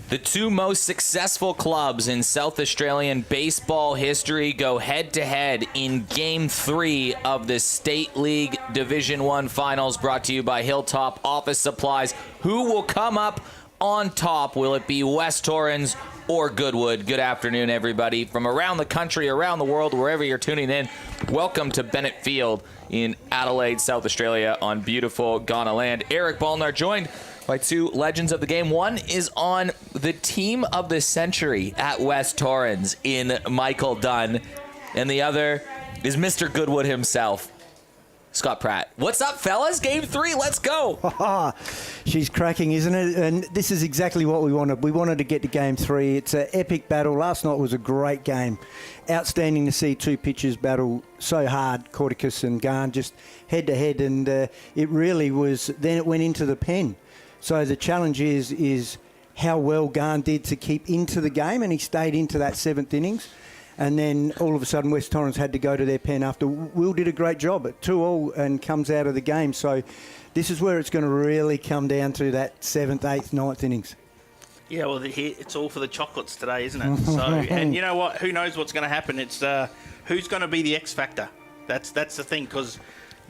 The two most successful clubs in South Australian baseball history go head-to-head in Game 3 of the State League Division 1 Finals, brought to you by HILLTOP Office Supplies. Who will come up on top? Will it be West Torrens or Goodwood? Good afternoon, everybody. From around the country, around the world, wherever you're tuning in, welcome to Bennett Field in Adelaide, South Australia, on beautiful Ghana land. Eric Ballnar joined by two legends of the game. One is on the team of the century at West Torrens in Michael Dunn, and the other is Mr. Goodwood himself, Scott Pratt. What's up, fellas? Game 3, let's go. She's cracking, isn't it? And this is exactly what we wanted. We wanted to get to Game 3. It's an epic battle. Last night was a great game. Outstanding to see two pitchers battle so hard, Corticus and Garn, just head-to-head, and it really was. Then it went into the pen. So the challenge is how well Garn did to keep into the game, and he stayed into that 7th innings. And then all of a sudden West Torrens had to go to their pen after Will did a great job at 2-2 and comes out of the game. So this is where it's going to really come down to that 7th, 8th, 9th innings. Yeah, well, it's all for the chocolates today, isn't it? So, and you know what? Who knows what's going to happen? It's who's going to be the X factor. That's the thing, because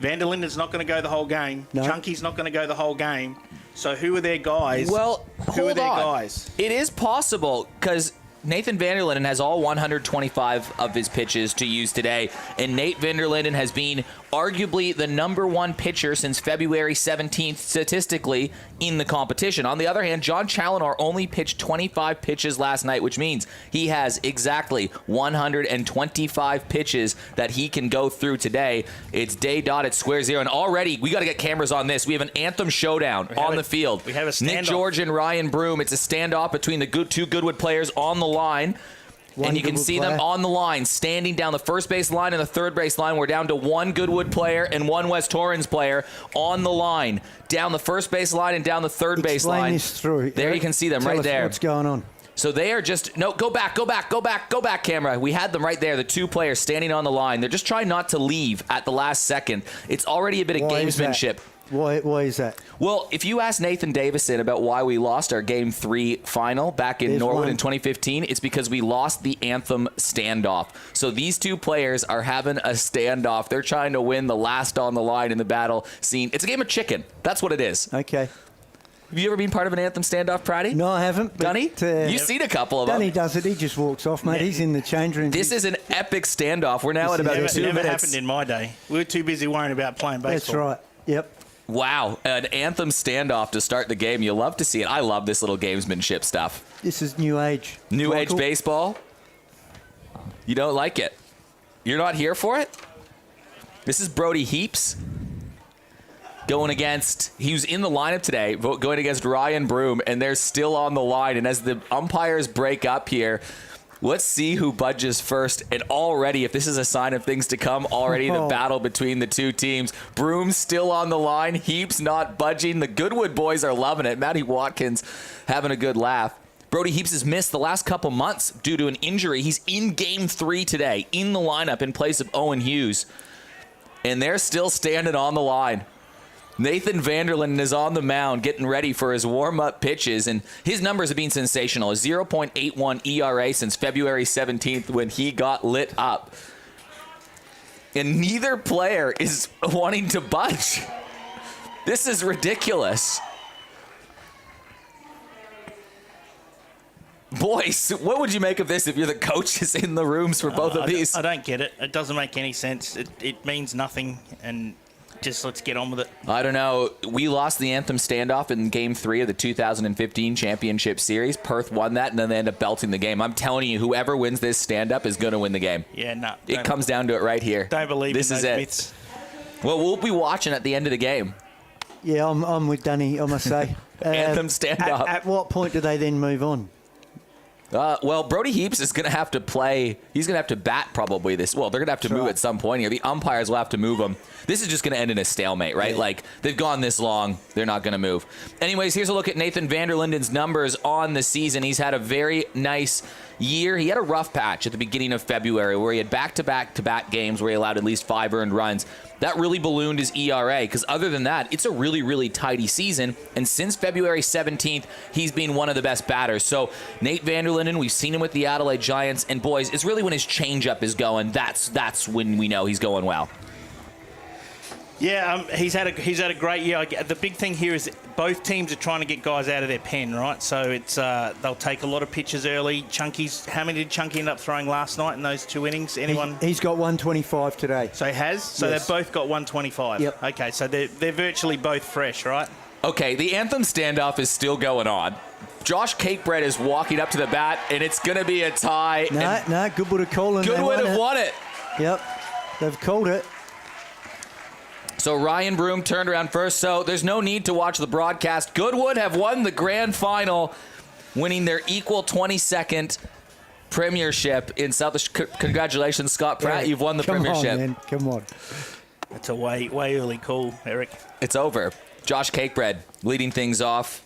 Vanderlinden's not going to go the whole game. No. Chunky's not going to go the whole game. So who are their guys? Well, who are their guys? It is possible, because Nathan Vanderlinden has all 125 of his pitches to use today, and Nate Vanderlinden has been arguably the #1 pitcher since February 17th statistically in the competition. On the other hand, John Challinor only pitched 25 pitches last night, which means he has exactly 125 pitches that he can go through today. It's day dot at square zero, and already we got to get cameras on this. We have an anthem showdown on the field. We have a standoff. Nick George and Ryan Broom. It's a standoff between the two Goodwood players on the line. And you can see them on the line, standing down the first base line and the third base line. We're down to one Goodwood player and one West Torrens player on the line, down the first base line and down the third base line. This through. There you can see them right there. What's going on? So they are just, no, go back, camera. We had them right there, the two players standing on the line. They're just trying not to leave at the last second. It's already a bit of gamesmanship. Why is that? Well, if you ask Nathan Davison about why we lost our Game 3 final back in Norwood in 2015, it's because we lost the anthem standoff. So these two players are having a standoff. They're trying to win the last on the line in the battle scene. It's a game of chicken. That's what it is. Okay. Have you ever been part of an anthem standoff, Pratty? No, I haven't. Dunny? You've seen a couple of them. Dunny does it. He just walks off, mate. He's in the change room. This is an epic standoff. We're now at about 2 minutes. It never happened in my day. We were too busy worrying about playing baseball. That's right. Yep. Wow, an anthem standoff to start the game. You love to see it. I love this little gamesmanship stuff. This is new age. New age baseball? You don't like it? You're not here for it? This is Brody Heaps going against, he was in the lineup today, going against Ryan Broom, and they're still on the line. And as the umpires break up here, let's see who budges first. And already, if this is a sign of things to come, already the battle between the two teams. Broom still on the line. Heaps not budging. The Goodwood boys are loving it. Matty Watkins having a good laugh. Brody Heaps has missed the last couple months due to an injury. He's in Game 3 today, in the lineup in place of Owen Hughes. And they're still standing on the line. Nathan Vanderlinden is on the mound getting ready for his warm-up pitches, and his numbers have been sensational. A 0.81 ERA since February 17th when he got lit up. And neither player is wanting to budge. This is ridiculous. Boys, what would you make of this if you're the coaches in the rooms for both of these? I don't get it. It doesn't make any sense. It means nothing, and just let's get on with it. I don't know. We lost the anthem standoff in Game 3 of the 2015 Championship Series. Perth won that, and then they end up belting the game. I'm telling you, whoever wins this stand-up is going to win the game. Yeah, no. It comes down to it right here. Don't believe this in is those it. myths. Well, we'll be watching at the end of the game. Yeah, I'm with Dunny, I must say. Anthem standoff. At what point do they then move on? Well, Brody Heaps is going to have to play. He's going to have to bat probably this. Well, they're going to have to move at some point here. The umpires will have to move him. This is just going to end in a stalemate, right? Yeah. Like, they've gone this long. They're not going to move. Anyways, here's a look at Nathan Vanderlinden's numbers on the season. He's had a very nice year, he had a rough patch at the beginning of February where he had back-to-back games where he allowed at least 5 earned runs. That really ballooned his ERA, because other than that, it's a really, really tidy season. And since February 17th, he's been one of the best batters. So Nate Van der Linden, we've seen him with the Adelaide Giants. And boys, it's really when his changeup is going. That's when we know he's going well. Yeah, he's had a great year. The big thing here is both teams are trying to get guys out of their pen, right? So it's they'll take a lot of pitches early. Chunky's, how many did Chunky end up throwing last night in those 2 innings? Anyone? He's got 125 today. So he has? So yes. They've both got 125. Yep. Okay, so they're virtually both fresh, right? Okay, the anthem standoff is still going on. Josh Cakebread is walking up to the bat, and it's going to be a tie. No, Goodwood have called it. Goodwood have won it. Yep, they've called it. So Ryan Broom turned around first, so there's no need to watch the broadcast. Goodwood have won the grand final, winning their equal 22nd premiership in South. Congratulations, Scott Pratt. Yeah, You've won the premiership. On, man. Come on. That's a way early call, Eric. It's over. Josh Cakebread leading things off.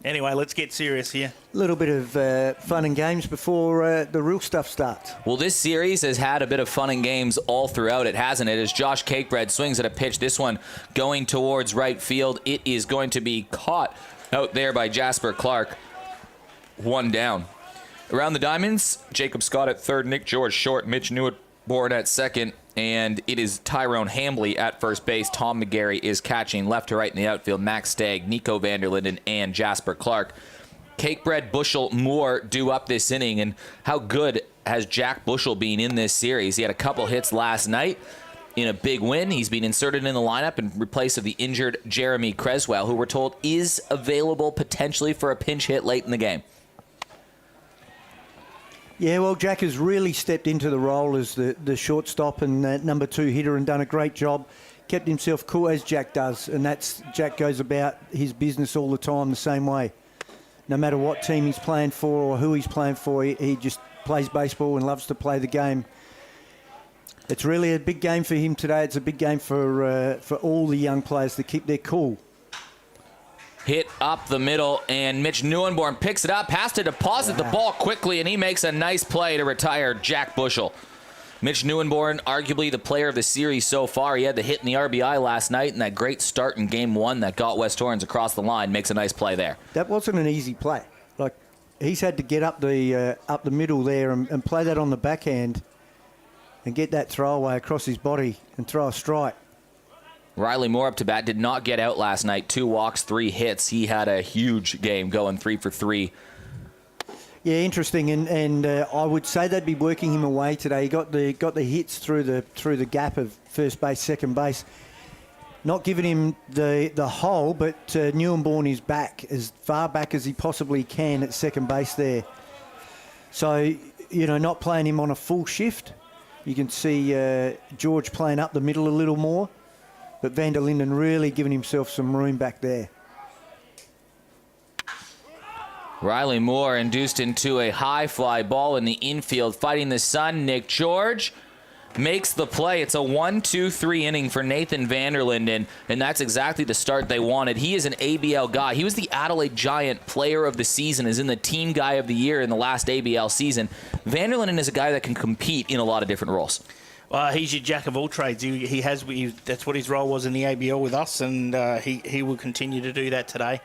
Anyway, let's get serious here. A little bit of fun and games before the real stuff starts. Well, this series has had a bit of fun and games all throughout it, hasn't it? As Josh Cakebread swings at a pitch, this one going towards right field. It is going to be caught out there by Jasper Clark. 1 down. Around the diamonds, Jacob Scott at third, Nick George short, Mitch Newborn at second, and it is Tyrone Hambly at first base. Tom McGarry is catching left to right in the outfield. Max Stagg, Nico van der Linden, and Jasper Clark. Cakebread, Bushel, Moore due up this inning, and how good has Jack Bushel been in this series? He had a couple hits last night in a big win. He's been inserted in the lineup in replace of the injured Jeremy Creswell, who we're told is available potentially for a pinch hit late in the game. Yeah, well, Jack has really stepped into the role as the shortstop and number 2 hitter and done a great job. Kept himself cool, as Jack does, and Jack goes about his business all the time the same way. No matter what team he's playing for or who he's playing for, he just plays baseball and loves to play the game. It's really a big game for him today. It's a big game for all the young players to keep their cool. Hit up the middle, and Mitch Newborn picks it up, has to deposit the ball quickly, and he makes a nice play to retire Jack Bushel. Mitch Newborn, arguably the player of the series so far. He had the hit in the RBI last night, and that great start in Game 1 that got West Torrens across the line makes a nice play there. That wasn't an easy play. Like, he's had to get up the middle there and play that on the backhand and get that throwaway across his body and throw a strike. Riley Moore up to bat, did not get out last night. 2 walks, 3 hits. He had a huge game going 3 for 3. Yeah, interesting, and I would say they'd be working him away today. He got the hits through the gap of first base, second base. Not giving him the hole, but Newborn is back as far back as he possibly can at second base there. So, not playing him on a full shift. You can see George playing up the middle a little more. But Van der Linden really giving himself some room back there. Riley Moore induced into a high fly ball in the infield, fighting the sun. Nick George makes the play. It's a 1-2-3 inning for Nathan Van der Linden, and that's exactly the start they wanted. He is an ABL guy. He was the Adelaide Giant player of the season, is in the team guy of the year in the last ABL season. Van der Linden is a guy that can compete in a lot of different roles. He's your jack of all trades. That's what his role was in the ABL with us, and he will continue to do that today.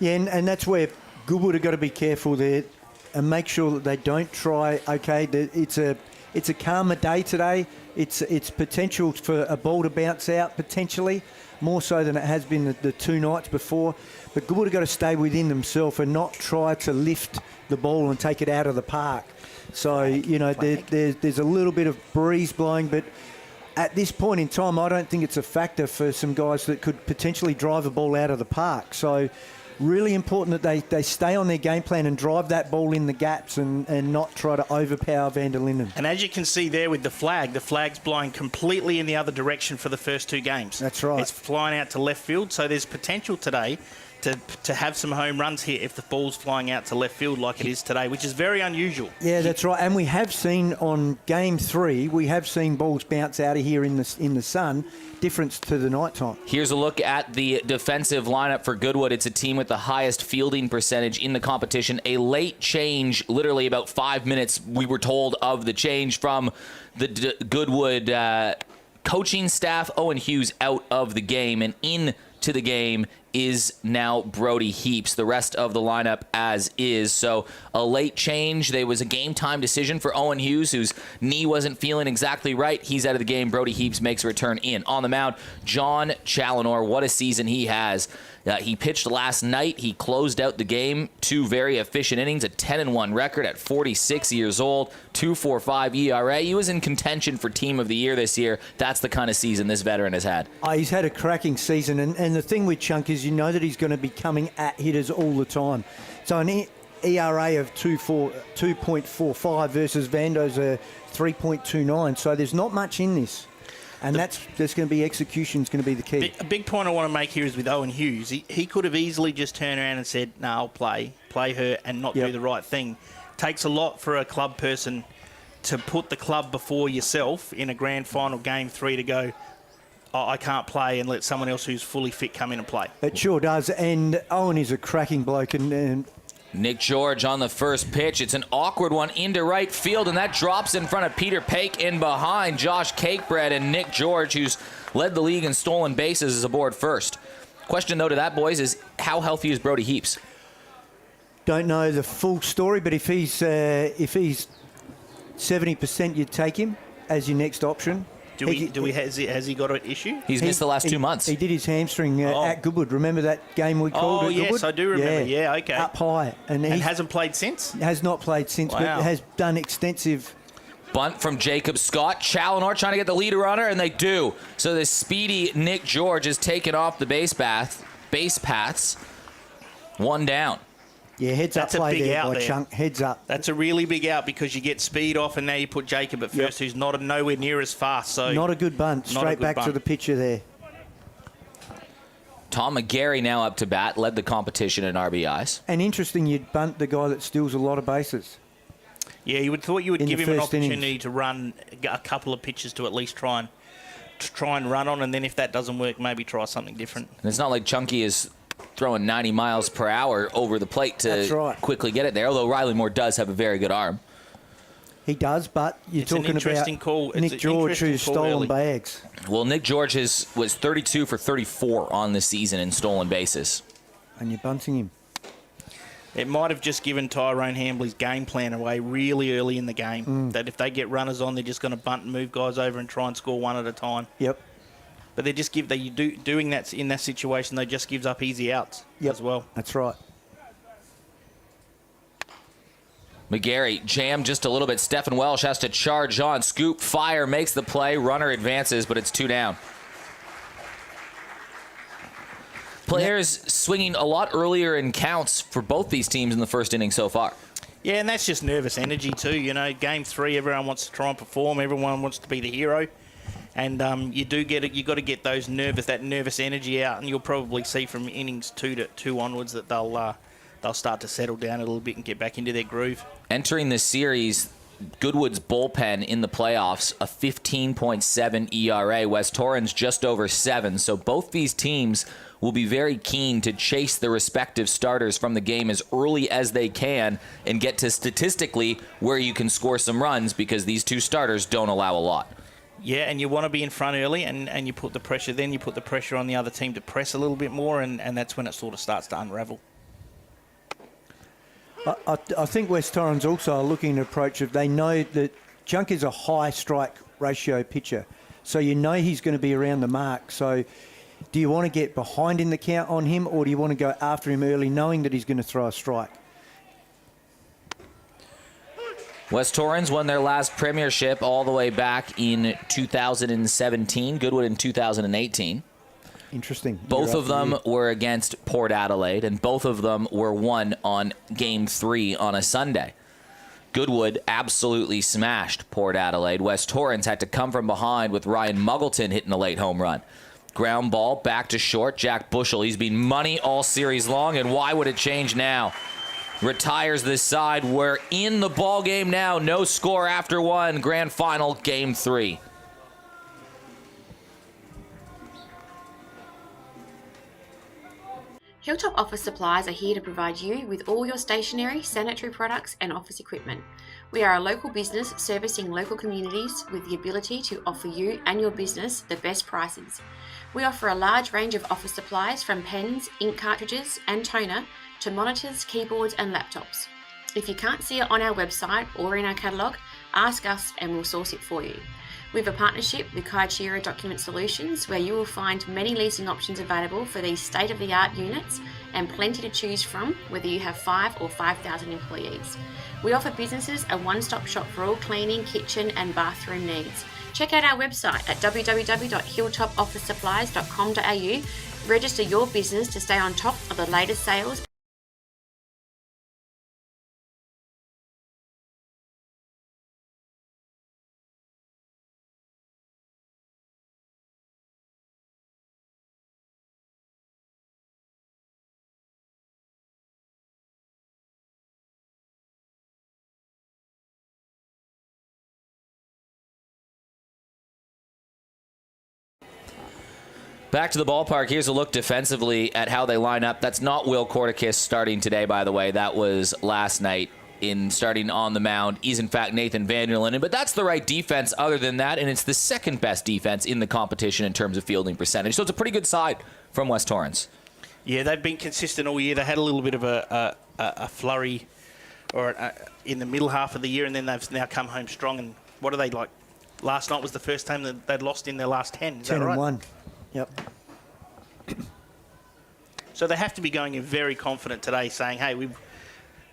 Yeah, and that's where Goodwood have got to be careful there and make sure that they don't try. Okay, it's a calmer day today. It's potential for a ball to bounce out potentially more so than it has been the 2 nights before. But Goodwood have got to stay within themselves and not try to lift the ball and take it out of the park. So, there's a little bit of breeze blowing, but at this point in time, I don't think it's a factor for some guys that could potentially drive a ball out of the park. So, really important that they stay on their game plan and drive that ball in the gaps and not try to overpower Van der Linden. And as you can see there with the flag's blowing completely in the other direction for the first 2 games. That's right. It's flying out to left field, so there's potential today to have some home runs here if the ball's flying out to left field like it is today, which is very unusual. Yeah, that's right. And we have seen on Game 3, we have seen balls bounce out of here in the sun, difference to the night time. Here's a look at the defensive lineup for Goodwood. It's a team with the highest fielding percentage in the competition. A late change, literally about 5 minutes, we were told of the change from the Goodwood coaching staff. Owen Hughes out of the game, and into the game is now Brody Heaps. The rest of the lineup as is. So a late change. There was a game time decision for Owen Hughes, whose knee wasn't feeling exactly right. He's out of the game. Brody Heaps makes a return in. On the mound, John Challinor. What a season he has. He pitched last night. He closed out the game. 2 very efficient innings, a 10-1 record at 46 years old, 2.45 ERA. He was in contention for Team of the Year this year. That's the kind of season this veteran has had. He's had a cracking season, and the thing with Chunk is you know that he's going to be coming at hitters all the time. So an ERA of 2.45 versus Vando's a 3.29. So there's not much in this. And there's going to be execution is going to be the key. A big point I want to make here is with Owen Hughes. He could have easily just turned around and said, no, I'll play her and not do the right thing. Takes a lot for a club person to put the club before yourself in a grand final Game 3 to go, oh, I can't play, and let someone else who's fully fit come in and play. It sure does. And Owen is a cracking bloke. And Nick George on the first pitch. It's an awkward one into right field, and that drops in front of Peter Pake in behind Josh Cakebread, and Nick George, who's led the league in stolen bases, is aboard first. Question, though, to that, boys, is how healthy is Brody Heaps? don't know the full story, but if he's 70%, you'd take him as your next option. Has he got an issue? He's missed the last 2 months. He did his hamstring at Goodwood. Remember that game we called at Goodwood? Oh, yes, I do remember. Yeah, okay. Up high. And hasn't played since? Has not played since, but has done extensive. Bunt from Jacob Scott. Challinor trying to get the leader runner, and they do. So the speedy Nick George is taken off the base paths. One down. Yeah, heads up play there by Chunk. Heads up. That's a really big out because you get speed off, and now you put Jacob at first, who's nowhere near as fast. So not a good bunt. Straight back to the pitcher there. Tom McGarry now up to bat, led the competition in RBIs. And interesting, you'd bunt the guy that steals a lot of bases. Yeah, you would thought you would give him an opportunity to run a couple of pitches to at least try and run on, and then if that doesn't work, maybe try something different. And it's not like Chunky is throwing 90 miles per hour over the plate to quickly get it there, although Riley Moore does have a very good arm. He does, but you're talking about call. Nick George, who's stolen bags. Well, Nick George was 32 for 34 on the season in stolen bases. And you're bunting him. It might have just given Tyrone Hambley's game plan away really early in the game. That if they get runners on, they're just going to bunt and move guys over and try and score one at a time. Yep. But they just doing that in that situation, they just gives up easy outs as well. That's right. McGarry jammed just a little bit. Stephen Welsh has to charge on. Scoop, fire, makes the play. Runner advances, but it's 2 down. Players swinging a lot earlier in counts for both these teams in the first inning so far. Yeah, and that's just nervous energy too. You know, Game 3, everyone wants to try and perform. Everyone wants to be the hero. And you do get it. You got to get that nervous energy out, and you'll probably see from innings 2 onwards that they'll start to settle down a little bit and get back into their groove. Entering this series, Goodwood's bullpen in the playoffs, a 15.7 ERA. West Torrens just over 7. So both these teams will be very keen to chase the respective starters from the game as early as they can and get to statistically where you can score some runs, because these two starters don't allow a lot. Yeah, and you want to be in front early, and you put the pressure. Then you put the pressure on the other team to press a little bit more, and that's when it sort of starts to unravel. I think West Torrens also are looking at an approach of, they know that Junk is a high strike ratio pitcher, so you know he's going to be around the mark. So do you want to get behind in the count on him, or do you want to go after him early knowing that he's going to throw a strike? West Torrens won their last premiership all the way back in 2017, Goodwood in 2018. Interesting. Both of them were against Port Adelaide, and both of them were won on Game 3 on a Sunday. Goodwood absolutely smashed Port Adelaide. West Torrens had to come from behind with Ryan Muggleton hitting a late home run. Ground ball back to short. Jack Bushel, he's been money all series long, and why would it change now? Retires this side. We're in the ball game now. No score after one. Grand final, game 3. HILLTOP Office Supplies are here to provide you with all your stationery, sanitary products and office equipment. We are a local business servicing local communities with the ability to offer you and your business the best prices. We offer a large range of office supplies from pens, ink cartridges and toner to monitors, keyboards and laptops. If you can't see it on our website or in our catalogue, ask us and we'll source it for you. We have a partnership with Kaishira Document Solutions where you will find many leasing options available for these state-of-the-art units and plenty to choose from whether you have 5 or 5,000 employees. We offer businesses a one-stop shop for all cleaning, kitchen and bathroom needs. Check out our website at www.hilltopofficesupplies.com.au. Register your business to stay on top of the latest sales. Back to the ballpark. Here's a look defensively at how they line up. That's not Will Corticus starting today, by the way. That was last night in starting on the mound. Is, in fact, Nathan Vanderlinden. But that's the right defense other than that, and it's the second best defense in the competition in terms of fielding percentage. So it's a pretty good side from West Torrens. Yeah, they've been consistent all year. They had a little bit of a flurry in the middle half of the year, and then they've now come home strong. And what are they like? Last night was the first time that they'd lost in their last 10. Is 10 that right? and 1. Yep. So they have to be going in very confident today, saying, hey, we've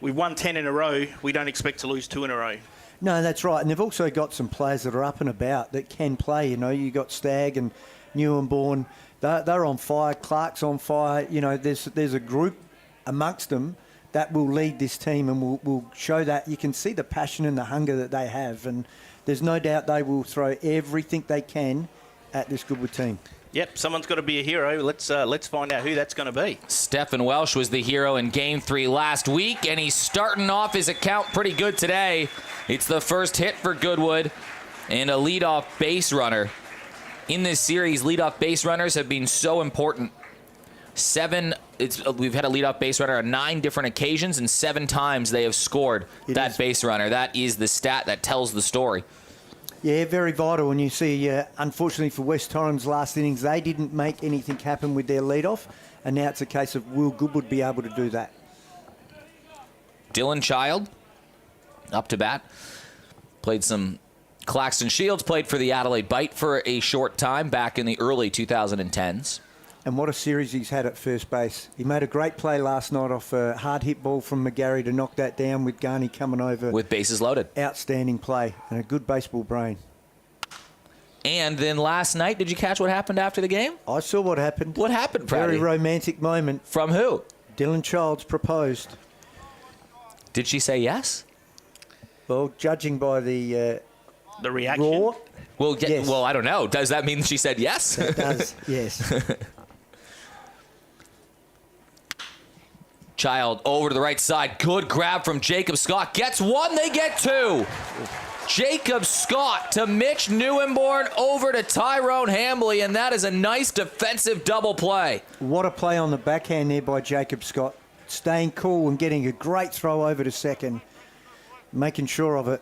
won 10 in a row. We don't expect to lose 2 in a row. No, that's right. And they've also got some players that are up and about that can play. You know, you got Stagg and Newborn. They're on fire. Clark's on fire. You know, there's a group amongst them that will lead this team and will show that. You can see the passion and the hunger that they have. And there's no doubt they will throw everything they can at this Goodwood team. Yep, someone's got to be a hero. Let's find out who that's going to be. Stephen Welsh was the hero in Game 3 last week, and he's starting off his account pretty good today. It's the first hit for Goodwood and a leadoff base runner. In this series, leadoff base runners have been so important. We've had a leadoff base runner on 9 different occasions, and 7 times they have scored base runner. That is the stat that tells the story. Yeah, very vital. And you see, unfortunately for West Torrens' last innings, they didn't make anything happen with their leadoff. And now it's a case of will Goodwood be able to do that? Dylan Child, up to bat. Played some Claxton Shields, played for the Adelaide Bite for a short time back in the early 2010s. And what a series he's had at first base. He made a great play last night off a hard hit ball from McGarry to knock that down with Garney coming over. With bases loaded. Outstanding play and a good baseball brain. And then last night, did you catch what happened after the game? I saw what happened. What happened, Pratty? Very romantic moment. From who? Dylan Childs proposed. Did she say yes? Well, judging by the reaction. Raw. Well, yes. Well, I don't know. Does that mean she said yes? It does, yes. Child over to the right side. Good grab from Jacob Scott. Gets 1, they get 2. Jacob Scott to Mitch Newborn over to Tyrone Hambley, and that is a nice defensive double play. What a play on the backhand there by Jacob Scott. Staying cool and getting a great throw over to second. Making sure of it.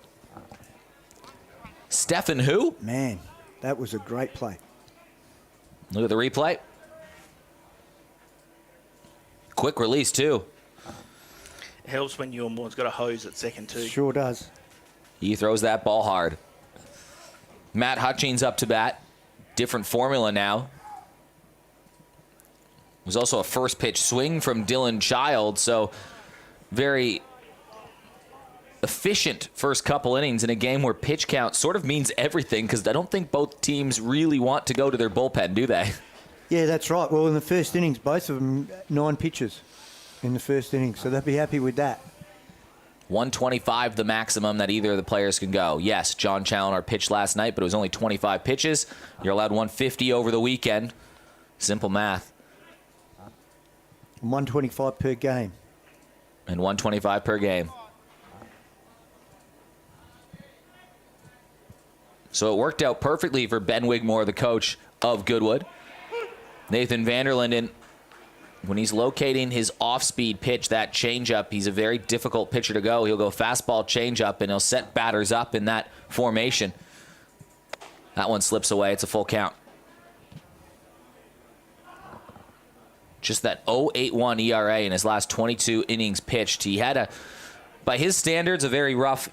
Stephen who? Man, that was a great play. Look at the replay. Quick release, too. It helps when Newborn's got a hose at second, too. Sure does. He throws that ball hard. Matt Hutchings up to bat. Different formula now. Was also a first pitch swing from Dylan Child, so very efficient first couple innings in a game where pitch count sort of means everything, because I don't think both teams really want to go to their bullpen, do they? Yeah, that's right. Well, in the first innings, both of them 9 pitches in the first innings, so they'll be happy with that. 125 the maximum that either of the players can go. Yes, John Challoner pitched last night, but it was only 25 pitches. You're allowed 150 over the weekend. Simple math. 125 per game. And 125 per game. So it worked out perfectly for Ben Wigmore, the coach of Goodwood. Nathan Vanderlinden, when he's locating his off-speed pitch, that changeup, he's a very difficult pitcher to go. He'll go fastball, changeup, and he'll set batters up in that formation. That one slips away. It's a full count. Just that 0.81 ERA in his last 22 innings pitched. He had by his standards, a very rough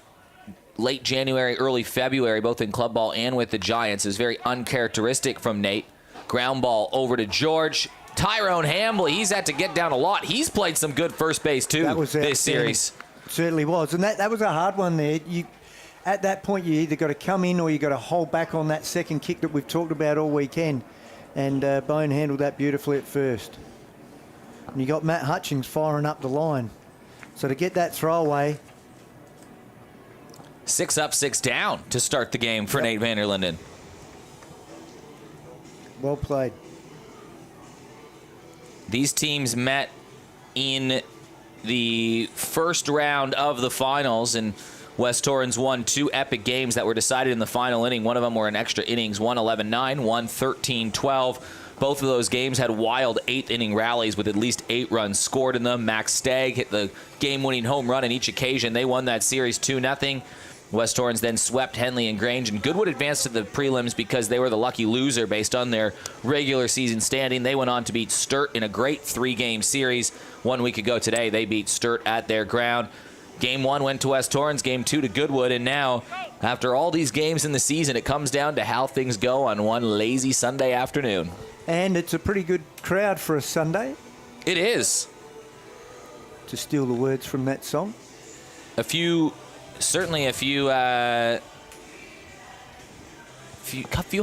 late January, early February, both in club ball and with the Giants. It was very uncharacteristic from Nate. Ground ball over to George. Tyrone Hambley, he's had to get down a lot. He's played some good first base, too, this series. It certainly was. And that was a hard one there. At that point, you either got to come in or you got to hold back on that second kick that we've talked about all weekend. And Bone handled that beautifully at first. And you got Matt Hutchings firing up the line. So to get that throwaway. 6 up, 6 down to start the game for Nate Vanderlinden. Well played. These teams met in the first round of the finals, and West Torrens won 2 epic games that were decided in the final inning. One of them were in extra innings, one 11-9, one 13-12. Both of those games had wild 8th-inning rallies with at least 8 runs scored in them. Max Stagg hit the game-winning home run in each occasion. They won that series 2-0. West Torrens then swept Henley and Grange, and Goodwood advanced to the prelims because they were the lucky loser based on their regular season standing. They went on to beat Sturt in a great 3-game series. 1 week ago today, they beat Sturt at their ground. Game 1 went to West Torrens, Game 2 to Goodwood, and now, after all these games in the season, it comes down to how things go on one lazy Sunday afternoon. And it's a pretty good crowd for a Sunday. It is. To steal the words from that song. Certainly a few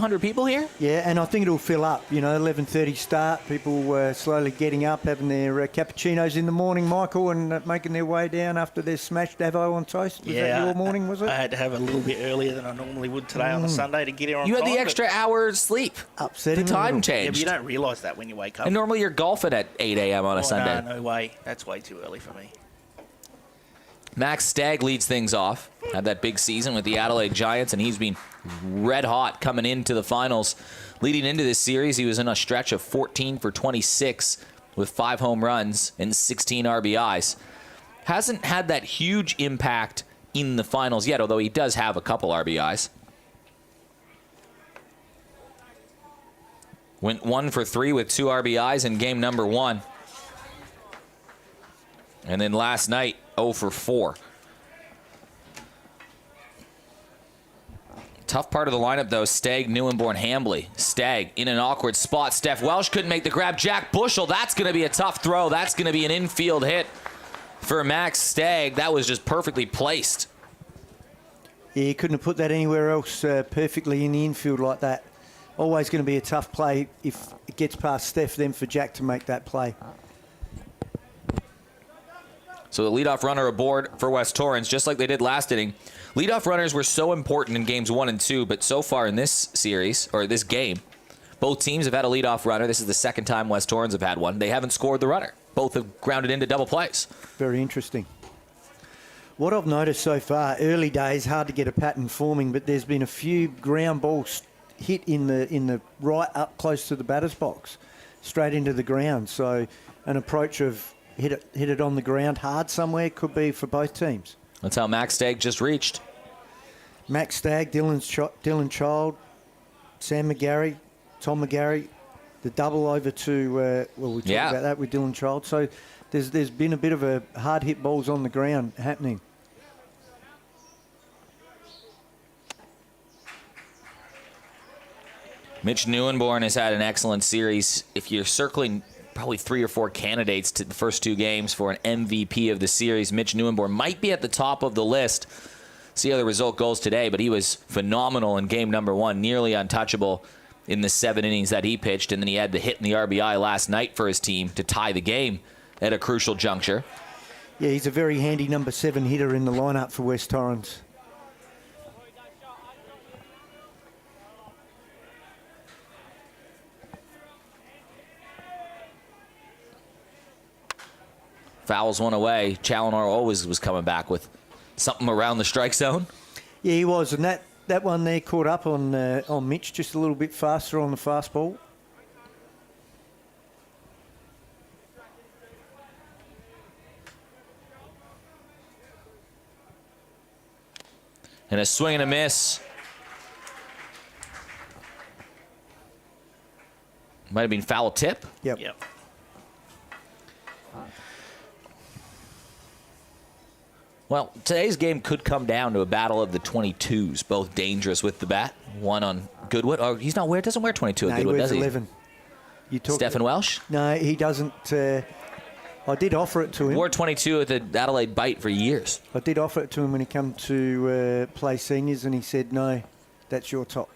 hundred people here. Yeah, and I think it'll fill up. 11:30 start. People slowly getting up, having their cappuccinos in the morning, Michael, and making their way down after their smashed avo on toast. Was that your morning, was it? I had to have a little bit earlier than I normally would today on a Sunday to get here on time. You had the extra hour's sleep. Upsetting. The time changed. Yeah, but you don't realise that when you wake up. And normally you're golfing at 8 a.m. on a Sunday. No way. That's way too early for me. Max Stagg leads things off. Had that big season with the Adelaide Giants, and he's been red hot coming into the finals. Leading into this series, he was in a stretch of 14 for 26 with 5 home runs and 16 RBIs. Hasn't had that huge impact in the finals yet, although he does have a couple RBIs. Went 1 for 3 with 2 RBIs in game number 1. And then last night, 0 for 4. Tough part of the lineup, though. Stagg, Neuenborn, Hambley. Stagg in an awkward spot. Steph Welsh couldn't make the grab. Jack Bushel, that's going to be a tough throw. That's going to be an infield hit for Max Stagg. That was just perfectly placed. Yeah, you couldn't have put that anywhere else perfectly in the infield like that. Always going to be a tough play if it gets past Steph, then for Jack to make that play. So the leadoff runner aboard for West Torrens, just like they did last inning. Leadoff runners were so important in games 1 and 2, but so far in this series, or this game, both teams have had a leadoff runner. This is the second time West Torrens have had one. They haven't scored the runner. Both have grounded into double plays. Very interesting. What I've noticed so far, early days, hard to get a pattern forming, but there's been a few ground balls hit in the right up close to the batter's box, straight into the ground. So an approach of hit it on the ground hard somewhere could be for both teams. That's how Max Stagg just reached. Max Stagg, Dylan Child, Sam McGarry, Tom McGarry, the double over to, we talked about that with Dylan Child. So there's been a bit of a hard hit balls on the ground happening. Mitch Neuenborn has had an excellent series. If you're circling probably 3 or 4 candidates to the first 2 games for an MVP of the series, Mitch Neuenborn might be at the top of the list. See how the result goes today, but he was phenomenal in game number 1, nearly untouchable in the 7 innings that he pitched, and then he had the hit in the RBI last night for his team to tie the game at a crucial juncture. Yeah, he's a very handy number 7 hitter in the lineup for West Torrens. fouls one away. Challoner always was coming back with something around the strike zone. Yeah, he was, and that one there caught up on Mitch just a little bit faster on the fast ball. And a swing and a miss. Might have been foul tip. Yep. Well, today's game could come down to a battle of the 22s, both dangerous with the bat. One on Goodwood. Oh, he's not doesn't wear 22 at Goodwood, does he? 11. Stephen Welsh? No, he doesn't. I did offer it to him. Wore 22 at the Adelaide Bite for years. I did offer it to him when he came to play seniors, and he said, no, that's your top.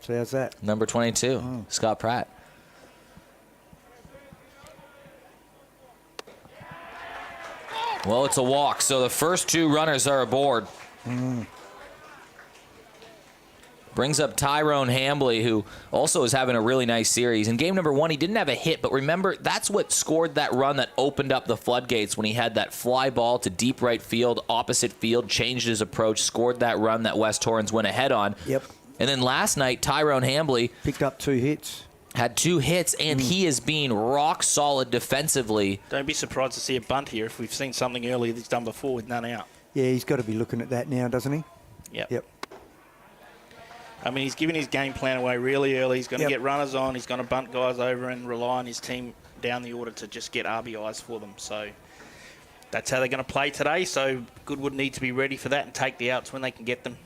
So how's that? Number 22, Scott Pratt. Well, it's a walk, so the first two runners are aboard. Brings up Tyrone Hambley, who also is having a really nice series. In game number 1, he didn't have a hit, but remember, that's what scored that run that opened up the floodgates when he had that fly ball to deep right field, opposite field, changed his approach, scored that run that West Torrens went ahead on. Yep. And then last night, Tyrone Hambley picked up 2 hits. Had 2 hits, and he is being rock solid defensively. Don't be surprised to see a bunt here if we've seen something earlier that's done before with none out. Yeah, he's got to be looking at that now, doesn't he? Yep. I mean, he's giving his game plan away really early. He's going to get runners on. He's going to bunt guys over and rely on his team down the order to just get RBIs for them. So that's how they're going to play today. So Goodwood need to be ready for that and take the outs when they can get them.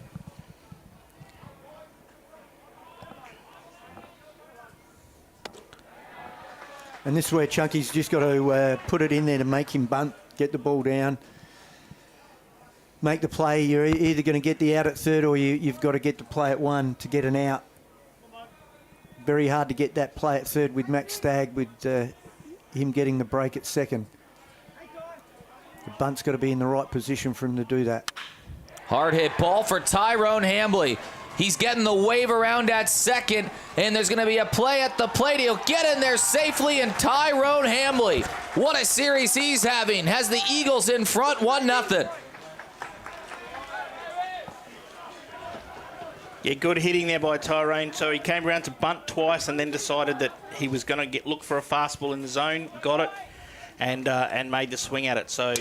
And this is where Chunky's just got to put it in there to make him bunt, get the ball down, make the play. You're either going to get the out at third or you've got to get the play at 1 to get an out. Very hard to get that play at third with Max Stagg, with him getting the break at second. The bunt's got to be in the right position for him to do that. Hard hit ball for Tyrone Hambley. He's getting the wave around at second, and there's going to be a play at the plate. He'll get in there safely, and Tyrone Hambley, what a series he's having, has the Eagles in front 1-0. Yeah, good hitting there by Tyrone. So he came around to bunt twice and then decided that he was going to look for a fastball in the zone, got it, and made the swing at it. So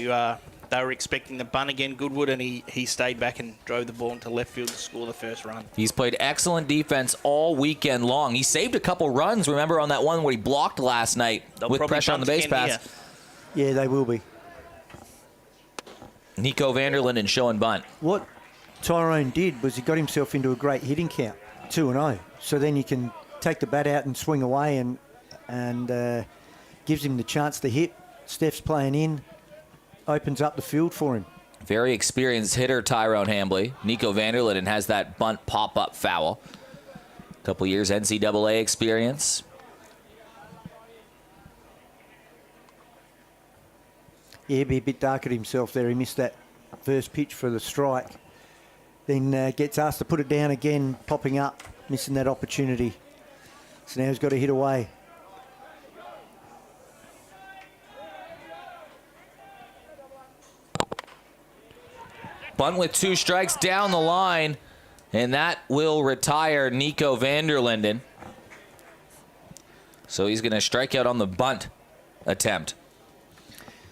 they were expecting the bunt again, Goodwood, and he stayed back and drove the ball into left field to score the first run. He's played excellent defense all weekend long. He saved a couple runs, remember, on that one where he blocked last night with pressure on the base pass. Yeah, they will be. Nico Vanderlinden showing bunt. What Tyrone did was he got himself into a great hitting count, 2-0. So then you can take the bat out and swing away and gives him the chance to hit. Steph's playing in. Opens up the field for him. Very experienced hitter, Tyrone Hambley. Nico Vanderlinden has that bunt pop-up foul. A couple years NCAA experience. Yeah, he'd be a bit dark at himself there. He missed that first pitch for the strike. Then gets asked to put it down again, popping up, missing that opportunity. So now he's got to hit away. Bunt with 2 strikes down the line, and that will retire Nico Vanderlinden. So he's going to strike out on the bunt attempt.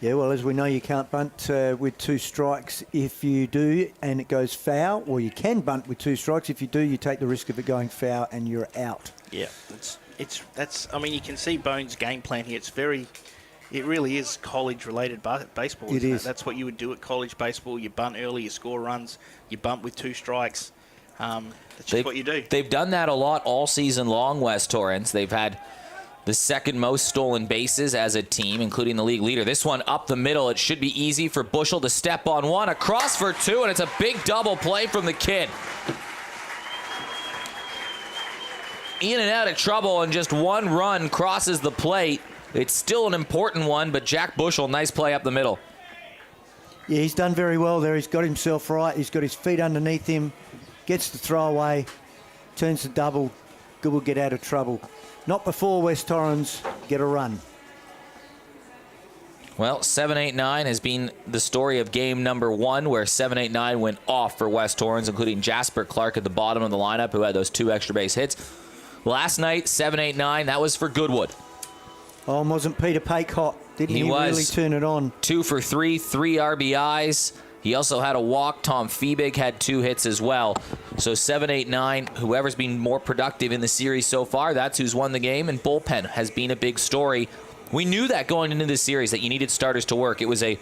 Yeah, well, as we know, you can't bunt with 2 strikes. If you do and it goes foul, or you can bunt with 2 strikes. If you do, you take the risk of it going foul and you're out. Yeah, that's. I mean, you can see Bones' game plan here. It really is college-related baseball. It is. That's what you would do at college baseball. You bunt early, you score runs, you bunt with 2 strikes. That's just what you do. They've done that a lot all season long, West Torrens. They've had the second most stolen bases as a team, including the league leader. This one up the middle. It should be easy for Bushell to step on one, across for 2, and it's a big double play from the kid. In and out of trouble, and just 1 run crosses the plate. It's still an important one, but Jack Bushell, nice play up the middle. Yeah, he's done very well there. He's got himself right. He's got his feet underneath him, gets the throw away, turns the double. Good will get out of trouble. Not before West Torrens get a run. Well, 7-8-9 has been the story of game number 1, where 7-8-9 went off for West Torrens, including Jasper Clark at the bottom of the lineup, who had those 2 extra base hits. Last night, 7-8-9, that was for Goodwood. Oh, wasn't Peter Pake hot? Didn't he really turn it on? 2 for 3, 3 RBIs. He also had a walk. Tom Feebig had 2 hits as well. So 7-8-9, whoever's been more productive in the series so far, that's who's won the game, and bullpen has been a big story. We knew that going into this series, that you needed starters to work. It was a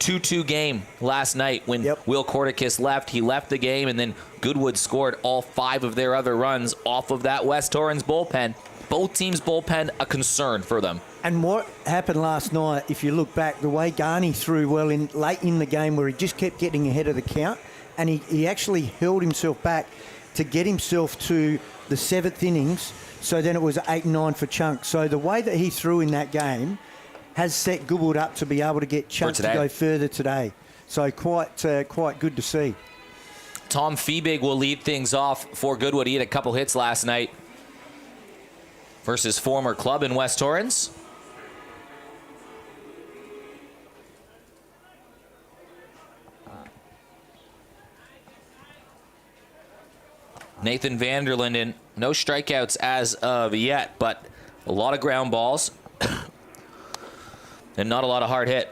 2-2 game last night when Will Corticus left. He left the game, and then Goodwood scored all 5 of their other runs off of that West Torrens bullpen. Both teams' bullpen a concern for them. And what happened last night, if you look back, the way Garney threw well in late in the game where he just kept getting ahead of the count, and he actually held himself back to get himself to the 7th innings. So then it was 8-9 for Chunk. So the way that he threw in that game has set Goodwood up to be able to get Chunk to go further today. So quite good to see. Tom Feebig will lead things off for Goodwood. He had a couple hits last night versus former club in West Torrens. Nathan Vanderlinden, no strikeouts as of yet, but a lot of ground balls and not a lot of hard hit.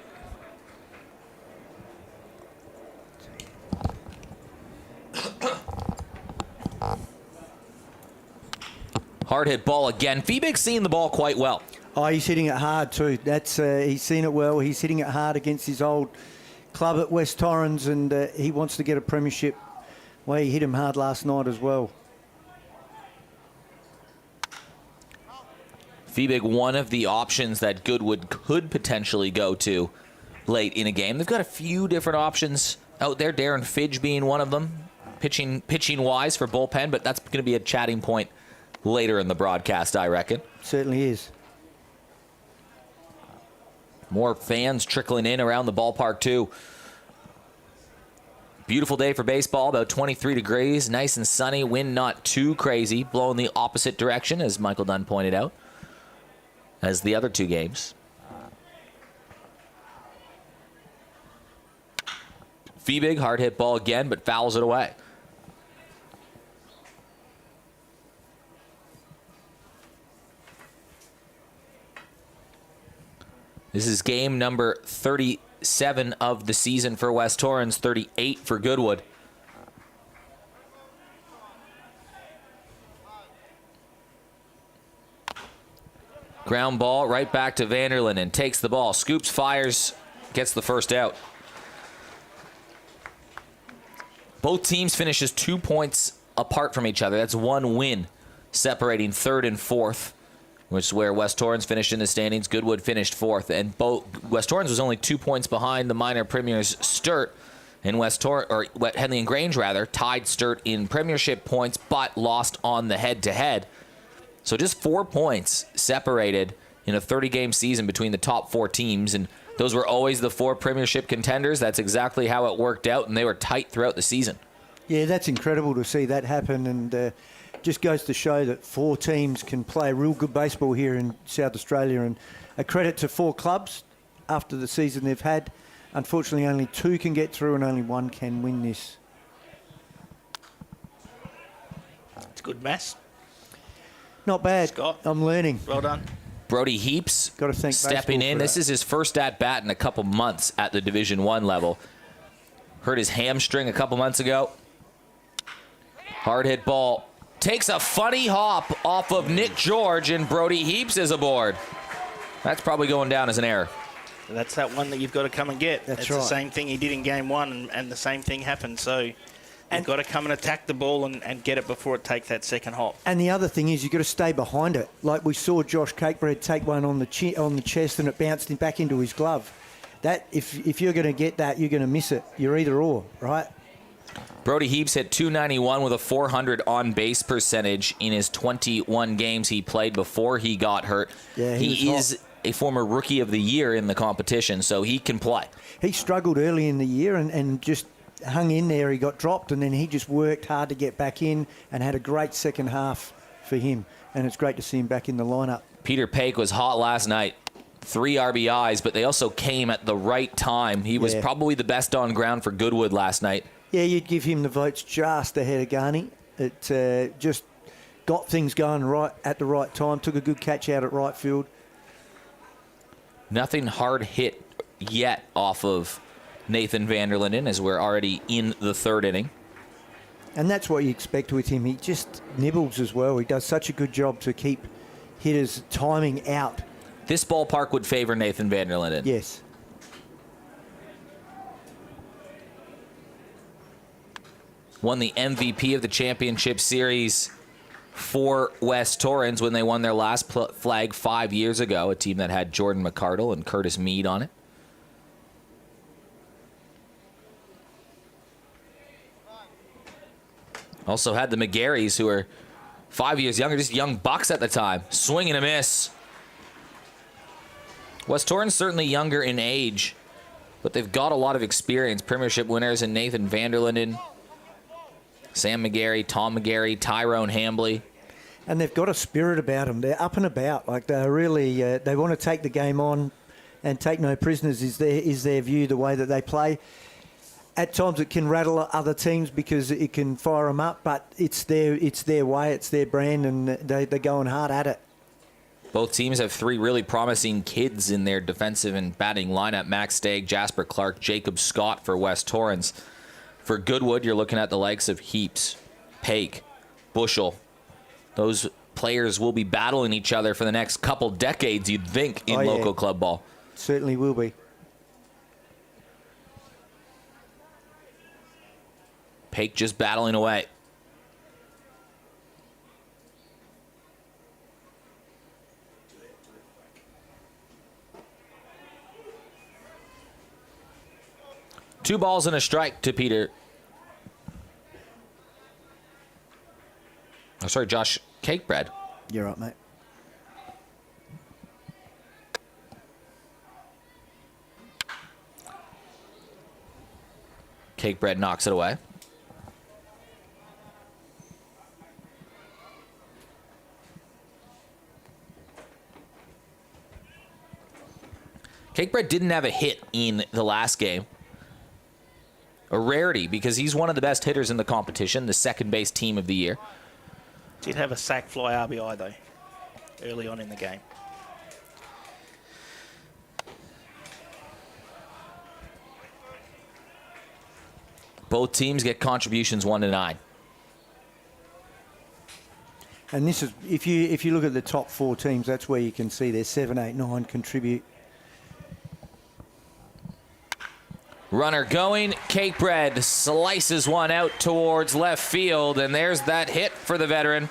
Hard hit ball again. Feebig's seeing the ball quite well. Oh, he's hitting it hard too. That's he's seen it well. He's hitting it hard against his old club at West Torrens, and he wants to get a premiership. Well, he hit him hard last night as well. Feebig, one of the options that Goodwood could potentially go to late in a game. They've got a few different options out there, Darren Fidge being one of them, pitching-wise for bullpen, but that's going to be a chatting point later in the broadcast, I reckon. Certainly is. More fans trickling in around the ballpark, too. Beautiful day for baseball, about 23 degrees, nice and sunny, wind not too crazy, blowing the opposite direction, as Michael Dunn pointed out, as the other 2 games. Feebig, hard hit ball again, but fouls it away. This is game number 37 of the season for West Torrens, 38 for Goodwood. Ground ball right back to Vanderlinden and takes the ball. Scoops, fires, gets the first out. Both teams finishes 2 points apart from each other. That's 1 win separating 3rd and 4th, which is where West Torrens finished in the standings. Goodwood finished 4th, and West Torrens was only 2 points behind the minor premiers Sturt, and Henley and Grange tied Sturt in premiership points, but lost on the head-to-head. So just 4 points separated in a 30-game season between the top 4 teams, and those were always the 4 premiership contenders. That's exactly how it worked out, and they were tight throughout the season. Yeah, that's incredible to see that happen, and just goes to show that 4 teams can play real good baseball here in South Australia, and a credit to 4 clubs after the season they've had. Unfortunately, only 2 can get through and only 1 can win this. It's good, Mass. Not bad. Scott. I'm learning. Well done. Brody Heaps Gotta thank stepping baseball in. for This that. is his first at-bat in a couple months at the Division I level. Hurt his hamstring a couple months ago. Hard hit ball. Takes a funny hop off of Nick George, and Brody Heaps is aboard. That's probably going down as an error. That's that one that you've got to come and get. That's it's right. the same thing he did in game 1, and the same thing happened. So you've got to come and attack the ball and get it before it takes that second hop. And the other thing is you've got to stay behind it. Like we saw Josh Cakebread take one on the chest and it bounced him back into his glove. That if you're going to get that, you're going to miss it. You're either or, right? Brody Heaps hit .291 with a .400 on-base percentage in his 21 games he played before he got hurt. Yeah, he is a former Rookie of the Year in the competition, so he can play. He struggled early in the year and just hung in there. He got dropped, and then he just worked hard to get back in and had a great second half for him. And it's great to see him back in the lineup. Peter Pake was hot last night. 3 RBIs, but they also came at the right time. He was probably the best on ground for Goodwood last night. Yeah, you'd give him the votes just ahead of Garney. It just got things going right at the right time. Took a good catch out at right field. Nothing hard hit yet off of Nathan Vanderlinden as we're already in the 3rd inning. And that's what you expect with him. He just nibbles as well. He does such a good job to keep hitters timing out. This ballpark would favor Nathan Vanderlinden. Yes. Won the MVP of the championship series for West Torrens when they won their last flag 5 years ago, a team that had Jordan McCardle and Curtis Mead on it. Also had the McGarrys, who were 5 years younger, just young bucks at the time. Swing and a miss. West Torrens certainly younger in age, but they've got a lot of experience. Premiership winners in Nathan Vanderlinden, Sam McGarry, Tom McGarry, Tyrone Hambley. And they've got a spirit about them. They're up and about. Like they're really, they want to take the game on and take no prisoners is their view, the way that they play. At times it can rattle other teams because it can fire them up, but it's their way, it's their brand, and they're going hard at it. Both teams have 3 really promising kids in their defensive and batting lineup. Max Stagg, Jasper Clark, Jacob Scott for West Torrens. For Goodwood, you're looking at the likes of Heaps, Pake, Bushel. Those players will be battling each other for the next couple decades, you'd think, in local club ball. Certainly will be. Pake just battling away. Two balls and a strike to Peter. Oh, sorry, Josh Cakebread. You're right, mate. Cakebread knocks it away. Cakebread didn't have a hit in the last game. A rarity because he's one of the best hitters in the competition, the second base team of the year. Did have a sac fly RBI, though, early on in the game. Both teams get contributions 1 to 9. And this is, if you look at the top 4 teams, that's where you can see their 7, 8, 9 contribute. Runner going, Cakebread slices one out towards left field, and there's that hit for the veteran.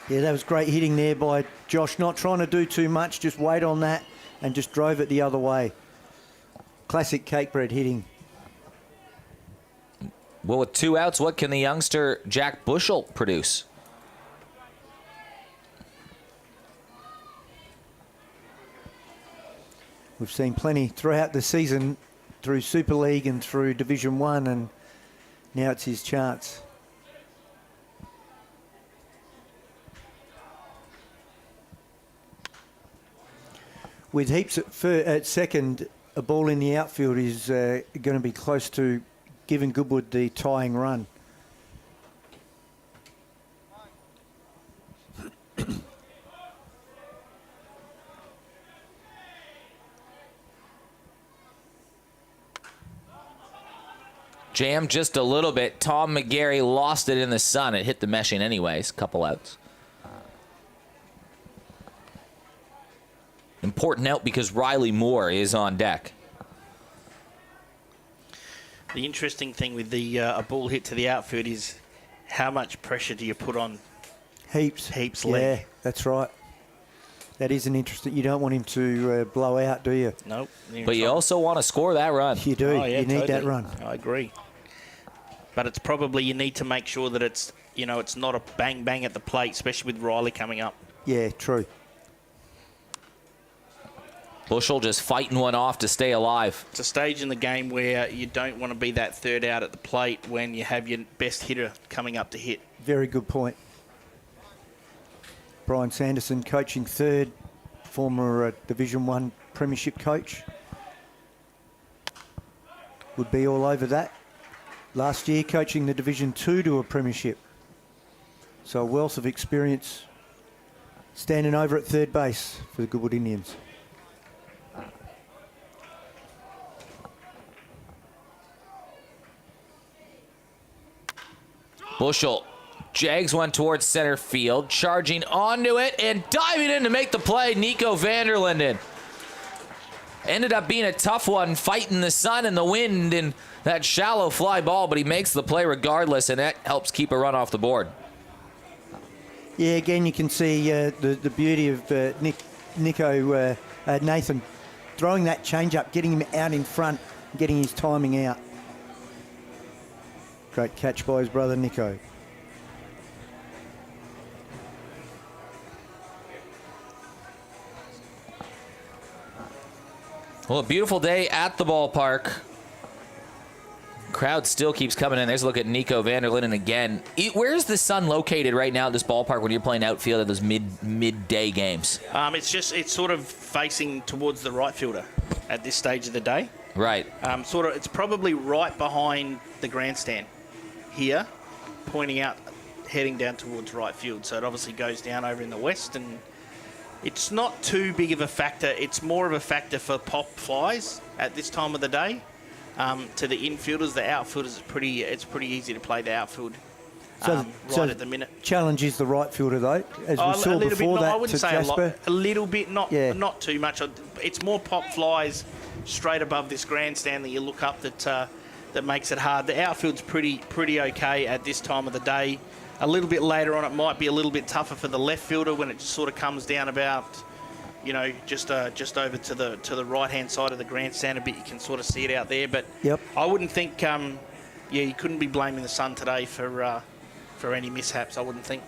Yeah, that was great hitting there by Josh, not trying to do too much, just wait on that and just drove it the other way. Classic Cakebread hitting. Well, with 2 outs, what can the youngster Jack Bushel produce? We've seen plenty throughout the season, through Super League and through Division 1, and now it's his chance. With Heaps at second, a ball in the outfield is going to be close to giving Goodwood the tying run. Jammed just a little bit. Tom McGarry lost it in the sun. It hit the meshing anyways. Couple outs. Important out because Riley Moore is on deck. The interesting thing with the a ball hit to the outfield is how much pressure do you put on Heaps leg? Yeah, that's right. That is an interesting. You don't want him to blow out, do you? Nope. But you also want to score that run. You do. Oh, yeah, you need totally. that run. I agree. But it's probably you need to make sure that it's it's not a bang bang at the plate, especially with Riley coming up. Yeah, true. Bushel just fighting one off to stay alive. It's a stage in the game where you don't want to be that third out at the plate when you have your best hitter coming up to hit. Very good point. Brian Sanderson coaching third former Division 1 premiership coach. Would be all over that. Last year coaching the Division 2 to a premiership. So a wealth of experience standing over at third base for the Goodwood Indians. Bushel jags one towards center field, charging onto it and diving in to make the play, Nico Vanderlinden. Ended up being a tough one, fighting the sun and the wind and that shallow fly ball, but he makes the play regardless, and that helps keep a run off the board. Yeah, again, you can see the beauty of Nathan throwing that change-up, getting him out in front, getting his timing out. Great catch by his brother, Nico. Well, a beautiful day at the ballpark. Crowd still keeps coming in. There's a look at Nico Vanderlinden again. Where's the sun located right now at this ballpark when you're playing outfield at those midday games? It's sort of facing towards the right fielder at this stage of the day. Right. It's probably right behind the grandstand here, pointing out, heading down towards right field. So it obviously goes down over in the west, and it's not too big of a factor. It's more of a factor for pop flies at this time of the day. To the infielders, the outfielders, it's pretty easy to play the outfield right at the minute. Challenge is the right fielder, though, as we saw before bit, that I wouldn't to say Jasper. a little bit, not too much. It's more pop flies straight above this grandstand that you look up that makes it hard. The outfield's pretty okay at this time of the day. A little bit later on, it might be a little bit tougher for the left fielder when it sort of comes down about, just over to the right-hand side of the grandstand a bit. You can sort of see it out there. But Yep. I wouldn't think, you couldn't be blaming the sun today for any mishaps, I wouldn't think.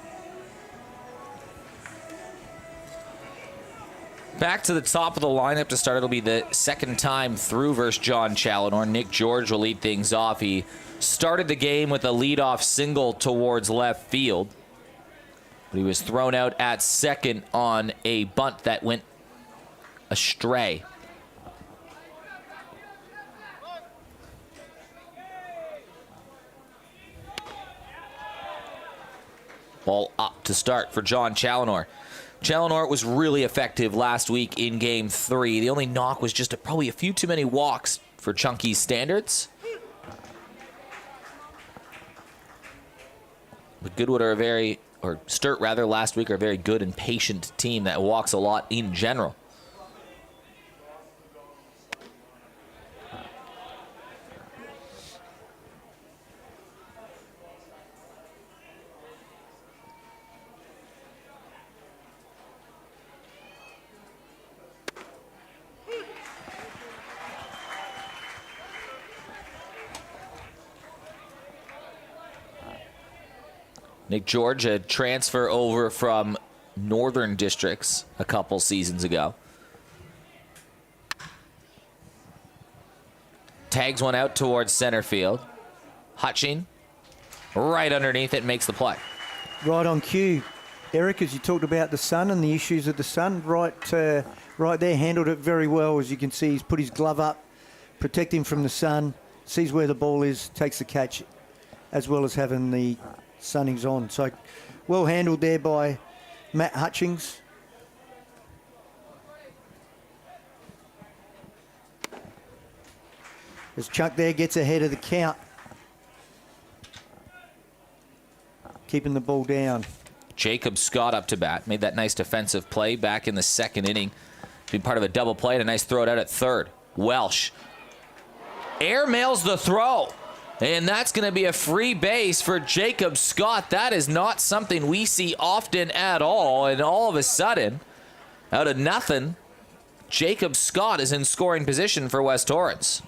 Back to the top of the lineup to start. It'll be the second time through versus John Challinor. Nick George will lead things off. He started the game with a leadoff single towards left field, but he was thrown out at second on a bunt that went astray. Ball up to start for John Challinor. Challinor was really effective last week in Game 3. The only knock was just probably a few too many walks for Chunky's standards. But Goodwood Sturt last week are a very good and patient team that walks a lot in general. Nick George, a transfer over from Northern Districts a couple seasons ago. Tags one out towards center field. Hutching right underneath it, makes the play. Right on cue, Eric, as you talked about the sun and the issues of the sun, right there, handled it very well. As you can see, he's put his glove up, protect him from the sun, sees where the ball is, takes the catch, as well as having the sunnings on. So well handled there by Matt Hutchings. As Chuck there gets ahead of the count. Keeping the ball down. Jacob Scott up to bat. Made that nice defensive play back in the second inning. Being part of a double play and a nice throw it out at third. Welsh air mails the throw. And that's going to be a free base for Jacob Scott. That is not something we see often at all. And all of a sudden, out of nothing, Jacob Scott is in scoring position for West Torrens.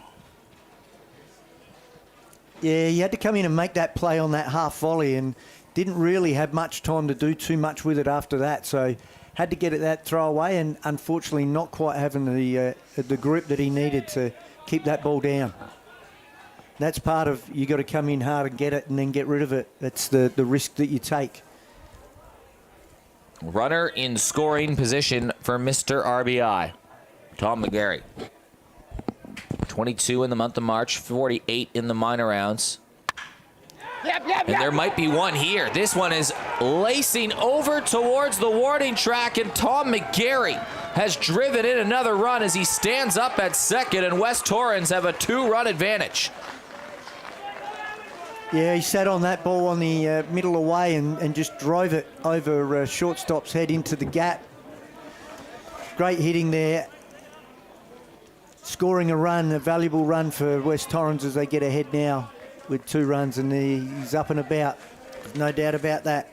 Yeah, he had to come in and make that play on that half volley and didn't really have much time to do too much with it after that. So had to get it that throw away and unfortunately not quite having the grip that he needed to keep that ball down. That's part of, you got to come in hard and get it and then get rid of it. That's the risk that you take. Runner in scoring position for Mr. RBI, Tom McGarry. 22 in the month of March, 48 in the minor rounds. And there might be one here. This one is lacing over towards the warning track, and Tom McGarry has driven in another run as he stands up at second, and West Torrens have a 2-run advantage. Yeah, he sat on that ball on the middle away and just drove it over shortstop's head into the gap. Great hitting there. Scoring a run, a valuable run for West Torrens as they get ahead now with 2 runs, and he's up and about. No doubt about that.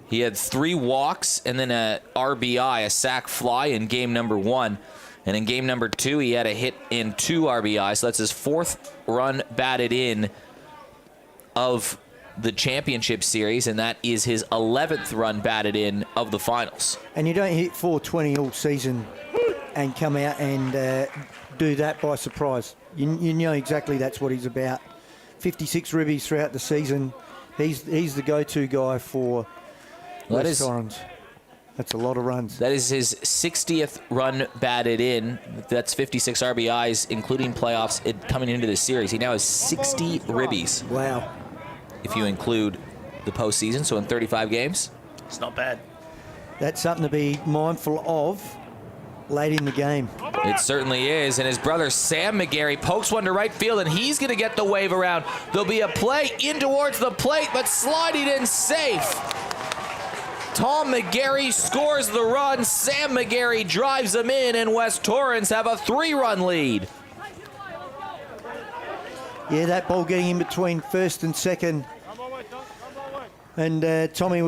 He had 3 walks and then a RBI, a sac fly in game number 1. And in game number 2, he had a hit in 2 RBIs. So that's his 4th run batted in of the championship series, and that is his 11th run batted in of the finals. And you don't hit 420 all season and come out and do that by surprise. You know exactly that's what he's about. 56 ribbies throughout the season. He's the go-to guy for West Torrens. That's a lot of runs. That is his 60th run batted in. That's 56 RBIs, including playoffs coming into this series. He now has 60 ribbies. Wow. If you include the postseason, so in 35 games. It's not bad. That's something to be mindful of late in the game. It certainly is, and his brother Sam McGarry pokes one to right field, and he's going to get the wave around. There'll be a play in towards the plate, but sliding in safe. Tom McGarry scores the run. Sam McGarry drives them in, and West Torrens have a 3-run lead. Yeah, that ball getting in between first and second. And Tommy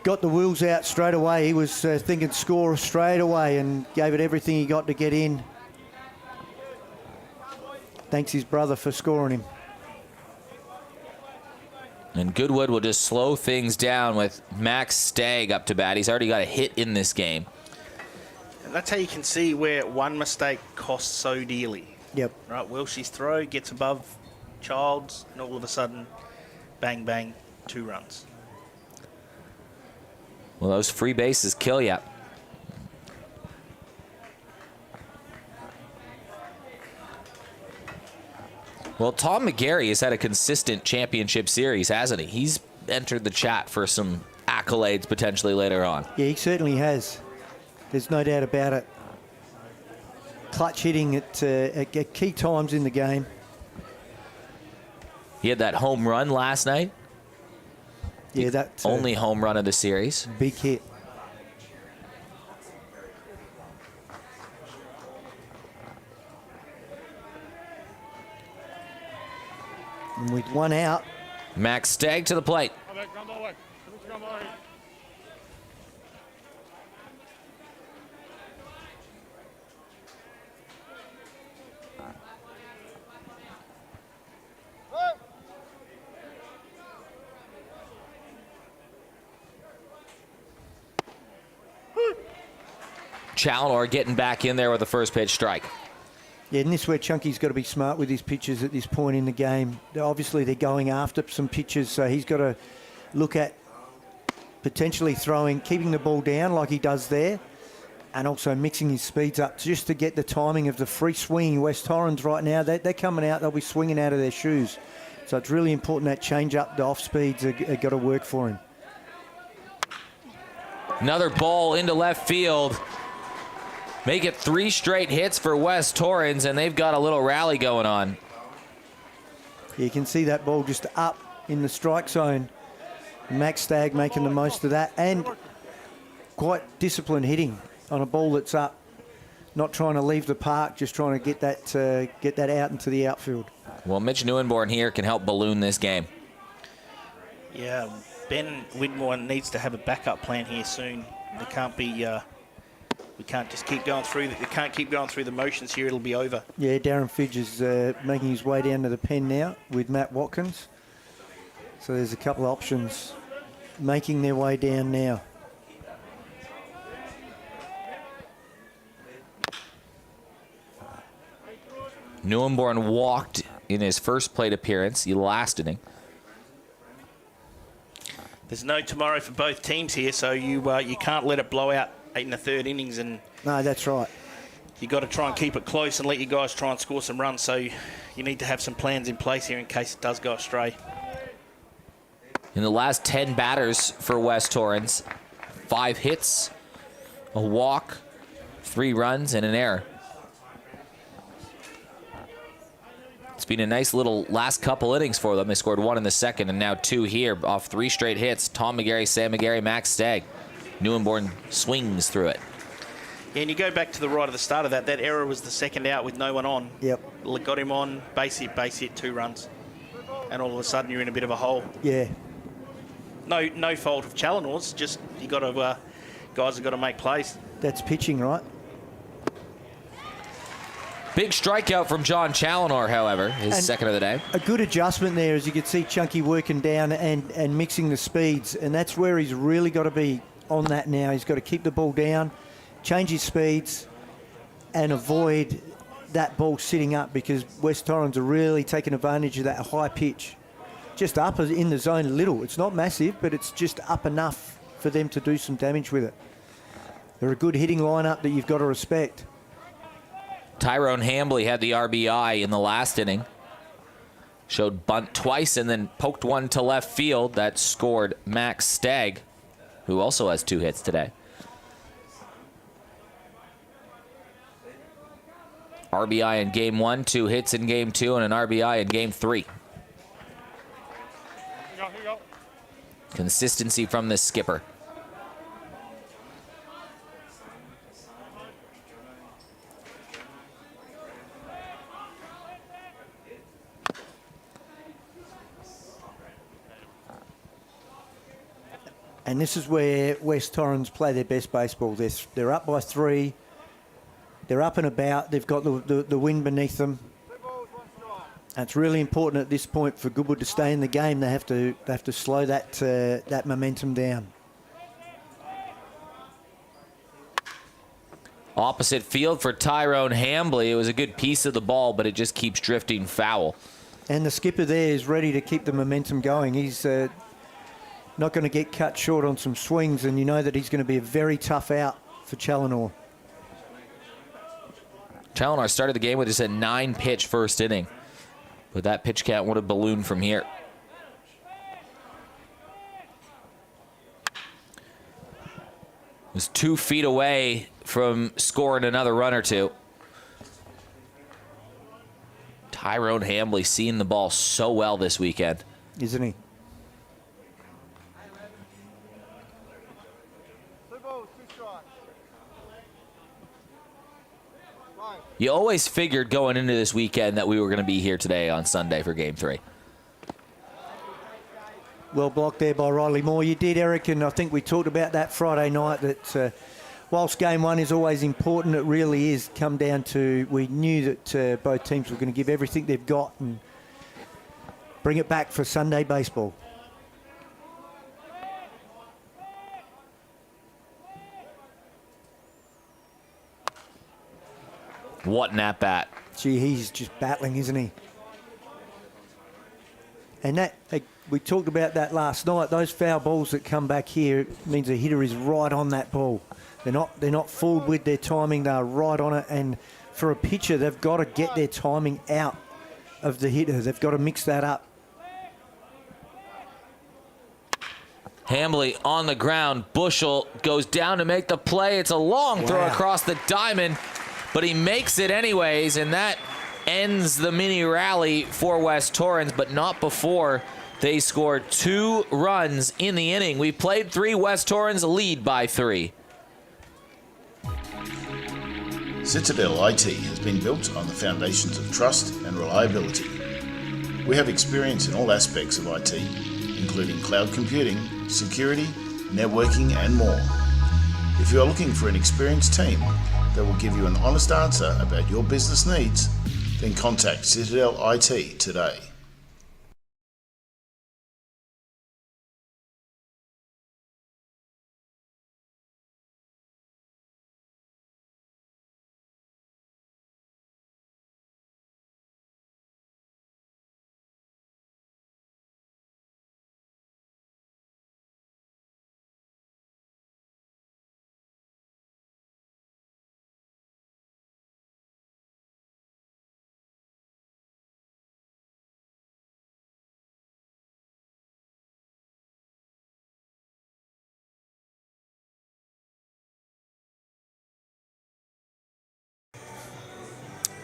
got the wheels out straight away. He was thinking score straight away and gave it everything he got to get in. Thanks his brother for scoring him. And Goodwood will just slow things down with Max Stagg up to bat. He's already got a hit in this game. And that's how you can see where one mistake costs so dearly. Yep. Right, Welsh's throw gets above Child's, and all of a sudden, bang, bang, 2 runs. Well, those free bases kill you. Well, Tom McGarry has had a consistent championship series, hasn't he? He's entered the chat for some accolades potentially later on. Yeah, he certainly has. There's no doubt about it. Clutch hitting at key times in the game. He had that home run last night. Yeah, that's only home run of the series. Big hit. And with 1 out. Max Stagg to the plate. Challenor getting back in there with the first pitch strike. Yeah, and this is where Chunky's got to be smart with his pitches at this point in the game. Obviously, they're going after some pitches, so he's got to look at potentially throwing, keeping the ball down like he does there, and also mixing his speeds up just to get the timing of the free swing. West Torrens right now, they're coming out, they'll be swinging out of their shoes. So it's really important that change up, the off speeds have got to work for him. Another ball into left field. Make it 3 straight hits for West Torrens, and they've got a little rally going on. You can see that ball just up in the strike zone. Max Stagg making the most of that, and quite disciplined hitting on a ball that's up. Not trying to leave the park, just trying to get that out into the outfield. Well, Mitch Neuenborn here can help balloon this game. Yeah, Ben Widmore needs to have a backup plan here soon. There can't be... we can't just keep going through. We can't keep going through the motions here. It'll be over. Yeah, Darren Fidge is making his way down to the pen now with Matt Watkins. So there's a couple of options making their way down now. Neuenborn walked in his first plate appearance, the last inning. There's no tomorrow for both teams here, so you can't let it blow out 8 in the third innings, and No, that's right. you got to try and keep it close and let your guys try and score some runs. So you need to have some plans in place here in case it does go astray. In the last 10 batters for West Torrens, 5 hits, a walk, 3 runs, and an error. It's been a nice little last couple innings for them. They scored 1 in the second and now 2 here off 3 straight hits. Tom McGarry, Sam McGarry, Max Stagg. Newinborn swings through it. Yeah, and you go back to the right of the start of that. That error was the second out with no one on. Yep. Got him on, base hit, 2 runs. And all of a sudden you're in a bit of a hole. Yeah. No fault of Challenor's, just you got to guys have got to make plays. That's pitching, right? Big strikeout from John Challenor, however, his And second of the day. A good adjustment there, as you can see Chunky working down and mixing the speeds, and that's where he's really got to be on that now. He's got to keep the ball down, change his speeds, and avoid that ball sitting up, because West Torrens are really taking advantage of that high pitch. Just up in the zone a little. It's not massive, but it's just up enough for them to do some damage with it. They're a good hitting lineup that you've got to respect. Tyrone Hambley had the RBI in the last inning. Showed bunt twice and then poked one to left field. That scored Max Stagg, who also has 2 hits today. RBI in game 1, 2 hits in game 2, and an RBI in game 3. Consistency from this skipper. And this is where West Torrens play their best baseball. They're up by 3. They're up and about. They've got the wind beneath them. It's really important at this point for Goodwood to stay in the game. They have to slow that momentum down. Opposite field for Tyrone Hambley. It was a good piece of the ball, but it just keeps drifting foul. And the skipper there is ready to keep the momentum going. He's not going to get cut short on some swings, and you know that he's going to be a very tough out for Challenor. Challenor started the game with just a 9-pitch first inning, but that pitch count would have ballooned from here. Was 2 feet away from scoring another run or 2. Tyrone Hambley seeing the ball so well this weekend. Isn't he? You always figured going into this weekend that we were going to be here today on Sunday for Game 3. Well blocked there by Riley Moore. You did, Eric, and I think we talked about that Friday night, that whilst Game 1 is always important, it really is come down to, we knew that both teams were going to give everything they've got and bring it back for Sunday baseball. What an at-bat. Gee, he's just battling, isn't he? And that, we talked about that last night. Those foul balls that come back here means the hitter is right on that ball. They're not fooled with their timing. They're right on it. And for a pitcher, they've got to get their timing out of the hitter. They've got to mix that up. Hambley on the ground. Bushel goes down to make the play. It's a long throw across the diamond, but he makes it anyways, and that ends the mini rally for West Torrens, but not before they scored 2 runs in the inning. We played 3. West Torrens lead by 3. Citadel IT has been built on the foundations of trust and reliability. We have experience in all aspects of IT, including cloud computing, security, networking, and more. If you are looking for an experienced team that will give you an honest answer about your business needs, then contact Citadel IT today.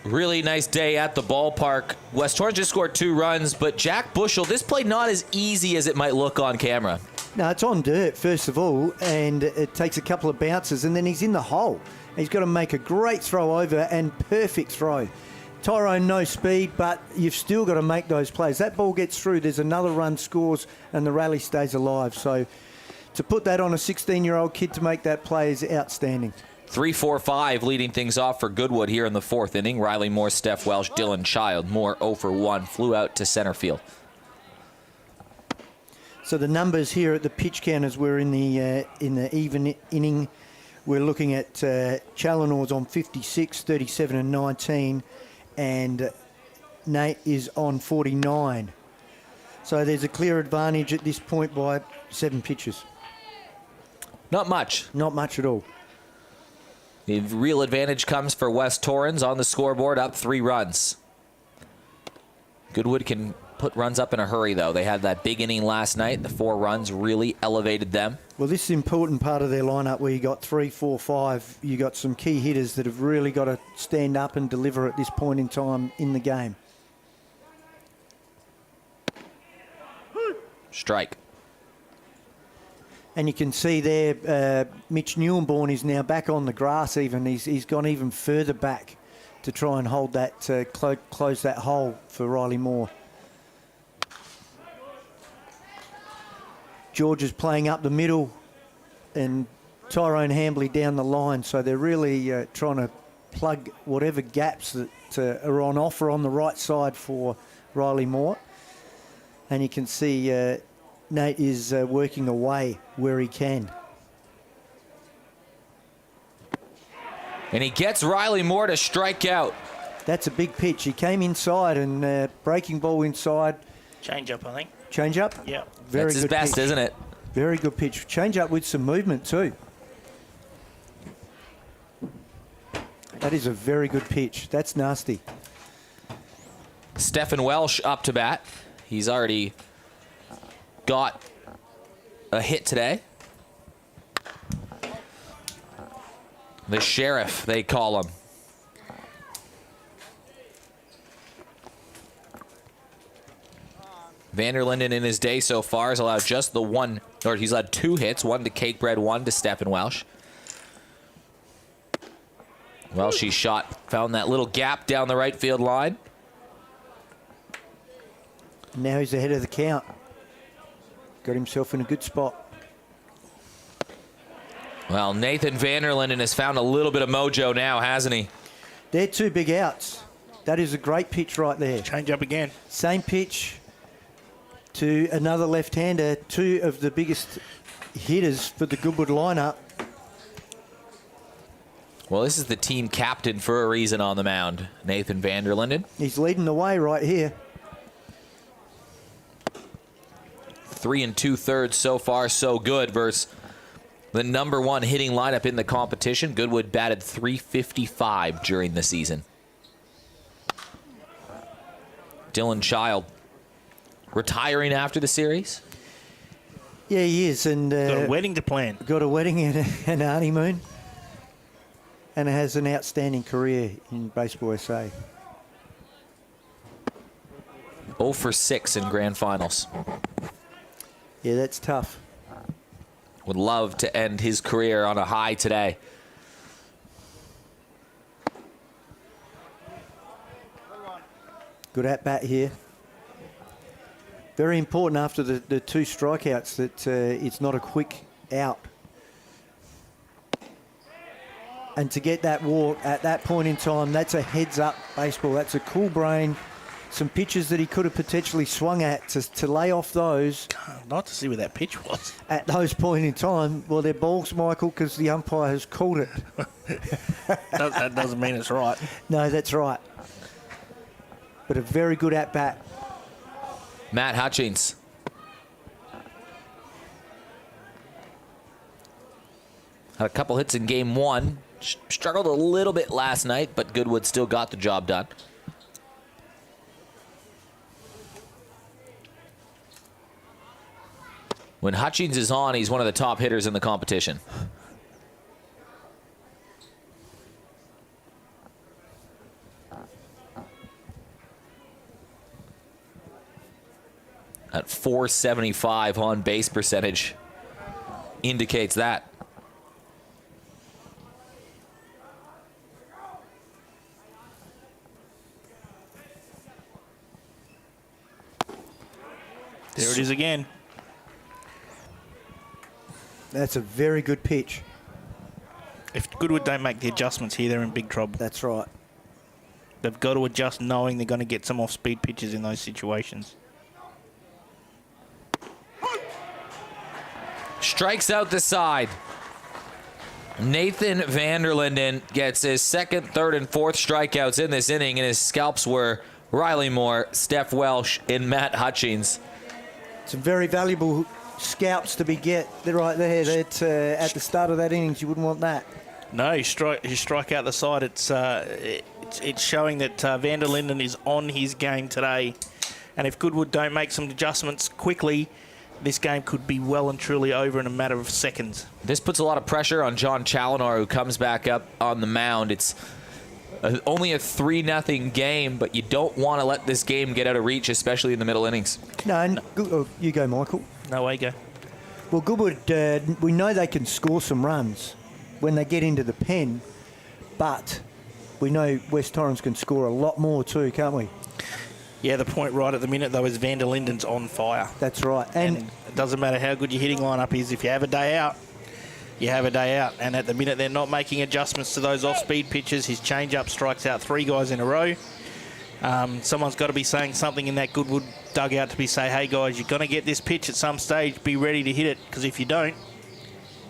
Really nice day at the ballpark. West Torrens just scored 2 runs, but Jack Bushel, this play not as easy as it might look on camera. No, it's on dirt, first of all, and it takes a couple of bounces, and then he's in the hole. He's got to make a great throw over and perfect throw. Tyrone, no speed, but you've still got to make those plays. That ball gets through, there's another run, scores, and the rally stays alive. So to put that on a 16-year-old kid to make that play is outstanding. 3-4-5 leading things off for Goodwood here in the 4th inning. Riley Moore, Steph Welsh, Dylan Child. Moore 0 for 1, flew out to center field. So the numbers here at the pitch counters were in the even inning. We're looking at Challonor's on 56, 37 and 19, and Nate is on 49. So there's a clear advantage at this point by 7 pitches. Not much. Not much at all. The real advantage comes for West Torrens on the scoreboard, up 3 runs. Goodwood can put runs up in a hurry, though. They had that big inning last night. The 4 runs really elevated them. Well, this is an important part of their lineup where you got 3, 4, 5. You got some key hitters that have really got to stand up and deliver at this point in time in the game. Strike. And you can see there, Mitch Newenborn is now back on the grass even. He's gone even further back to try and hold that, close that hole for Riley Moore. George is playing up the middle and Tyrone Hambley down the line. So they're really trying to plug whatever gaps that are on offer on the right side for Riley Moore. And you can see Nate is working away where he can. And he gets Riley Moore to strike out. That's a big pitch. He came inside and breaking ball inside. Change up, I think. Change up? Yeah. Very That's his good best, pitch. isn't it? Very good pitch. Change up with some movement too. That is a very good pitch. That's nasty. Stephen Welsh up to bat. He's already got a hit today. The Sheriff, they call him. Vanderlinden in his day so far has allowed just the one, or he's allowed 2 hits, 1 to Cakebread, 1 to Stephen Welsh. Welsh, he shot, found that little gap down the right field line. Now he's ahead of the count. Got himself in a good spot. Well, Nathan Vanderlinden has found a little bit of mojo now, hasn't he? They're 2 big outs. That is a great pitch right there. Change up again. Same pitch to another left-hander, 2 of the biggest hitters for the Goodwood lineup. Well, this is the team captain for a reason on the mound, Nathan Vanderlinden. He's leading the way right here. 3 2/3 so far, so good versus the #1 hitting lineup in the competition. Goodwood batted .355 during the season. Dylan Child retiring after the series. Yeah, he is. And Got a wedding to plan. got a wedding and an honeymoon. And has an outstanding career in Baseball SA. 0 for 6 in grand finals. Yeah, that's tough. Would love to end his career on a high today. Good at-bat here. Very important after the 2 strikeouts that it's not a quick out. And to get that walk at that point in time, that's a heads-up baseball. That's a cool brain. Some pitches that he could have potentially swung at to lay off those. I'd like to see where that pitch was. At those point in time, well, they're balls, Michael, because the umpire has called it. That doesn't mean it's right. No, that's right. But a very good at-bat. Matt Hutchings. Had a couple hits in game 1. Struggled a little bit last night, but Goodwood still got the job done. When Hutchings is on, he's one of the top hitters in the competition. At .475 on base percentage indicates that. There it is again. That's a very good pitch. If Goodwood don't make the adjustments here, they're in big trouble. That's right. They've got to adjust knowing they're going to get some off-speed pitches in those situations. Strikes out the side. Nathan Vanderlinden gets his second, third, and fourth strikeouts in this inning, and his scalps were Riley Moore, Steph Welsh, and Matt Hutchings. Some very valuable scalps to be right there. That at the start of that innings, you wouldn't want that. No, you strike out the side. It's showing that Vanderlinden is on his game today. And if Goodwood don't make some adjustments quickly, this game could be well and truly over in a matter of seconds. This puts a lot of pressure on John Challinor, who comes back up on the mound. It's only a 3-0 game, but you don't want to let this game get out of reach, especially in the middle innings. You go, Michael. No way, go. Well, Goodwood, we know they can score some runs when they get into the pen, but we know West Torrens can score a lot more too, can't we? Yeah, the point right at the minute, though, is Vanderlinden's on fire. That's right. And it doesn't matter how good your hitting lineup is. If you have a day out, you have a day out. And at the minute, they're not making adjustments to those off-speed pitches. His change-up strikes out 3 guys in a row. Someone's got to be saying something in that Goodwood dugout to be say, hey, guys, you're going to get this pitch at some stage. Be ready to hit it, because if you don't,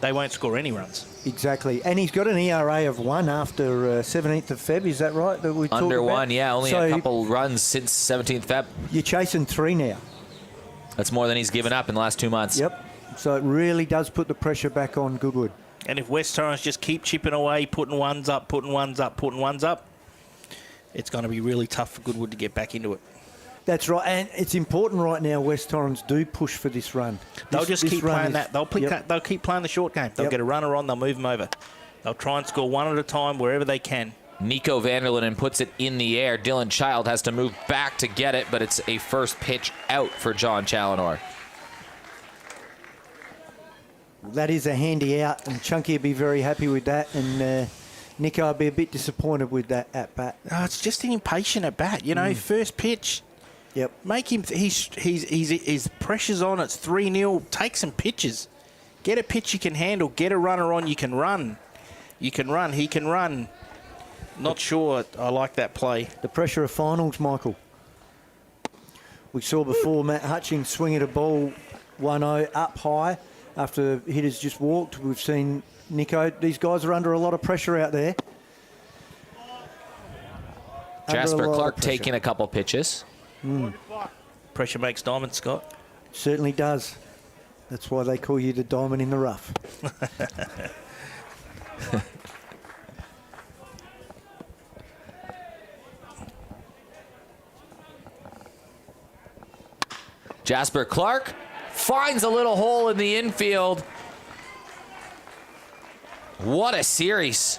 they won't score any runs. Exactly. And he's got an ERA of 1 after 17th of Feb, is that right? That we Under talked about? 1, yeah. Only a couple runs since 17th Feb. You're chasing 3 now. That's more than he's given up in the last 2 months. Yep. So it really does put the pressure back on Goodwood. And if West Torrens just keep chipping away, putting ones up, it's going to be really tough for Goodwood to get back into it. That's right, and it's important right now West Torrens do push for this run. They'll just keep playing that. They'll keep playing the short game. They'll get a runner on, they'll move them over. They'll try and score one at a time wherever they can. Nico Vanderlinden puts it in the air. Dylan Child has to move back to get it, but it's a first pitch out for John Challinor. That is a handy out, and Chunky will be very happy with that, and Nico will be a bit disappointed with that at bat. Oh, it's just an impatient at bat. You know, first pitch. Yep. Make him. His pressure's on. It's 3-0. Take some pitches. Get a pitch you can handle. Get a runner on. You can run. He can run. Not sure I like that play. The pressure of finals, Michael. We saw before Matt Hutchings swing at a ball 1-0 up high after hitters just walked. We've seen Nico. These guys are under a lot of pressure out there. Jasper Clark taking a couple pitches. Pressure makes diamonds, Scott. Certainly does. That's why they call you the diamond in the rough. Jasper Clark finds a little hole in the infield. What a series.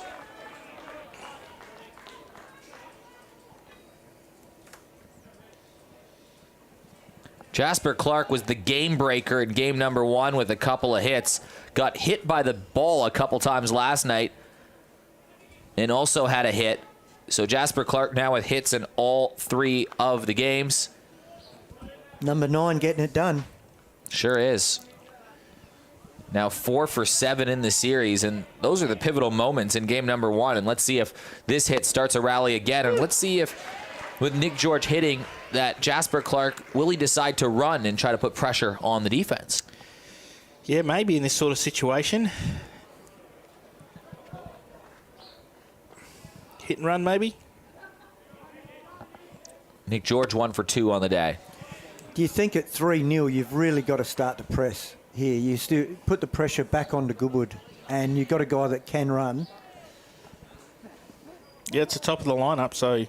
Jasper Clark was the game breaker in game number 1 with a couple of hits. Got hit by the ball a couple times last night and also had a hit. So Jasper Clark now with hits in all 3 of the games. Number 9 getting it done. Sure is. Now 4 for 7 in the series, and those are the pivotal moments in game number 1. And let's see if this hit starts a rally again. And let's see if, with Nick George hitting, that Jasper Clark, will he decide to run and try to put pressure on the defense? Yeah, maybe in this sort of situation. Hit and run, maybe. Nick George 1 for 2 on the day. Do you think at 3-0 you've really got to start to press here? You still put the pressure back onto Goodwood, and you've got a guy that can run. Yeah, it's the top of the lineup, so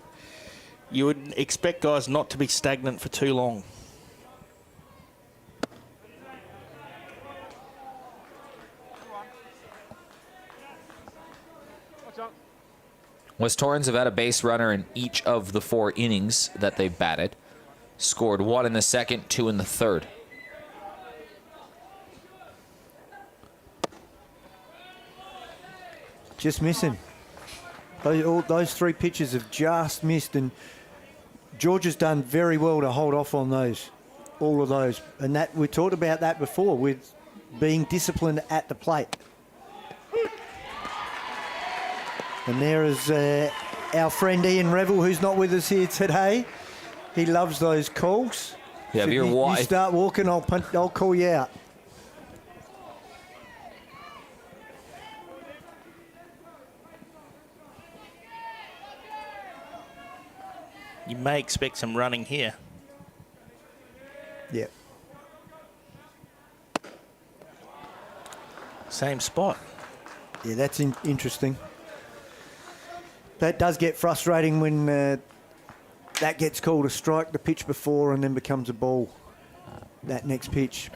you would expect guys not to be stagnant for too long. West Torrens have had a base runner in each of the 4 innings that they've batted. Scored 1 in the second, 2 in the third. Just missing. Those 3 pitches have just missed, and George has done very well to hold off on those, all of those. And that we talked about that before with being disciplined at the plate. And there is our friend Ian Revel, who's not with us here today. He loves those calls. Yeah, So if you start walking, I'll call you out. You may expect some running here. Yeah. Same spot. Yeah, that's interesting. That does get frustrating when that gets called a strike the pitch before and then becomes a ball that next pitch.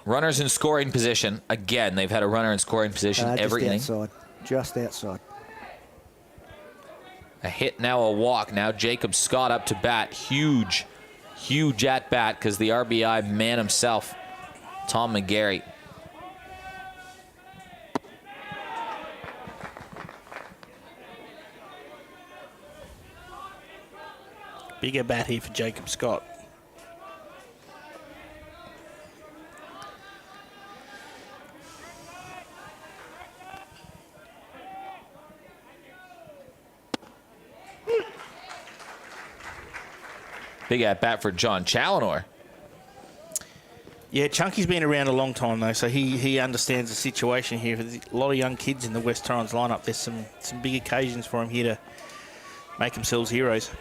Runners in scoring position. Again, they've had a runner in scoring position every inning. Just outside. A hit, now a walk. Now Jacob Scott up to bat. Huge at bat because the RBI man himself, Tom McGarry. Bigger bat here for Jacob Scott. Big at bat for John Challenor. Yeah, Chunky's been around a long time, though, so he understands the situation here. There's a lot of young kids in the West Torrens lineup. There's some big occasions for him here to make themselves heroes.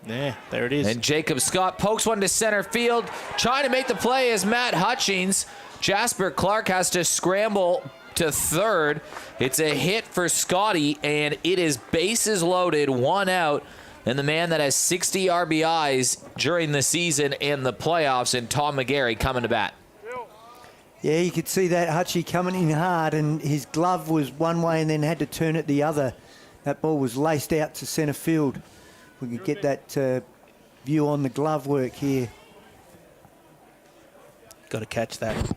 Yeah, there it is. And Jacob Scott pokes one to center field. Trying to make the play is Matt Hutchings. Jasper Clark has to scramble to third. It's a hit for Scotty, and it is bases loaded, 1 out. And the man that has 60 RBIs during the season and the playoffs, and Tom McGarry coming to bat. Yeah, you could see that Hutchie coming in hard, and his glove was one way and then had to turn it the other. That ball was laced out to centre field. We could get that view on the glove work here. Got to catch that.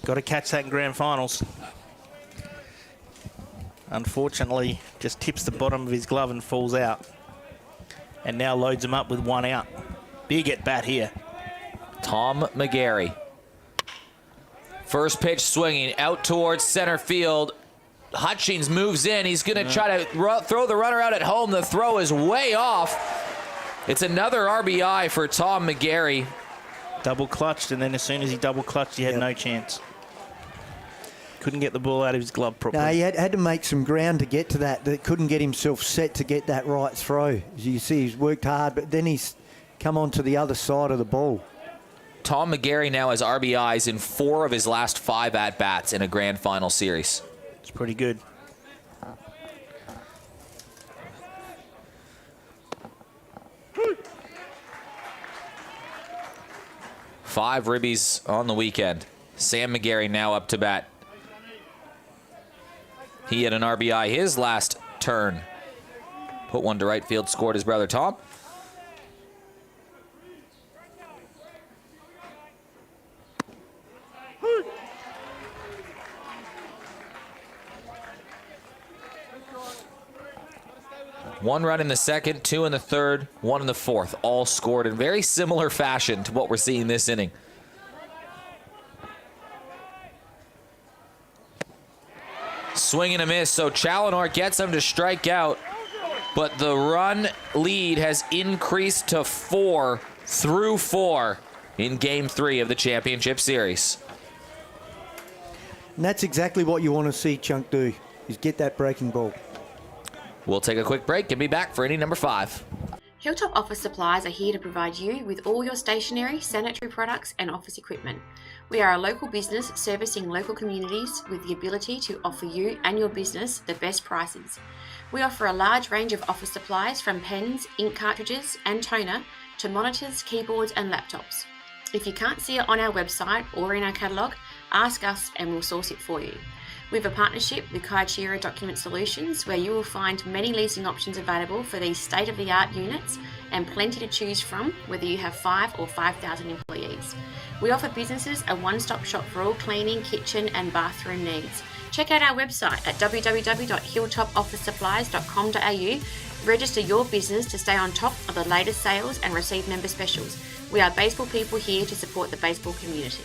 Got to catch that in grand finals. Unfortunately, just tips the bottom of his glove and falls out. And now loads him up with 1 out. Big at bat here. Tom McGarry. First pitch swinging out towards center field. Hutchings moves in. He's going to try to throw the runner out at home. The throw is way off. It's another RBI for Tom McGarry. Double clutched, and then as soon as he double clutched, he had no chance. Couldn't get the ball out of his glove properly. No, he had to make some ground to get to that. That couldn't get himself set to get that right throw. As you see, he's worked hard, but then he's come on to the other side of the ball. Tom McGarry now has RBIs in 4 of his last 5 at-bats in a grand final series. It's pretty good. Five ribbies on the weekend. Sam McGarry now up to bat. He had an RBI his last turn. Put one to right field, scored his brother Tom. One run in the second, 2 in the third, 1 in the fourth. All scored in very similar fashion to what we're seeing this inning. Swing and a miss, so Challenor gets him to strike out, but the run lead has increased to 4 through 4 in Game 3 of the Championship Series. And that's exactly what you want to see Chunk do, is get that breaking ball. We'll take a quick break and be back for inning number 5. HILLTOP Office Supplies are here to provide you with all your stationery, sanitary products and office equipment. We are a local business servicing local communities with the ability to offer you and your business the best prices. We offer a large range of office supplies from pens, ink cartridges and toner to monitors, keyboards and laptops. If you can't see it on our website or in our catalogue, ask us and we'll source it for you. We have a partnership with Kaishira Document Solutions where you will find many leasing options available for these state-of-the-art units and plenty to choose from whether you have 5 or 5,000 employees. We offer businesses a one-stop shop for all cleaning, kitchen and bathroom needs. Check out our website at www.hilltopofficesupplies.com.au. Register your business to stay on top of the latest sales and receive member specials. We are baseball people here to support the baseball community.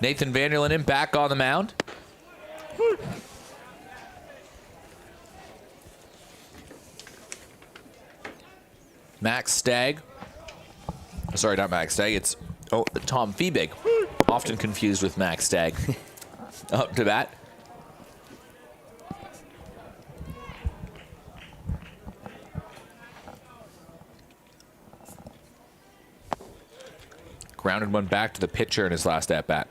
Nathan Vanderlinden back on the mound. Max Stagg. Sorry, not Max Stagg. It's Tom Feebig. Often confused with Max Stagg. Up to bat. Grounded one back to the pitcher in his last at-bat.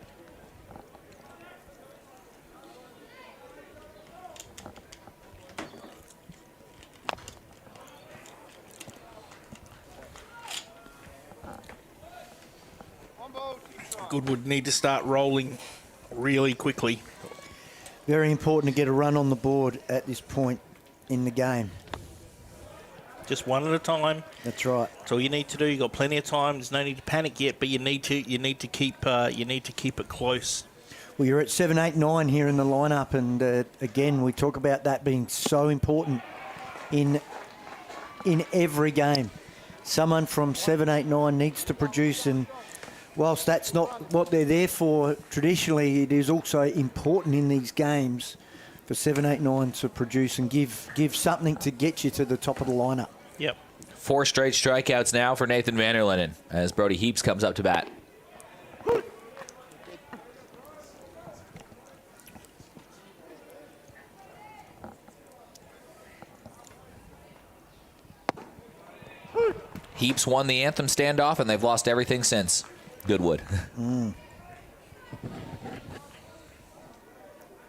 Goodwood need to start rolling really quickly. Very important to get a run on the board at this point in the game. Just one at a time. That's right. That's all you need to do. You've got plenty of time. There's no need to panic yet, but you need to keep it close. Well, you're at 7, 8, 9 here in the lineup, and again, we talk about that being so important in every game. Someone from 7, 8, 9 needs to produce, and whilst that's not what they're there for traditionally, it is also important in these games for 7, 8, 9 to produce and give something to get you to the top of the lineup. Yep. 4 straight strikeouts now for Nathan Vanderlinden as Brody Heaps comes up to bat. Heaps won the anthem standoff, and they've lost everything since. Goodwood.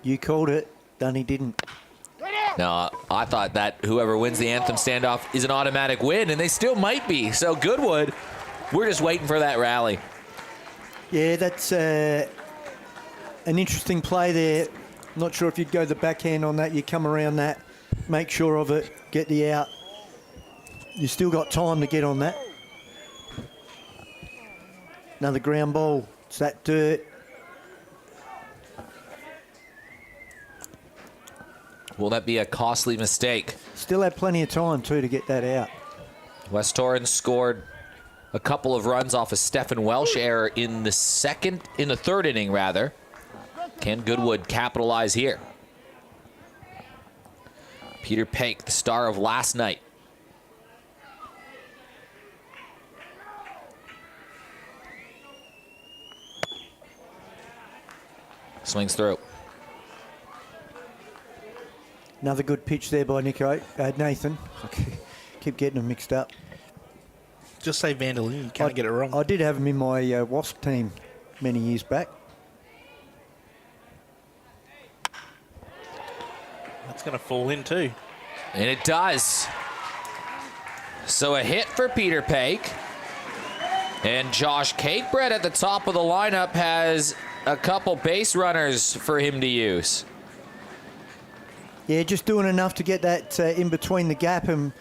You called it, Dunny didn't. No, I thought that whoever wins the anthem standoff is an automatic win, and they still might be. So Goodwood, we're just waiting for that rally. Yeah, that's an interesting play there. Not sure if you'd go the backhand on that. You come around that, make sure of it, get the out. You still got time to get on that. Another ground ball. It's that dirt. Will that be a costly mistake? Still had plenty of time, too, to get that out. West Torrens scored a couple of runs off a Stephen Welsh error in the third inning, rather. Can Goodwood capitalize here? Peter Paik, the star of last night. Swings through. Another good pitch there by Nathan. Keep getting them mixed up. Just say Vanderlinden. You can't get it wrong. I did have him in my Wasp team many years back. That's going to fall in too. And it does. So a hit for Peter Paik. And Josh Cakebread at the top of the lineup has a couple base runners for him to use. Yeah, just doing enough to get that in between the gap, and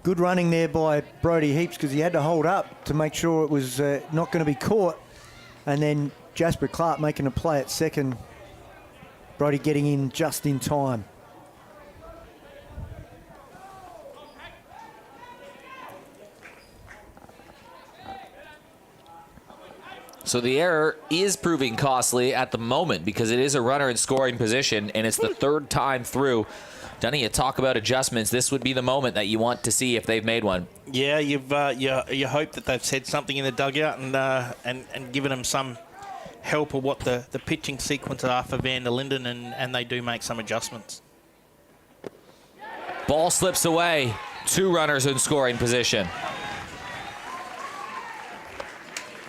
good running there by Brody Heaps because he had to hold up to make sure it was not going to be caught. And then Jasper Clark making a play at second. Brody getting in just in time. So the error is proving costly at the moment because it is a runner in scoring position, and it's the third time through Dunny, you talk about adjustments. This would be the moment that you want to see if they've made one. Yeah, you hope that they've said something in the dugout and given them some help of what the pitching sequences are for Van der Linden, and they do make some adjustments. Ball slips away. 2 runners in scoring position.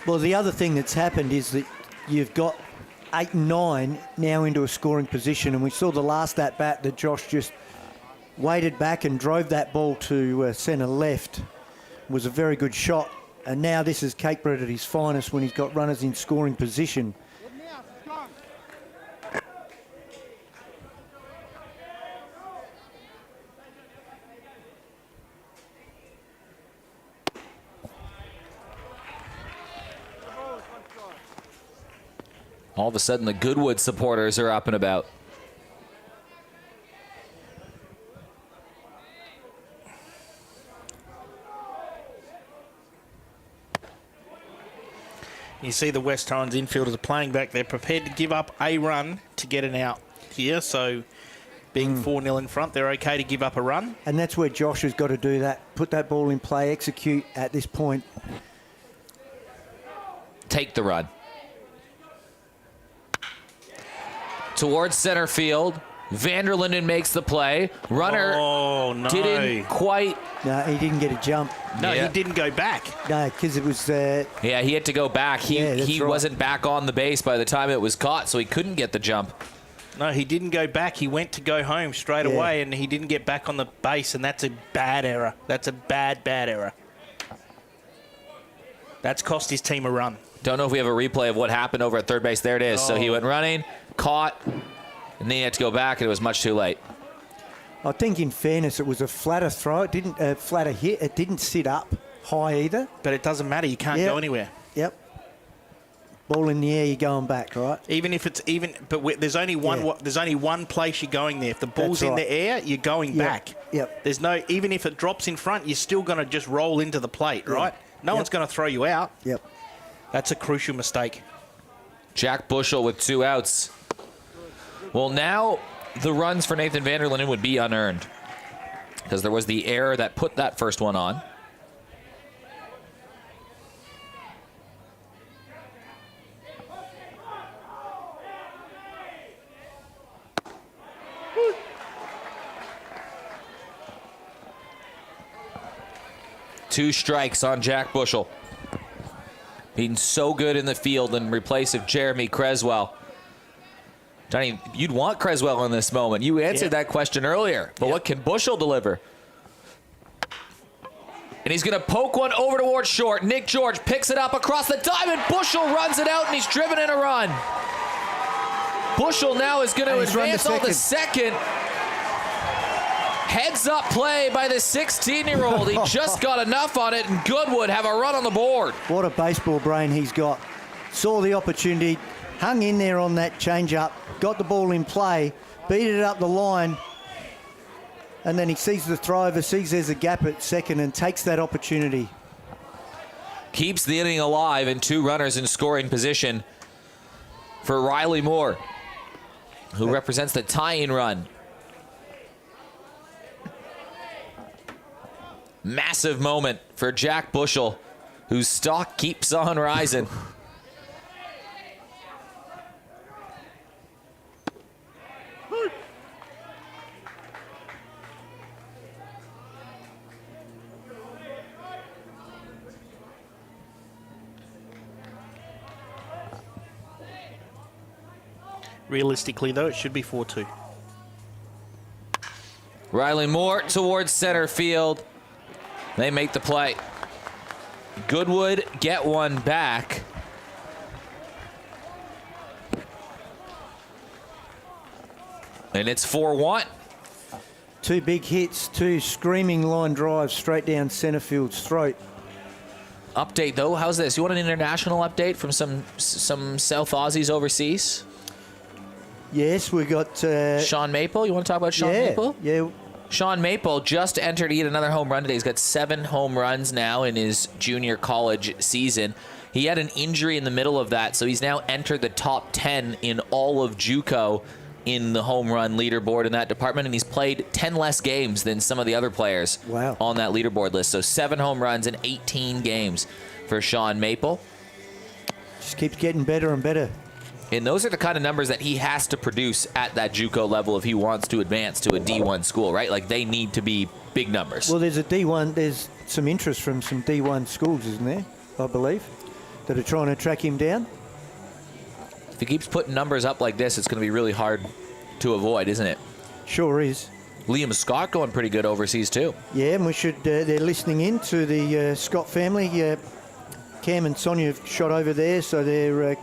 Well, the other thing that's happened is that you've got 8 and 9 now into a scoring position, and we saw the last at bat that Josh just waited back and drove that ball to centre left. It was a very good shot, and now this is Cakebread at his finest when he's got runners in scoring position. All of a sudden, the Goodwood supporters are up and about. You see the West Torrens infielders are playing back. They're prepared to give up a run to get an out here. So being 4-0 in front, they're okay to give up a run. And that's where Josh has got to do that. Put that ball in play, execute at this point. Take the run. Towards center field. Van der Linden makes the play. Runner didn't quite. No, he didn't get a jump. No, he didn't go back. No, because it was... yeah, he had to go back. He right. wasn't back on the base by the time it was caught, so he couldn't get the jump. No, he didn't go back. He went to go home straight away, and he didn't get back on the base, and that's a bad error. That's a bad error. That's cost his team a run. Don't know if we have a replay of what happened over at third base. There it is. So he went running, caught, and then he had to go back, and it was much too late. I think, in fairness, it was a flatter throw. It didn't flatter hit. It didn't sit up high either. But it doesn't matter. You can't go anywhere. Yep. Ball in the air, you're going back, right? Even if it's there's only one. There's only one place you're going there. If the ball's in the air, you're going back. Yep. There's no. Even if it drops in front, you're still going to just roll into the plate, right? No one's going to throw you out. Yep. That's a crucial mistake. Jack Bushel with 2 outs. Well, now the runs for Nathan Van der Linden would be unearned because there was the error that put that first one on. Two strikes on Jack Bushel. Being so good in the field in replace of Jeremy Creswell. Johnny, you'd want Creswell in this moment. You answered that question earlier. But what can Bushel deliver? And he's going to poke one over towards short. Nick George picks it up across the diamond. Bushel runs it out, and he's driven in a run. Bushel now is going to advance on the second. Heads up play by the 16-year-old. He just got enough on it, and Goodwood have a run on the board. What a baseball brain he's got. Saw the opportunity, hung in there on that change-up, got the ball in play, beat it up the line, and then he sees the throw over, sees there's a gap at second, and takes that opportunity. Keeps the inning alive, and 2 runners in scoring position for Riley Moore, who represents the tying run. Massive moment for Jack Bushel, whose stock keeps on rising. Realistically, though, it should be 4-2. Riley Moore towards center field. They make the play. Goodwood get one back. And it's 4-1. 2 big hits, 2 screaming line drives straight down center field's throat. Update, though. How's this? You want an international update from some South Aussies overseas? Yes, we got... Sean Maple? You want to talk about Sean Maple? Yeah. Sean Maple just entered to get another home run today. He's got 7 home runs now in his junior college season. He had an injury in the middle of that, so he's now entered the top 10 in all of JUCO in the home run leaderboard in that department, and he's played 10 less games than some of the other players on that leaderboard list. So 7 home runs in 18 games for Sean Maple. Just keeps getting better and better. And those are the kind of numbers that he has to produce at that JUCO level if he wants to advance to a D1 school, right? Like, they need to be big numbers. Well, there's a D1, there's some interest from some D1 schools, isn't there, I believe, that are trying to track him down. If he keeps putting numbers up like this, it's going to be really hard to avoid, isn't it? Sure is. Liam Scott going pretty good overseas, too. Yeah, and we should, they're listening in to the Scott family. Cam and Sonia have shot over there, so they're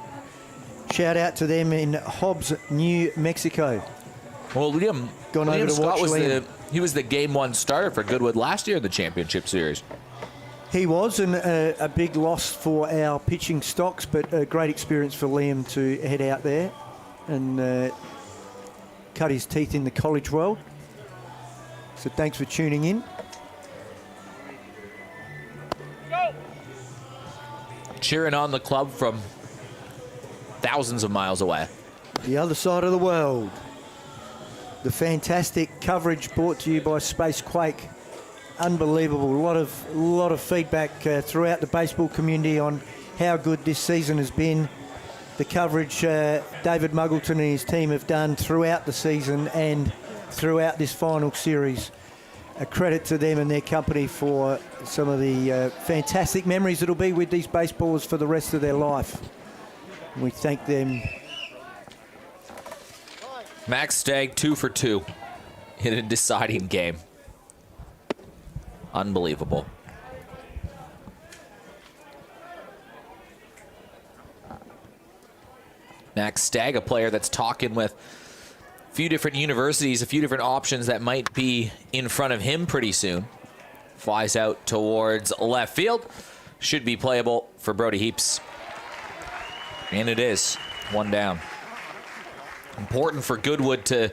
shout out to them in Hobbs, New Mexico. Well, Liam Scott was the game 1 starter for Goodwood last year in the championship series. He was, and a big loss for our pitching stocks, but a great experience for Liam to head out there and cut his teeth in the college world. So thanks for tuning in. Cheering on the club from thousands of miles away. The other side of the world. The fantastic coverage brought to you by Space Quake. Unbelievable. A lot of feedback throughout the baseball community on how good this season has been. The coverage David Muggleton and his team have done throughout the season and throughout this final series. A credit to them and their company for some of the fantastic memories that'll be with these baseballers for the rest of their life. We thank them. Max Stagg 2 for 2 in a deciding game. Unbelievable. Max Stagg, a player that's talking with a few different universities, a few different options that might be in front of him pretty soon. Flies out towards left field. Should be playable for Brody Heaps. And it is. 1 down. Important for Goodwood to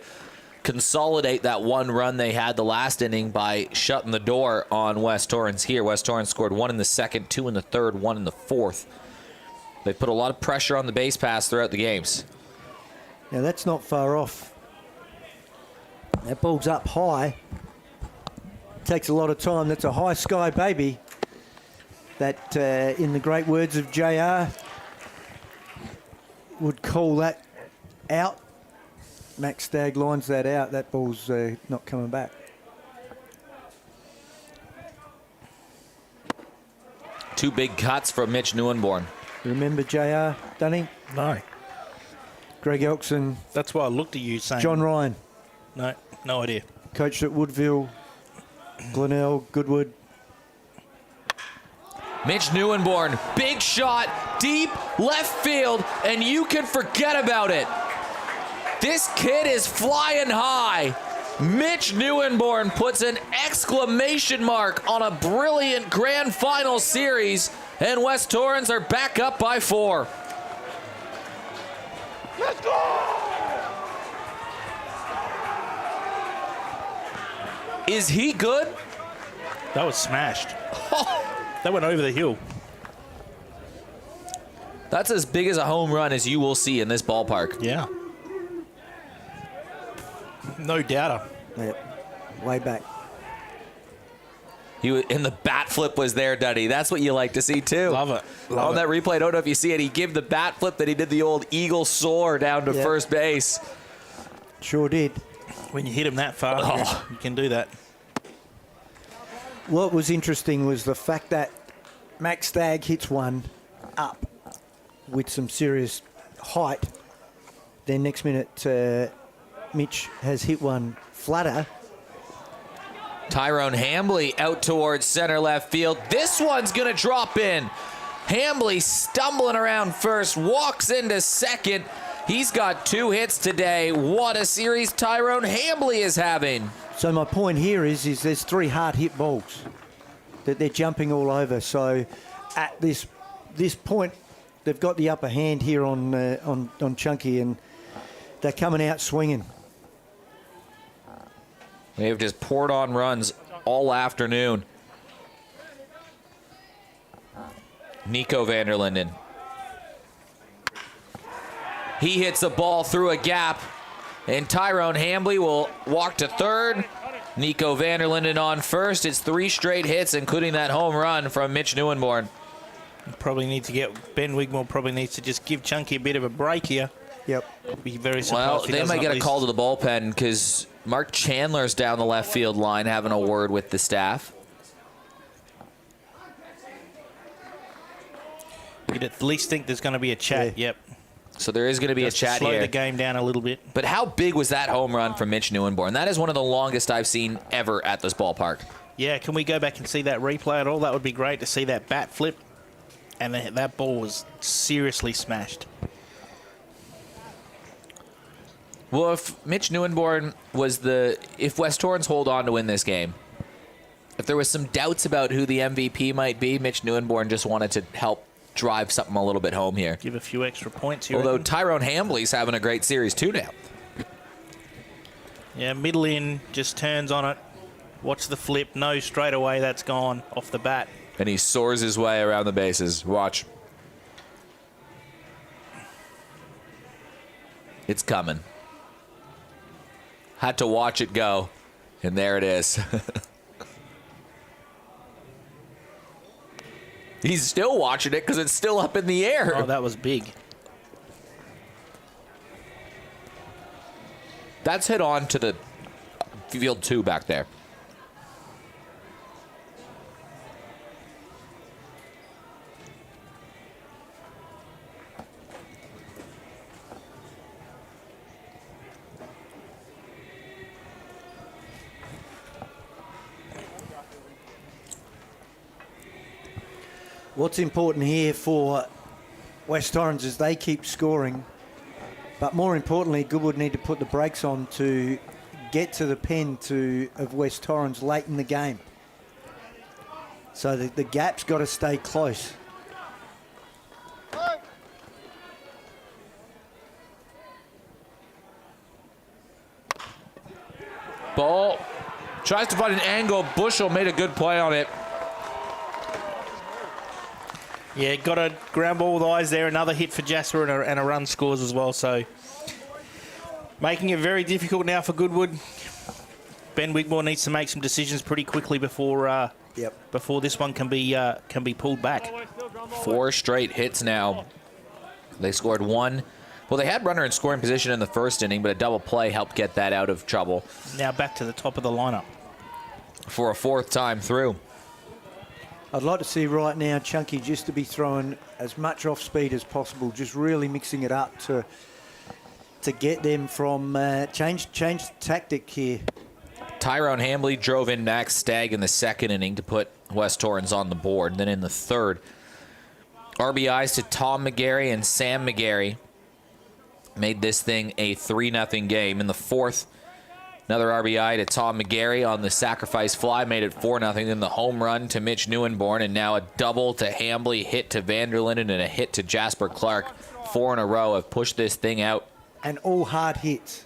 consolidate that 1 run they had the last inning by shutting the door on West Torrens here. West Torrens scored 1 in the second, 2 in the third, 1 in the fourth. They put a lot of pressure on the base pass throughout the games. Now that's not far off. That ball's up high. Takes a lot of time. That's a high sky baby. That, in the great words of JR, would call that out. Max Stagg lines that out. That ball's not coming back. Two big cuts from Mitch Neuenborn. Remember JR, Dunny? No. Greg Elkson. That's why I looked at you saying... John Ryan. No idea. Coached at Woodville, Glenelg, Goodwood. Mitch Neuenborn, big shot, deep left field, and you can forget about it. This kid is flying high. Mitch Neuenborn puts an exclamation mark on a brilliant grand final series, and West Torrens are back up by 4. Let's go! Is he good? That was smashed. That went over the hill. That's as big as a home run as you will see in this ballpark. Yeah. No doubter. Yep. Way back. And the bat flip was there, Duddy. That's what you like to see, too. Love it. On that replay, I don't know if you see it, he gave the bat flip that he did the old eagle soar down to first base. Sure did. When you hit him that far, you can do that. What was interesting was the fact that Max Stagg hits one up with some serious height. Then next minute, Mitch has hit one flatter. Tyrone Hambley out towards center left field. This one's going to drop in. Hambley stumbling around first, walks into second. He's got 2 hits today. What a series Tyrone Hambley is having. So my point here is there's 3 hard hit balls that they're jumping all over. So at this point, they've got the upper hand here on Chunky, and they're coming out swinging. They've just poured on runs all afternoon. Nico Vanderlinden. He hits the ball through a gap. And Tyrone Hambly will walk to third. Nico Vanderlinden on first. It's 3 straight hits, including that home run from Mitch Neuenborn. Probably need to get Ben Wigmore. Probably needs to just give Chunky a bit of a break here. Yep. Be very surprised. Well, if he they doesn't might get at a least- call to the bullpen because Mark Chandler's down the left field line having a word with the staff. You'd at least think there's going to be a chat. Yeah. Yep. So there is going to be Just a to chat slow here. the game down a little bit. But how big was that home run from Mitch Neuenborn? That is one of the longest I've seen ever at this ballpark. Yeah, can we go back and see that replay at all? That would be great to see that bat flip. And that ball was seriously smashed. Well, if Mitch Neuenborn was if West Torrens hold on to win this game, if there was some doubts about who the MVP might be, Mitch Neuenborn just wanted to help drive something a little bit home here. Give a few extra points here. Although Tyrone Hambly's having a great series too now. Yeah, middle in, just turns on it. Watch the flip. No, straight away that's gone off the bat. And he soars his way around the bases. Watch. It's coming. Had to watch it go. And there it is. He's still watching it because it's still up in the air. Oh, that was big. That's hit on to the field 2 back there. What's important here for West Torrens is they keep scoring, but more importantly, Goodwood need to put the brakes on to get to the pen of West Torrens late in the game. So the gap's got to stay close. Ball tries to find an angle. Bushel made a good play on it. Yeah, got a ground ball with eyes there. Another hit for Jasper and a run scores as well. So making it very difficult now for Goodwood. Ben Wigmore needs to make some decisions pretty quickly before before this one can be pulled back. 4 straight hits now. They scored 1. Well, they had runner in scoring position in the first inning, but a double play helped get that out of trouble Now back to the top of the lineup. for a 4th time through. I'd like to see right now Chunky just to be throwing as much off speed as possible, just really mixing it up to get them from change tactic here. Tyrone Hambly drove in Max Stagg in the 2nd inning to put West Torrens on the board. And then in the 3rd, RBIs to Tom McGarry and Sam McGarry made this thing a 3-0 game. In the 4th, another RBI to Tom McGarry on the sacrifice fly made it 4-0. Then the home run to Mitch Neuenborn, and now a double to Hambly, hit to Vanderlinden, and a hit to Jasper Clark. 4 in a row have pushed this thing out. And all hard hits.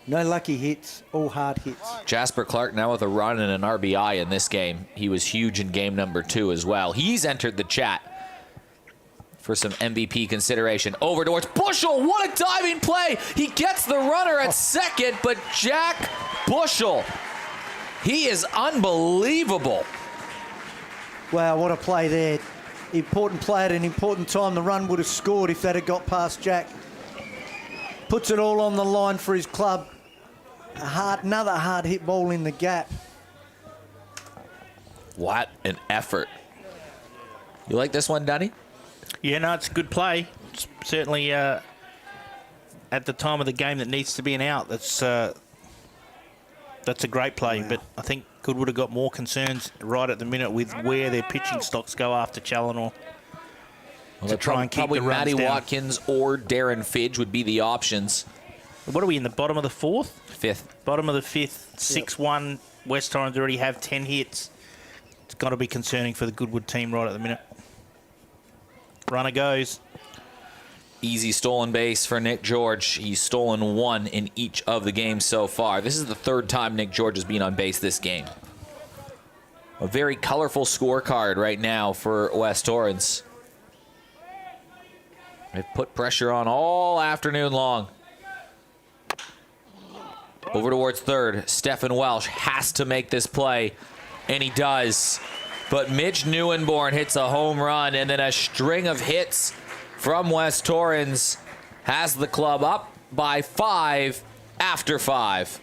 No lucky hits, all hard hits. Jasper Clark now with a run and an RBI in this game. He was huge in game number 2 as well. He's entered the chat for some MVP consideration. Over towards Bushel. What a diving play. He gets the runner at second, but Jack Bushel, he is unbelievable. Wow, what a play there. Important play at an important time. The run would have scored if that had got past Jack. Puts it all on the line for his club. Another hard hit ball in the gap. What an effort. You like this one, Dunny? Yeah, no, it's a good play. It's certainly at the time of the game that needs to be an out. That's a great play, but I think Goodwood have got more concerns right at the minute with where their pitching stocks go after Challinor. Well, to try and keep probably the runs Matty down. Watkins or Darren Fidge would be the options. What are we in the bottom of the 4th? 5th. Bottom of the 5th, 6-1. West Torrens already have 10 hits. It's got to be concerning for the Goodwood team right at the minute. Runner goes. Easy stolen base for Nick George. He's stolen 1 in each of the games so far. This is the 3rd time Nick George has been on base this game. A very colorful scorecard right now for West Torrens. They've put pressure on all afternoon long. Over towards third. Stephen Welsh has to make this play, and he does. But Mitch Neuenborn hits a home run, and then a string of hits from West Torrens has the club up by 5 after 5.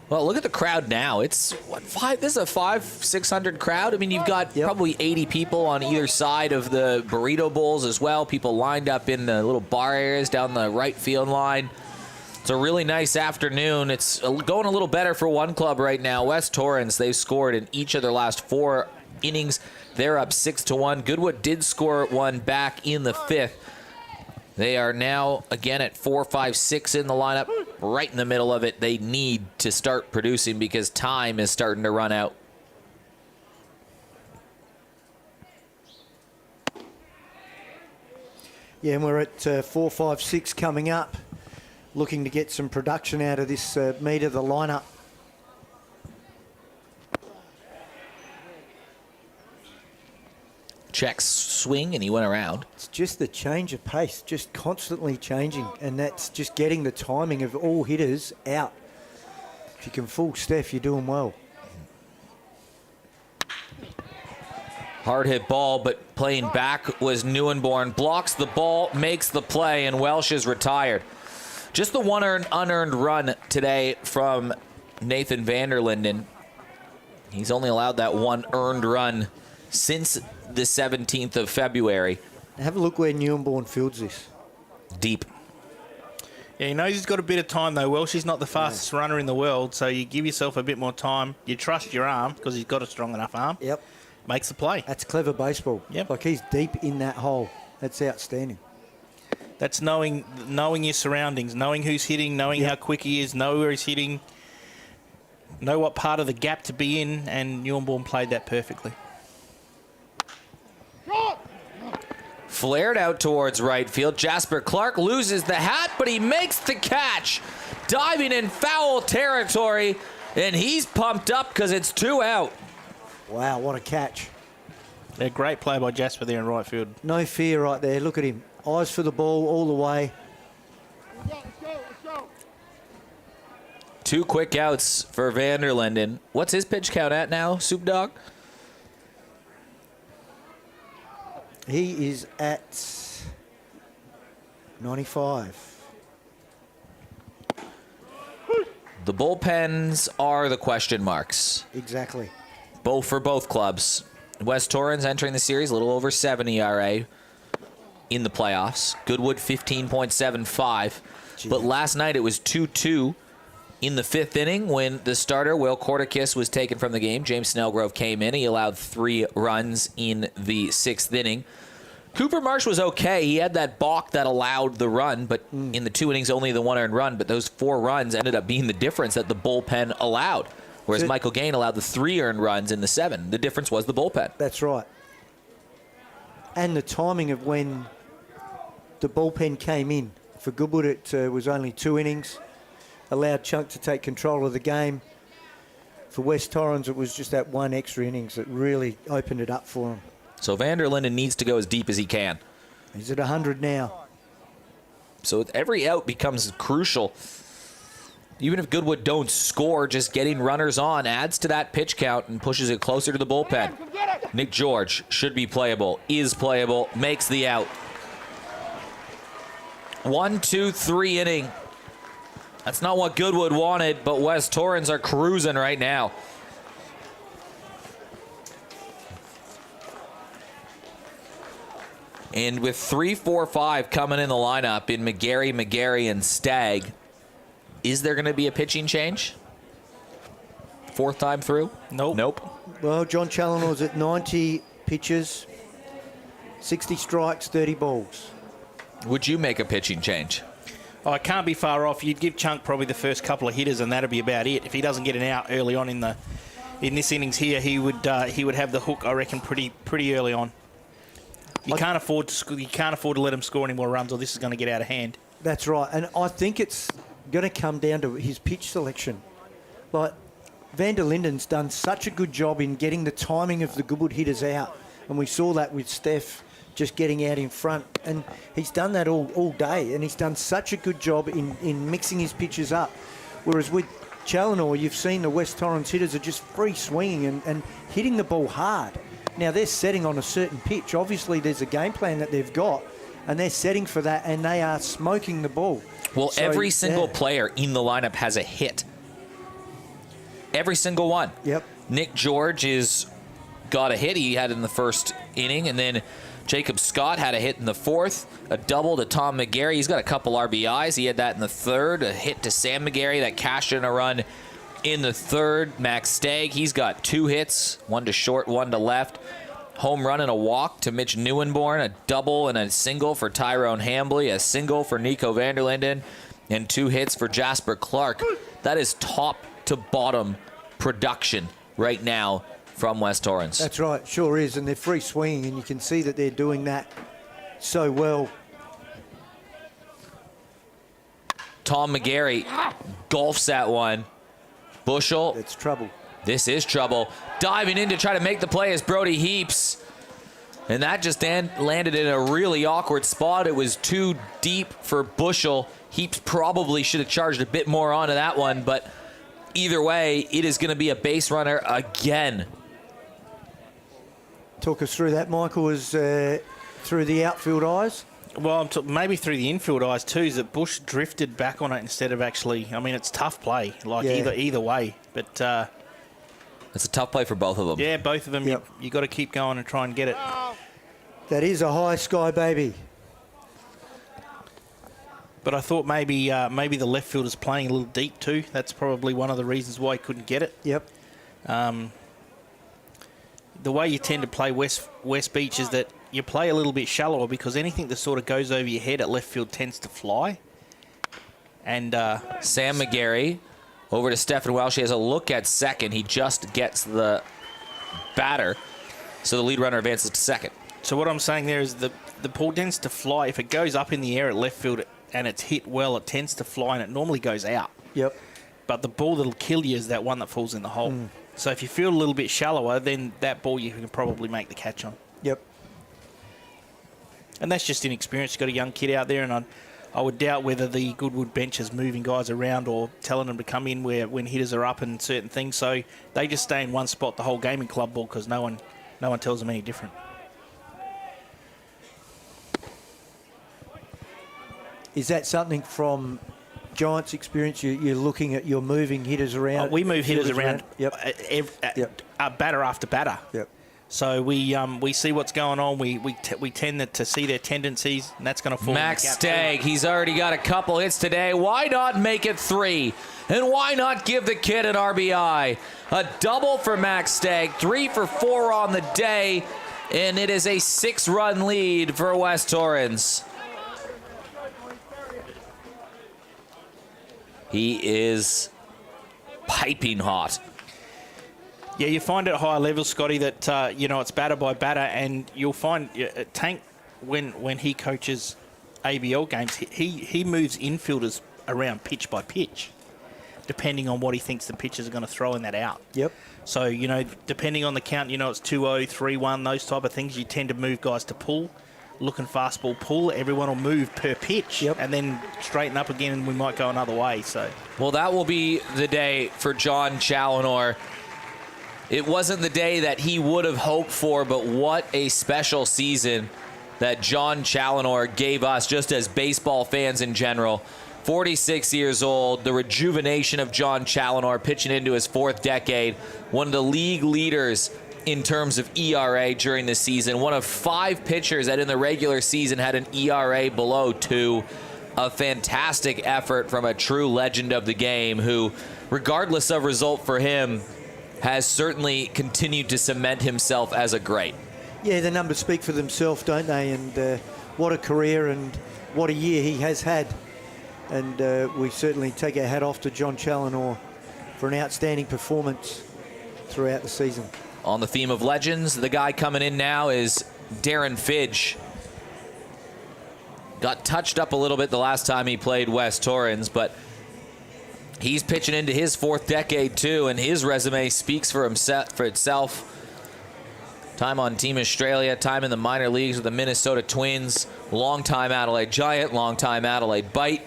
Well, look at the crowd now. It's what, this is a 500-600 crowd. I mean, you've got probably 80 people on either side of the burrito bowls as well. People lined up in the little bar areas down the right field line. It's a really nice afternoon. It's going a little better for one club right now. West Torrens, they've scored in each of their last 4 innings. They're up 6-1. Goodwood did score one back in the 5th. They are now, again, at 4, 5, 6 in the lineup, right in the middle of it. They need to start producing because time is starting to run out. Yeah, and we're at 4, 5, 6 coming up. Looking to get some production out of this meet of the lineup. Check swing, and he went around. It's just the change of pace, just constantly changing, and that's just getting the timing of all hitters out. If you can fool Steph, you're doing well. Hard hit ball, but playing back was Neuenborn. Blocks the ball, makes the play, and Welsh is retired. Just the one unearned run today from Nathan Vanderlinden. He's only allowed that one earned run since the 17th of February. Have a look where Neuenborn fields this. Deep. Yeah, he knows he's got a bit of time, though. Welsh is not the fastest runner in the world, so you give yourself a bit more time. You trust your arm because he's got a strong enough arm. Yep. Makes the play. That's clever baseball. Yep. Like he's deep in that hole. That's outstanding. That's knowing your surroundings, knowing who's hitting, knowing how quick he is, know where he's hitting, know what part of the gap to be in, and Neuenborn played that perfectly. Flared out towards right field. Jasper Clark loses the hat, but he makes the catch. Diving in foul territory, and he's pumped up because it's 2 out. Wow, what a catch. A great play by Jasper there in right field. No fear right there. Look at him. Eyes for the ball all the way. 2 quick outs for Vanderlinden. What's his pitch count at now, Soup Dog? He is at 95. The bullpens are the question marks. Exactly. Both for both clubs. West Torrens entering the series, a little over 7 ERA in the playoffs. Goodwood 15.75. But last night it was 2-2 in the 5th inning when the starter, Will Corticus, was taken from the game. James Snellgrove came in. He allowed 3 runs in the 6th inning. Cooper Marsh was okay. He had that balk that allowed the run, but in the 2 innings, only the 1 earned run. But those 4 runs ended up being the difference that the bullpen allowed, whereas Michael Gain allowed the 3 earned runs in the 7. The difference was the bullpen. That's right. And the timing of when the bullpen came in. For Goodwood, it was only 2 innings. Allowed Chunk to take control of the game. For West Torrens, it was just that 1 extra innings that really opened it up for him. So Vanderlinden needs to go as deep as he can. He's at 100 now. So every out becomes crucial. Even if Goodwood don't score, just getting runners on adds to that pitch count and pushes it closer to the bullpen. Nick George should be playable, is playable, makes the out. 1, 2, 3 inning. That's not what Goodwood wanted, but West Torrens are cruising right now. And with 3, 4, 5 coming in the lineup in McGarry, and Stagg, is there going to be a pitching change? Fourth time through? Nope. Well, John Challoner's at 90 pitches, 60 strikes, 30 balls. Would you make a pitching change? Oh, it can't be far off. You'd give Chunk probably the first couple of hitters, and that'd be about it. If he doesn't get an out early on in this innings here, he would have the hook, I reckon, pretty early on. You can't afford to let him score any more runs, or this is going to get out of hand. That's right, and I think it's going to come down to his pitch selection. Like, Van der Linden's done such a good job in getting the timing of the Goodwood hitters out, and we saw that with Steph just getting out in front, and he's done that all day, and he's done such a good job in mixing his pitches up. Whereas with Challoner, you've seen the West Torrens hitters are just free swinging and hitting the ball hard. Now, they're setting on a certain pitch. Obviously, there's a game plan that they've got, and they're setting for that, and they are smoking the ball. Well, so, every single player in the lineup has a hit. Every single one. Yep. Nick George got a hit he had in the first inning, and then Jacob Scott had a hit in the fourth, a double to Tom McGarry. He's got a couple RBIs. He had that in the third, a hit to Sam McGarry that cashed in a run in the third. Max Stagg, he's got 2 hits, one to short, one to left. Home run and a walk to Mitch Neuenborn, a double and a single for Tyrone Hambley, a single for Nico van der Linden, and 2 hits for Jasper Clark. That is top to bottom production right now from West Torrens. That's right, sure is, and they're free swinging, and you can see that they're doing that so well. Tom McGarry golfs that one. Bushel. It's trouble. This is trouble. Diving in to try to make the play is Brody Heaps. And that just landed in a really awkward spot. It was too deep for Bushel. Heaps probably should have charged a bit more onto that one, but either way, it is going to be a base runner again. Talk us through that, Michael, is through the outfield eyes. Well, maybe through the infield eyes too, is that Bush drifted back on it instead of actually. I mean, it's tough play, either way. But it's a tough play for both of them. Yeah, both of them. Yep. You got to keep going and try and get it. That is a high sky baby. But I thought maybe the left fielder's playing a little deep too. That's probably one of the reasons why he couldn't get it. Yep. The way you tend to play West Beach is that you play a little bit shallower because anything that sort of goes over your head at left field tends to fly. And Sam McGarry over to Stephen Welsh. He has a look at second. He just gets the batter. So the lead runner advances to second. So what I'm saying there is the ball tends to fly. If it goes up in the air at left field and it's hit well, it tends to fly and it normally goes out. Yep. But the ball that'll kill you is that one that falls in the hole. So if you feel a little bit shallower, then that ball you can probably make the catch on. Yep. And that's just inexperience. You've got a young kid out there, and I would doubt whether the Goodwood bench is moving guys around or telling them to come in when hitters are up and certain things. So they just stay in one spot the whole game in club ball because no one tells them any different. Is that something from Giants' experience? You're looking at you're moving hitters around. We move hitters around. Yep. Batter after batter. Yep. So we see what's going on. We tend to see their tendencies, and that's going to fall. Max Stagg, he's already got a couple hits today. Why not make it 3? And why not give the kid an RBI? A double for Max Stagg, 3 for 4 on the day, and it is a 6-run lead for West Torrens. He is piping hot. Yeah, you find at higher levels, Scotty, that it's batter by batter, and you'll find Tank when he coaches ABL games, he moves infielders around pitch by pitch, depending on what he thinks the pitchers are going to throw in that out. Yep. So depending on the count, it's 2-0, 3-1, those type of things. You tend to move guys to pull looking fastball pull, everyone will move per pitch and then straighten up again, and we might go another way. So, well, that will be the day for John Challinor. It wasn't the day that he would have hoped for, but what a special season that John Challinor gave us, just as baseball fans in general. 46 years old, the rejuvenation of John Challinor pitching into his 4th decade, one of the league leaders in terms of ERA during the season, one of 5 pitchers that in the regular season had an ERA below 2. A fantastic effort from a true legend of the game who, regardless of result for him, has certainly continued to cement himself as a great. Yeah, the numbers speak for themselves, don't they? And what a career and what a year he has had. And we certainly take our hat off to John Challinor for an outstanding performance throughout the season. On the theme of legends, the guy coming in now is Darren Fidge. Got touched up a little bit the last time he played West Torrens, but he's pitching into his 4th decade too, and his resume speaks for itself. Time on Team Australia, time in the minor leagues with the Minnesota Twins, longtime Adelaide Giant, longtime Adelaide Bite.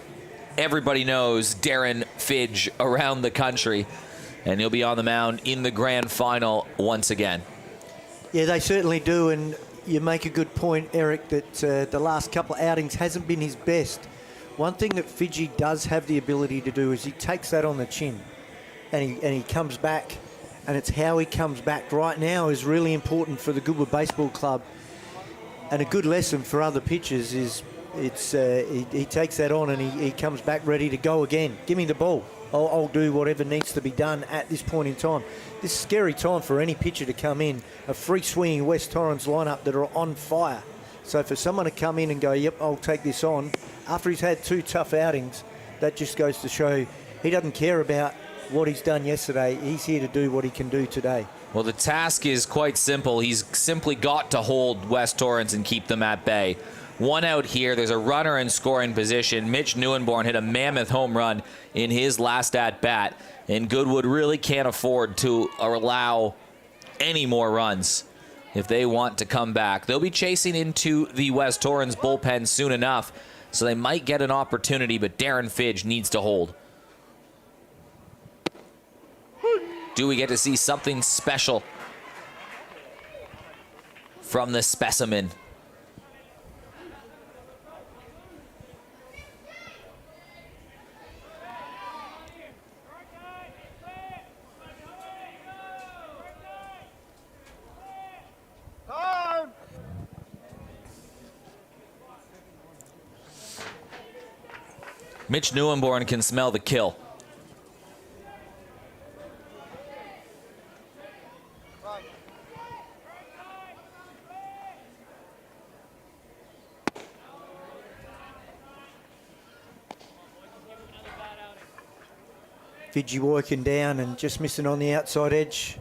Everybody knows Darren Fidge around the country, and he'll be on the mound in the grand final once again. Yeah, they certainly do, and you make a good point, Eric, that the last couple of outings hasn't been his best. One thing that Fidge does have the ability to do is he takes that on the chin, and he comes back, and it's how he comes back right now is really important for the Goodwood Baseball Club. And a good lesson for other pitchers is he takes that on and he comes back ready to go again. Give me the ball. I'll do whatever needs to be done at this point in time. This is a scary time for any pitcher to come in, a free-swinging West Torrens lineup that are on fire. So for someone to come in and go, yep, I'll take this on, after he's had 2 tough outings, that just goes to show he doesn't care about what he's done yesterday. He's here to do what he can do today. Well, the task is quite simple. He's simply got to hold West Torrens and keep them at bay. 1 out here. There's a runner in scoring position. Mitch Neuenborn hit a mammoth home run in his last at-bat, and Goodwood really can't afford to allow any more runs if they want to come back. They'll be chasing into the West Torrens bullpen soon enough, so they might get an opportunity, but Darren Fidge needs to hold. Do we get to see something special from the specimen? Mitch Neuenborn can smell the kill. Fidge working down and just missing on the outside edge.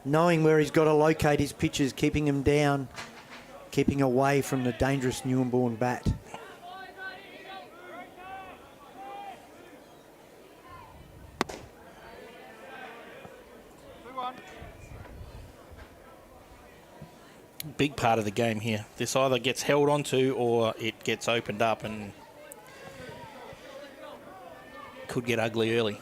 Knowing where he's got to locate his pitches, keeping him down, keeping away from the dangerous Neuenborn bat. Big part of the game here. This either gets held onto or it gets opened up and could get ugly early.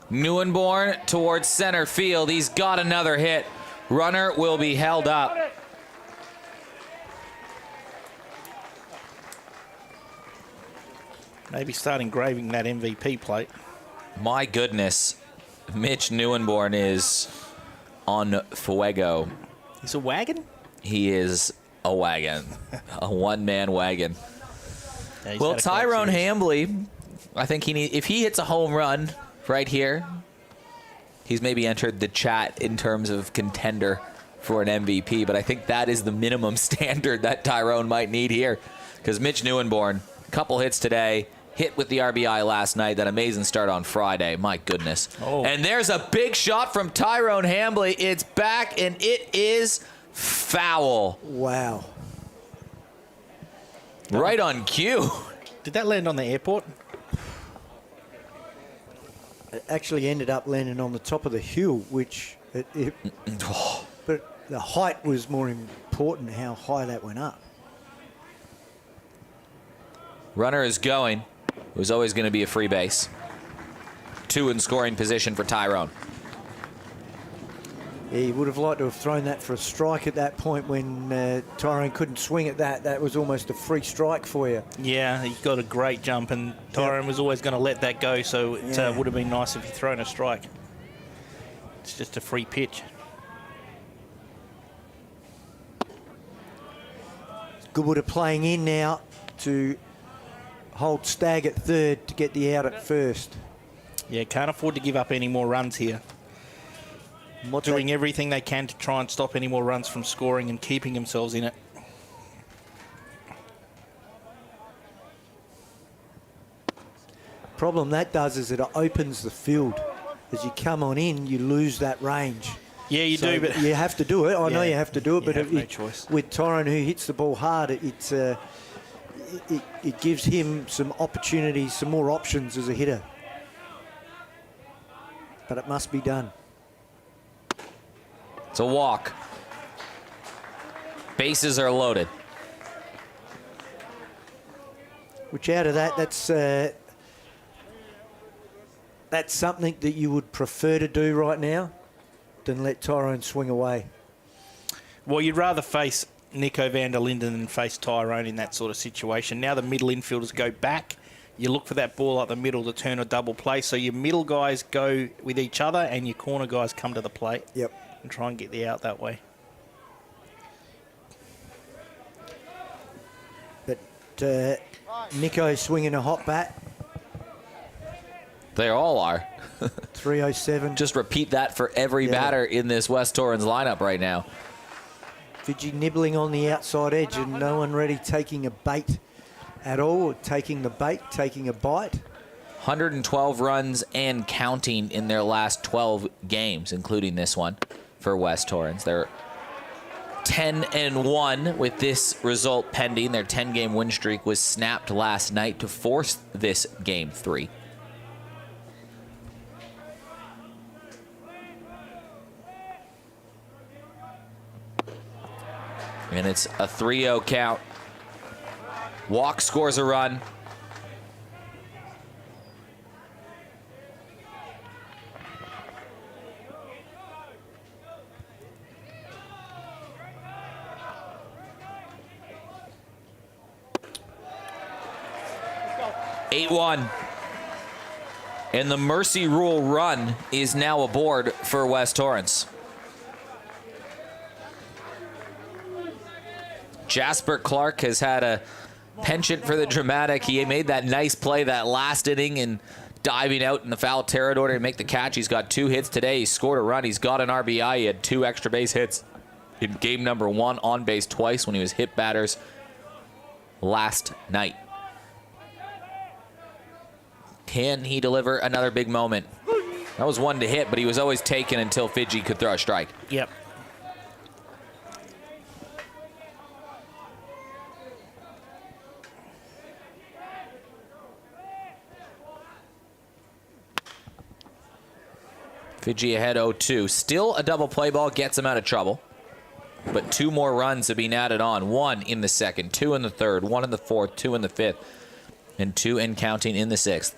Neuenborn towards center field. He's got another hit. Runner will be held up. Maybe start engraving that MVP plate. My goodness. Mitch Neuenborn is on fuego. He's a wagon? He is a wagon. A one-man wagon. Yeah, well, Tyrone Hambley, I think if he hits a home run right here, he's maybe entered the chat in terms of contender for an MVP, but I think that is the minimum standard that Tyrone might need here, because Mitch Neuenborn, couple hits today, hit with the RBI last night, that amazing start on Friday. My goodness. Oh. And there's a big shot from Tyrone Hambley. It's back, and it is foul. Wow. Right on cue. Did that land on the airport? It actually ended up landing on the top of the hill, which But the height was more important, how high that went up. Runner is going. It was always going to be a free base. 2 in scoring position for Tyrone. Yeah, he would have liked to have thrown that for a strike at that point when Tyrone couldn't swing at that. That was almost a free strike for you. Yeah, he got a great jump, and Torrens was always going to let that go, so it would have been nice if he'd thrown a strike. It's just a free pitch. Goodwood are playing in now to hold Stagg at third to get the out at first. Yeah, can't afford to give up any more runs here. Doing everything they can to try and stop any more runs from scoring and keeping themselves in it. Problem that does is it opens the field. As you come on in, you lose that range. Yeah, you do, but you have to do it. I know you have to do it, but no choice. With Tyrone, who hits the ball hard, it gives him some opportunities, some more options as a hitter. But it must be done. It's a walk. Bases are loaded. Which out of that, that's something that you would prefer to do right now than let Tyrone swing away. Well, you'd rather face Nico van der Linden than face Tyrone in that sort of situation. Now the middle infielders go back. You look for that ball up the middle to turn a double play. So your middle guys go with each other and your corner guys come to the plate. Yep. And try and get the out that way. But Nico swinging a hot bat. They all are. 307. Just repeat that for every batter in this West Torrens lineup right now. Fidji nibbling on the outside edge and no one really taking a bait at all, or taking the bait, taking a bite. 112 runs and counting in their last 12 games, including this one for West Torrens. They're 10-1 with this result pending. Their 10-game win streak was snapped last night to force this Game 3. And it's a 3-0 count. Walk scores a run. Eight 8-1. And the Mercy Rule run is now aboard for West Torrens. Jasper Clark has had a penchant for the dramatic. He made that nice play that last inning and diving out in the foul territory to make the catch. He's got 2 hits today. He scored a run. He's got an RBI. He had 2 extra base hits in game number 1, on base twice when he was hit batters last night. Can he deliver another big moment? That was one to hit, but he was always taken until Fidji could throw a strike. Yep. Fidji ahead 0-2. Still a double play ball gets him out of trouble. But 2 more runs have been added on. 1 in the second, 2 in the third, 1 in the fourth, 2 in the fifth, and 2 and counting in the sixth.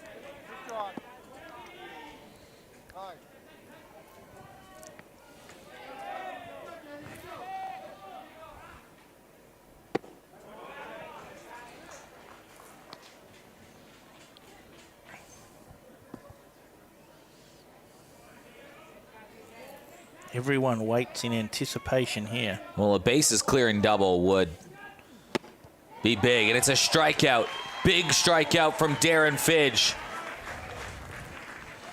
Everyone waits in anticipation here. Well, a bases clearing double would be big, and it's a strikeout. Big strikeout from Darren Fidge.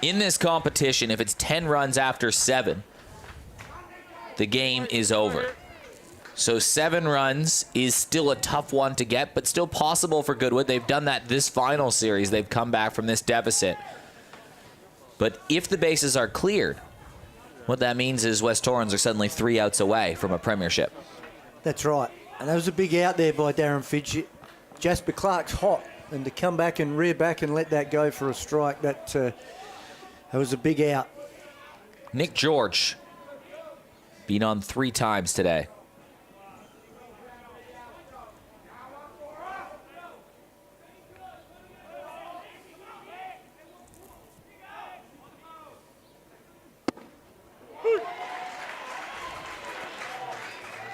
In this competition, if it's 10 runs after 7, the game is over. So 7 runs is still a tough one to get, but still possible for Goodwood. They've done that this final series. They've come back from this deficit. But if the bases are cleared, what that means is West Torrens are suddenly 3 outs away from a premiership. That's right. And that was a big out there by Darren Fidge. Jasper Clark's hot, and to come back and rear back and let that go for a strike, that was a big out. Nick George Been on 3 times today.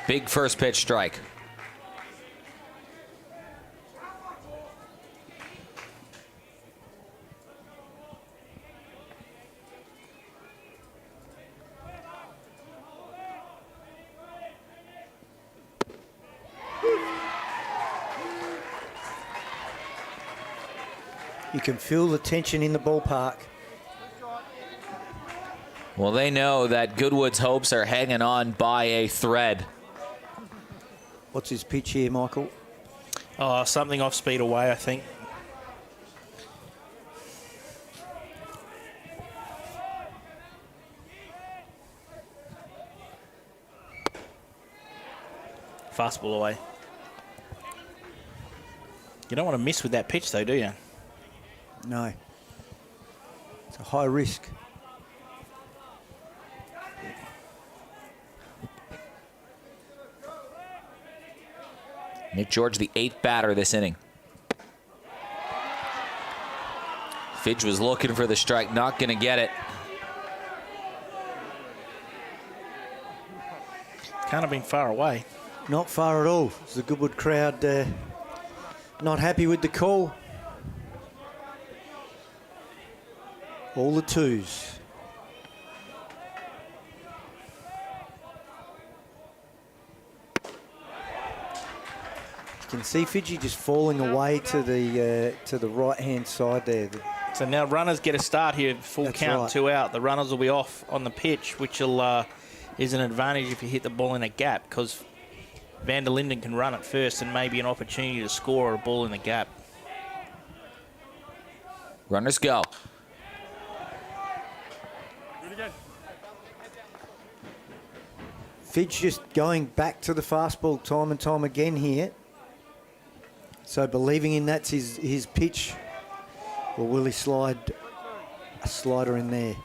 Big first pitch strike. You can feel the tension in the ballpark. Well, they know that Goodwood's hopes are hanging on by a thread. What's his pitch here, Michael? Oh, something off speed away, I think. Fastball away. You don't want to miss with that pitch, though, do you? No. It's a high risk. Nick George, the 8th batter this inning. Fidge was looking for the strike, not going to get it. Can't have been far away. Not far at all. It's the Goodwood crowd not happy with the call. All the 2s. You can see Fidji just falling away to the right-hand side there. So now runners get a start here, full That's count, right. 2 out. The runners will be off on the pitch, which will, is an advantage if you hit the ball in a gap, because Van der Linden can run it first and maybe an opportunity to score a ball in the gap. Runners go. Fidge just going back to the fastball time and time again here. So believing in that's his pitch. Or will he slide a slider in there?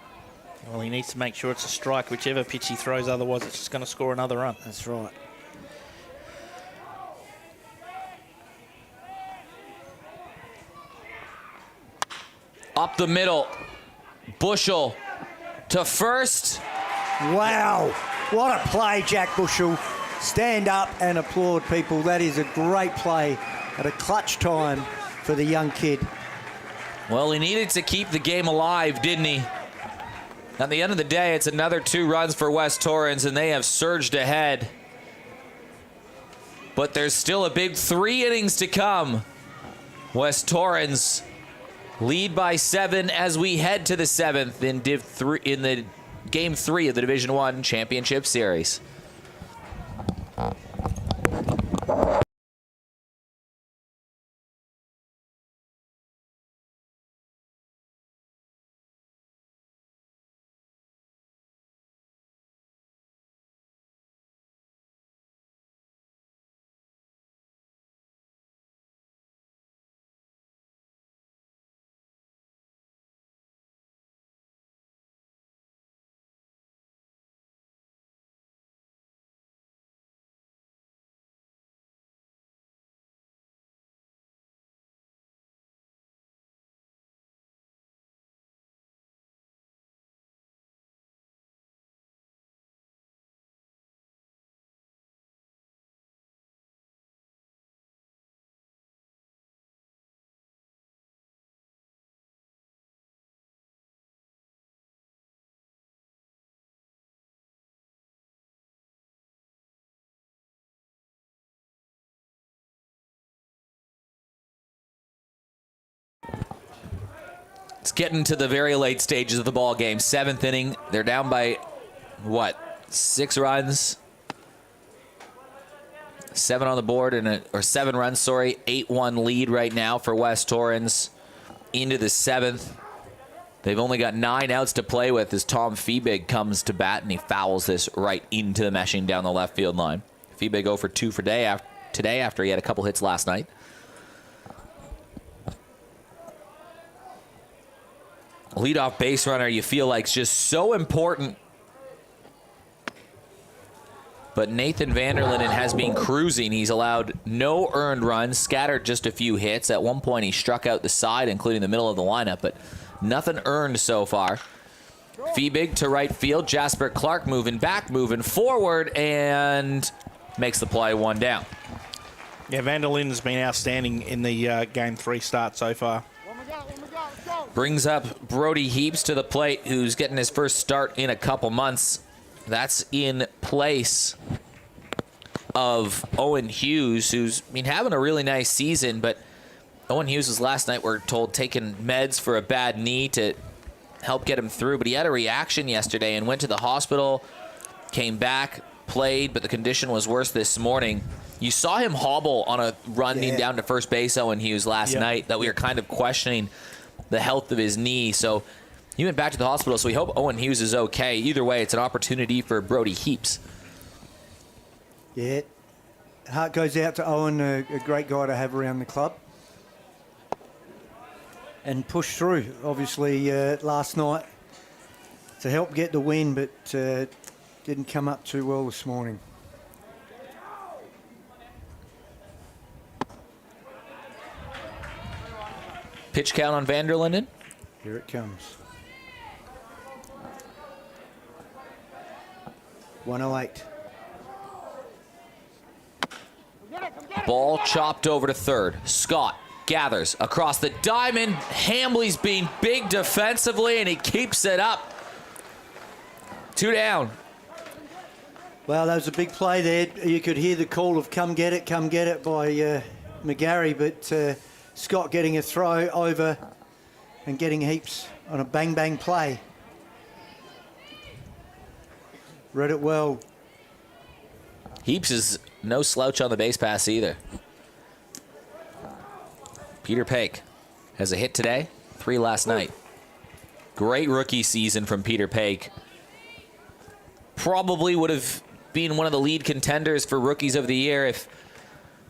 Well, he needs to make sure it's a strike, whichever pitch he throws, otherwise it's just going to score another run. That's right. Up the middle. Bushel to first. Wow. What a play, Jack Bushel. Stand up and applaud, people. That is a great play at a clutch time for the young kid. Well, he needed to keep the game alive, didn't he? At the end of the day, it's another 2 runs for West Torrens, and they have surged ahead. But there's still a big 3 innings to come. West Torrens lead by 7 as we head to the 7th in Div 3 in the Game 3 of the Division 1 Championship Series. It's getting to the very late stages of the ball game. 7th inning. They're down by, what, 6 runs? 7 on the board, or 7 runs, sorry. 8-1 lead right now for West Torrens into the 7th. They've only got 9 outs to play with as Tom Feebig comes to bat, and he fouls this right into the meshing down the left field line. Feebig 0 for 2 for today after he had a couple hits last night. Leadoff base runner, you feel like, is just so important But Nathan Vanderlinden has been cruising. He's allowed no earned runs, scattered just a few hits. At one point, he struck out the side, including the middle of the lineup, but nothing earned so far. Feebig to right field. Jasper Clark moving back, moving forward, and makes the play, 1 down. Yeah, Vanderlinden's been outstanding in the Game 3 start so far. Brings up Brody Heaps to the plate, who's getting his first start in a couple months. That's in place of Owen Hughes, who's been having a really nice season, but Owen Hughes was last night, we're told, taking meds for a bad knee to help get him through, but he had a reaction yesterday and went to the hospital, came back, played, but the condition was worse this morning. You saw him hobble on a run down to first base, Owen Hughes, last night, that we were kind of questioning the health of his knee. So he went back to the hospital, so we hope Owen Hughes is okay. Either way, it's an opportunity for Brody Heaps. Yeah. Heart goes out to Owen, a great guy to have around the club. And push through, obviously, last night to help get the win, but didn't come up too well this morning. Pitch count on Vanderlinden. Here it comes. 108. Ball chopped over to third. Scott gathers across the diamond. Hambley's being big defensively, and he keeps it up. 2 down. Well, that was a big play there. You could hear the call of come get it by McGarry, but Scott getting a throw over and getting Heaps on a bang-bang play. Read it well. Heaps is no slouch on the base pass either. Peter Pake has a hit today, 3 last night. Great rookie season from Peter Pake. Probably would have been one of the lead contenders for Rookies of the Year if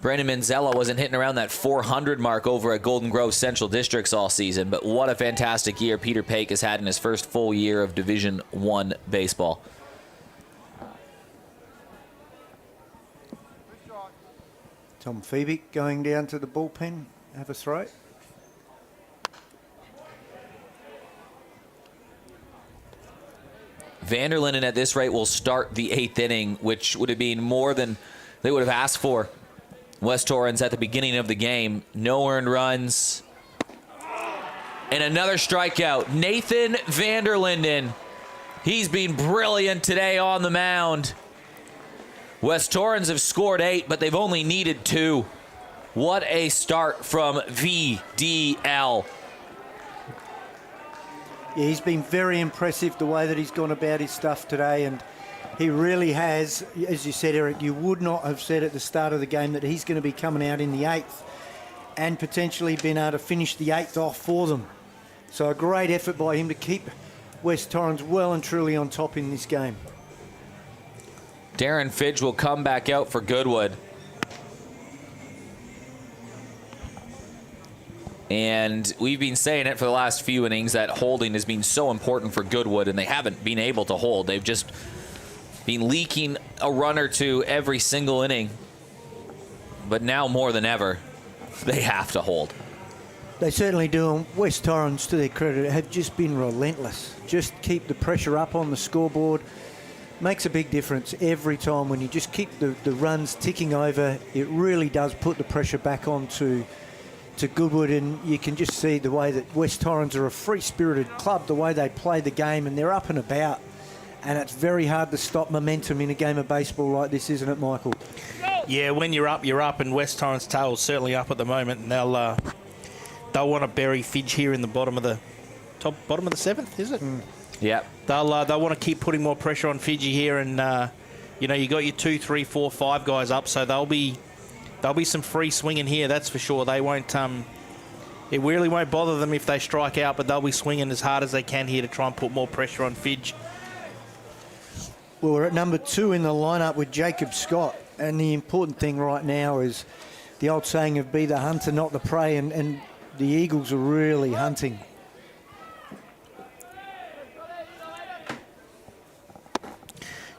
Brandon Manzella wasn't hitting around that 400 mark over at Golden Grove Central Districts all season. But what a fantastic year Peter Pake has had in his first full year of Division I baseball. Tom Feebick going down to the bullpen, have a throw. Vanderlinden at this rate will start the 8th inning, which would have been more than they would have asked for. West Torrens at the beginning of the game. No earned runs. And another strikeout. Nathan Vanderlinden. He's been brilliant today on the mound. West Torrens have scored 8, but they've only needed 2. What a start from VDL. Yeah, he's been very impressive the way that he's gone about his stuff today, and he really has, as you said, Eric, you would not have said at the start of the game that he's going to be coming out in the 8th and potentially being able to finish the 8th off for them. So a great effort by him to keep West Torrens well and truly on top in this game. Darren Fidge will come back out for Goodwood. And we've been saying it for the last few innings that holding has been so important for Goodwood, and they haven't been able to hold. They've just been leaking a run or two every single inning. But now more than ever, they have to hold. They certainly do, and West Torrens, to their credit, have just been relentless. Just keep the pressure up on the scoreboard. Makes a big difference every time when you just keep the runs ticking over. It really does put the pressure back on to Goodwood, and you can just see the way that West Torrens are a free-spirited club, the way they play the game, and they're up and about. And it's very hard to stop momentum in a game of baseball like this, isn't it, Michael? Yeah, when you're up, and West Torrens' tail's certainly up at the moment, and they'll want to bury Fidge here in the bottom of the 7th, is it? Yeah. They'll want to keep putting more pressure on Fidge here, and you got your 2, 3, 4, 5 guys up, so there'll be some free swinging here, that's for sure. They won't. It really won't bother them if they strike out, but they'll be swinging as hard as they can here to try and put more pressure on Fidge. Well, we're at number 2 in the lineup with Jacob Scott, and the important thing right now is the old saying of be the hunter, not the prey, and the Eagles are really hunting.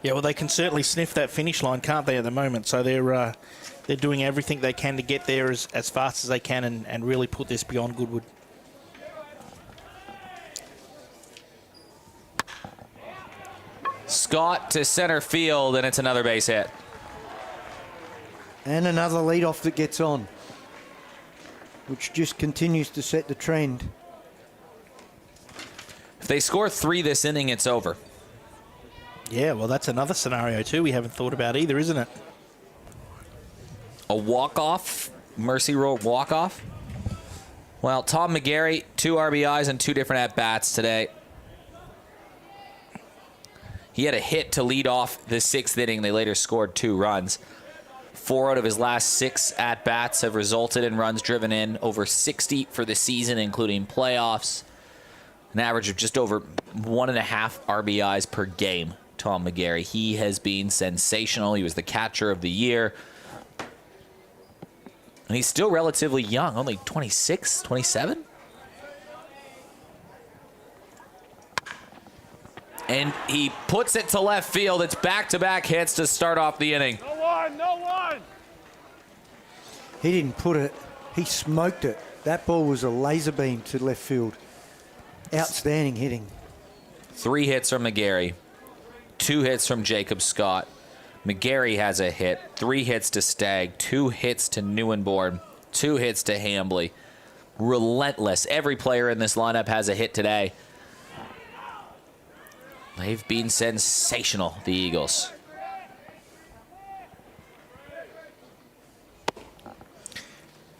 Yeah, well, they can certainly sniff that finish line, can't they, at the moment? So they're doing everything they can to get there as fast as they can and really put this beyond Goodwood. Scott to center field, and it's another base hit. And another leadoff that gets on, which just continues to set the trend. If they score 3 this inning, it's over. Yeah, well, that's another scenario too we haven't thought about either, isn't it? A walk-off, Mercy Road walk-off. Well, Tom McGarry, 2 RBIs and 2 different at-bats today. He had a hit to lead off the 6th inning. They later scored 2 runs. 4 out of his last 6 at-bats have resulted in runs driven in, over 60 for the season, including playoffs. An average of just over 1.5 RBIs per game, Tom McGarry. He has been sensational. He was the catcher of the year. And he's still relatively young, only 26, 27. And he puts it to left field. It's back-to-back hits to start off the inning. No one, no one. He didn't put it. He smoked it. That ball was a laser beam to left field. Outstanding hitting. 3 hits from McGarry. 2 hits from Jacob Scott. McGarry has a hit. 3 hits to Stagg. 2 hits to Neuenborn. 2 hits to Hambley. Relentless. Every player in this lineup has a hit today. They've been sensational, the Eagles.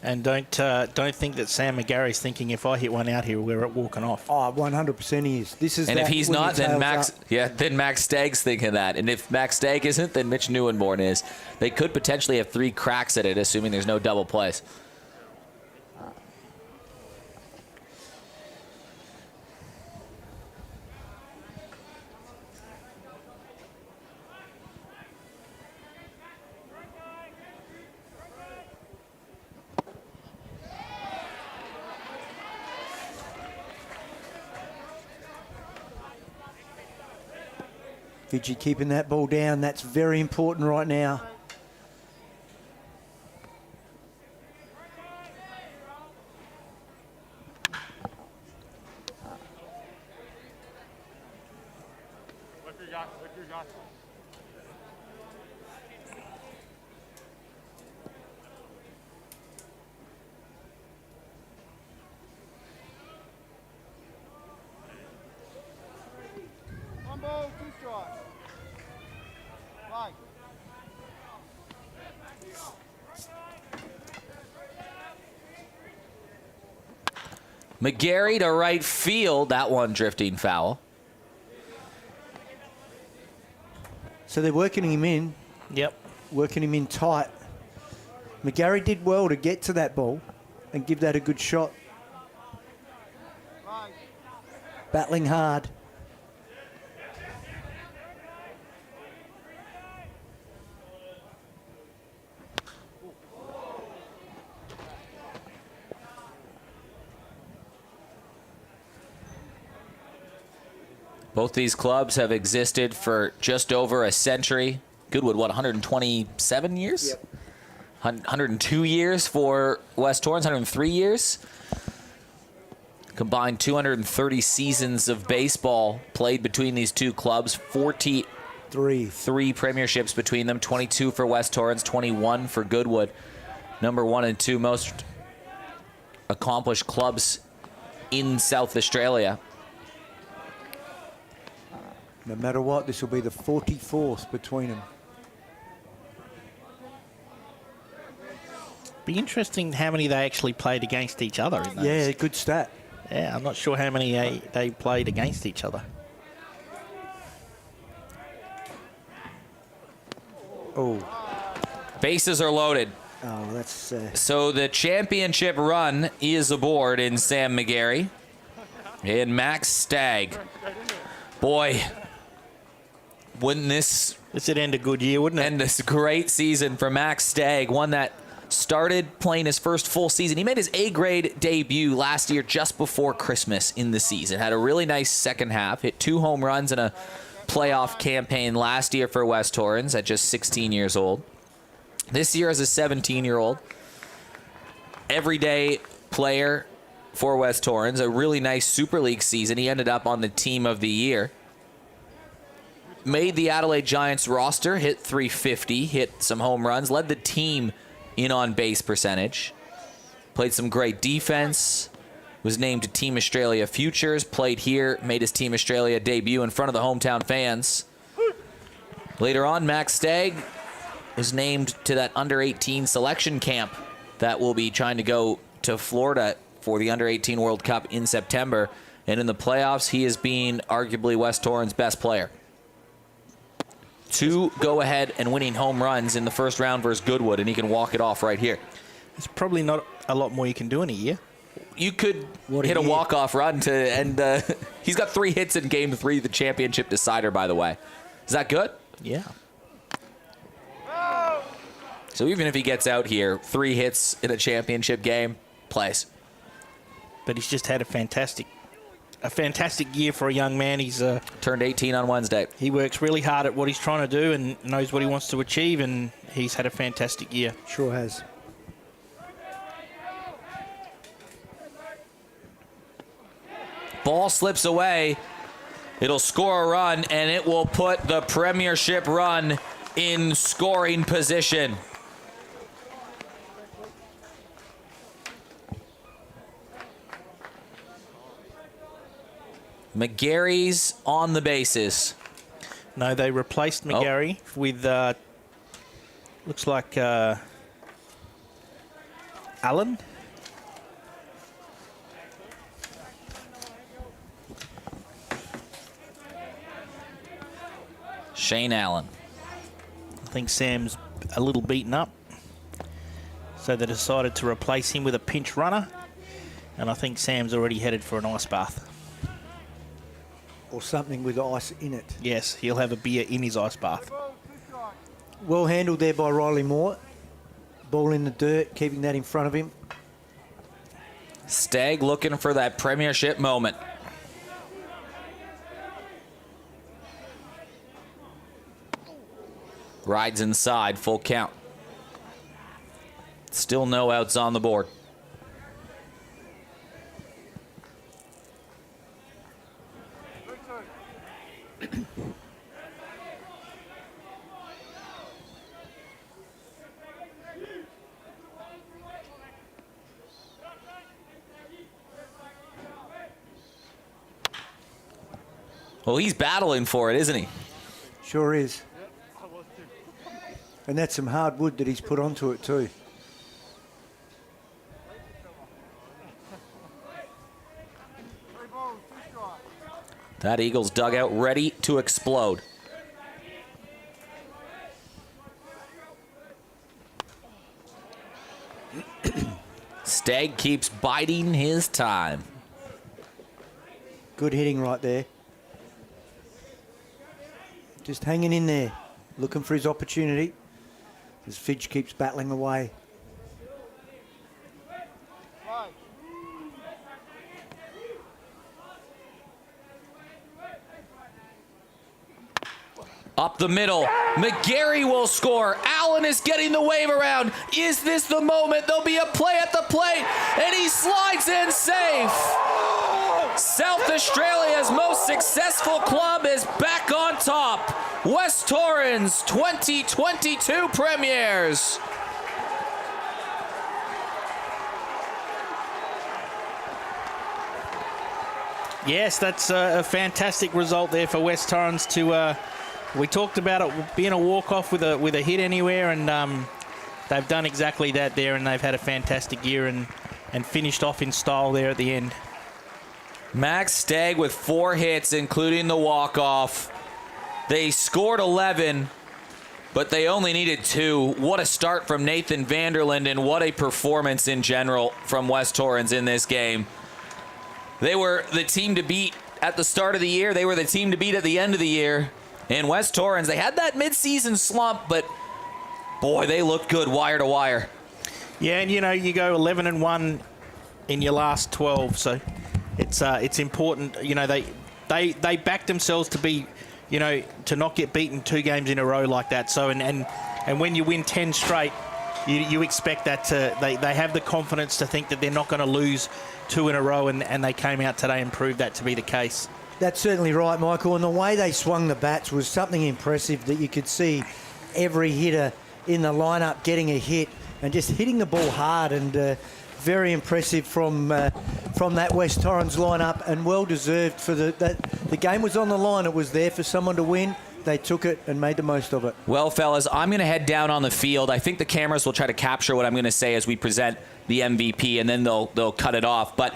And don't think that Sam McGarry's thinking if I hit one out here, we're walking off. Oh, 100% he is. This is. And that if he's when not, your then tail's up. then Max Stagg's thinking that. And if Max Stagg isn't, then Mitch Neuenborn is. They could potentially have 3 cracks at it, assuming there's no double plays. Fidji keeping that ball down. That's very important right now. One ball, 2 strikes. Fine. McGarry to right field. That one drifting foul. So they're working him in. Yep. Working him in tight. McGarry did well to get to that ball and give that a good shot. Fine. Battling hard. Both these clubs have existed for just over a century. Goodwood, what, 127 years? Yep. 102 years for West Torrens, 103 years. Combined 230 seasons of baseball played between these two clubs. 43 premierships between them. 22 for West Torrens, 21 for Goodwood. Number 1 and 2 most accomplished clubs in South Australia. No matter what, this will be the 44th between them. Be interesting how many they actually played against each other. In those. Yeah, good stat. Yeah, I'm not sure how many they played against each other. Oh, Bases are loaded. oh, that's So the championship run is aboard in Sam McGarry and Max Stagg. Boy, wouldn't this This would end a good year, wouldn't it? end this great season for Max Stagg, one that started playing his first full season. He made his A-grade debut last year just before Christmas in the season. Had a really nice second half, hit 2 home runs and a playoff campaign last year for West Torrens at just 16 years old. This year as a 17-year-old. Everyday player for West Torrens. A really nice Super League season. He ended up on the team of the year. Made the Adelaide Giants roster, hit .350, hit some home runs, led the team in on base percentage. Played some great defense. Was named to Team Australia Futures. Played here, made his Team Australia debut in front of the hometown fans. Later on, Max Stagg was named to that under-18 selection camp that will be trying to go to Florida for the under-18 World Cup in September. And in the playoffs, he has been arguably West Torrens' best player. 2 go-ahead and winning home runs in the first round versus Goodwood, and he can walk it off right here. There's probably not a lot more you can do in a year. You could hit a walk-off run to end. He's got 3 hits in Game 3, the championship decider, by the way. Is that good? Yeah. So even if he gets out here, 3 hits in a championship game, plays. But he's just had a fantastic year for a young man. He's turned 18 on Wednesday. He works really hard at what he's trying to do and knows what he wants to achieve, and he's had a fantastic year. Sure has. Ball slips away. It'll score a run, and it will put the premiership run in scoring position. McGarry's on the bases. No, they replaced McGarry with, looks like Allen. Shane Allen. I think Sam's a little beaten up, so they decided to replace him with a pinch runner, and I think Sam's already headed for an ice bath. Or something with ice in it. Yes, he'll have a beer in his ice bath. Well handled there by Riley Moore. Ball in the dirt, keeping that in front of him. Stagg looking for that premiership moment. Rides inside, full count. Still no outs on the board. Well, he's battling for it, isn't he? Sure is. And that's some hard wood that he's put onto it too. That Eagles dugout ready to explode. Stagg keeps biding his time. Good hitting right there. Just hanging in there, looking for his opportunity as Fidge keeps battling away. Up the middle, McGarry will score. Allen is getting the wave around. Is this the moment? There'll be a play at the plate, and he slides in safe. South Australia's most successful club is back on top. West Torrens 2022 premiers. Yes, that's a fantastic result there for West Torrens to... we talked about it being a walk-off with a hit anywhere, and they've done exactly that there, and they've had a fantastic year and finished off in style there at the end. Max Stagg with 4 hits, including the walk-off. They scored 11, but they only needed 2. What a start from Nathan Vanderlinden, and what a performance in general from West Torrens in this game. They were the team to beat at the start of the year. They were the team to beat at the end of the year. And West Torrens, they had that midseason slump, but boy, they looked good wire to wire. Yeah, and you go 11-1 in your last 12, so it's important. They backed themselves to be you know, to not get beaten 2 games in a row like that. So, and when you win 10 straight, you expect that they have the confidence to think that they're not going to lose 2 in a row, and they came out today and proved that to be the case. That's certainly right, Michael. And the way they swung the bats was something impressive, that you could see every hitter in the lineup getting a hit and just hitting the ball hard, and very impressive from that West Torrens lineup, and well deserved for the game was on the line. It was there for someone to win. They took it and made the most of it. Well, fellas, I'm going to head down on the field. I think the cameras will try to capture what I'm going to say as we present the MVP, and then they'll cut it off. But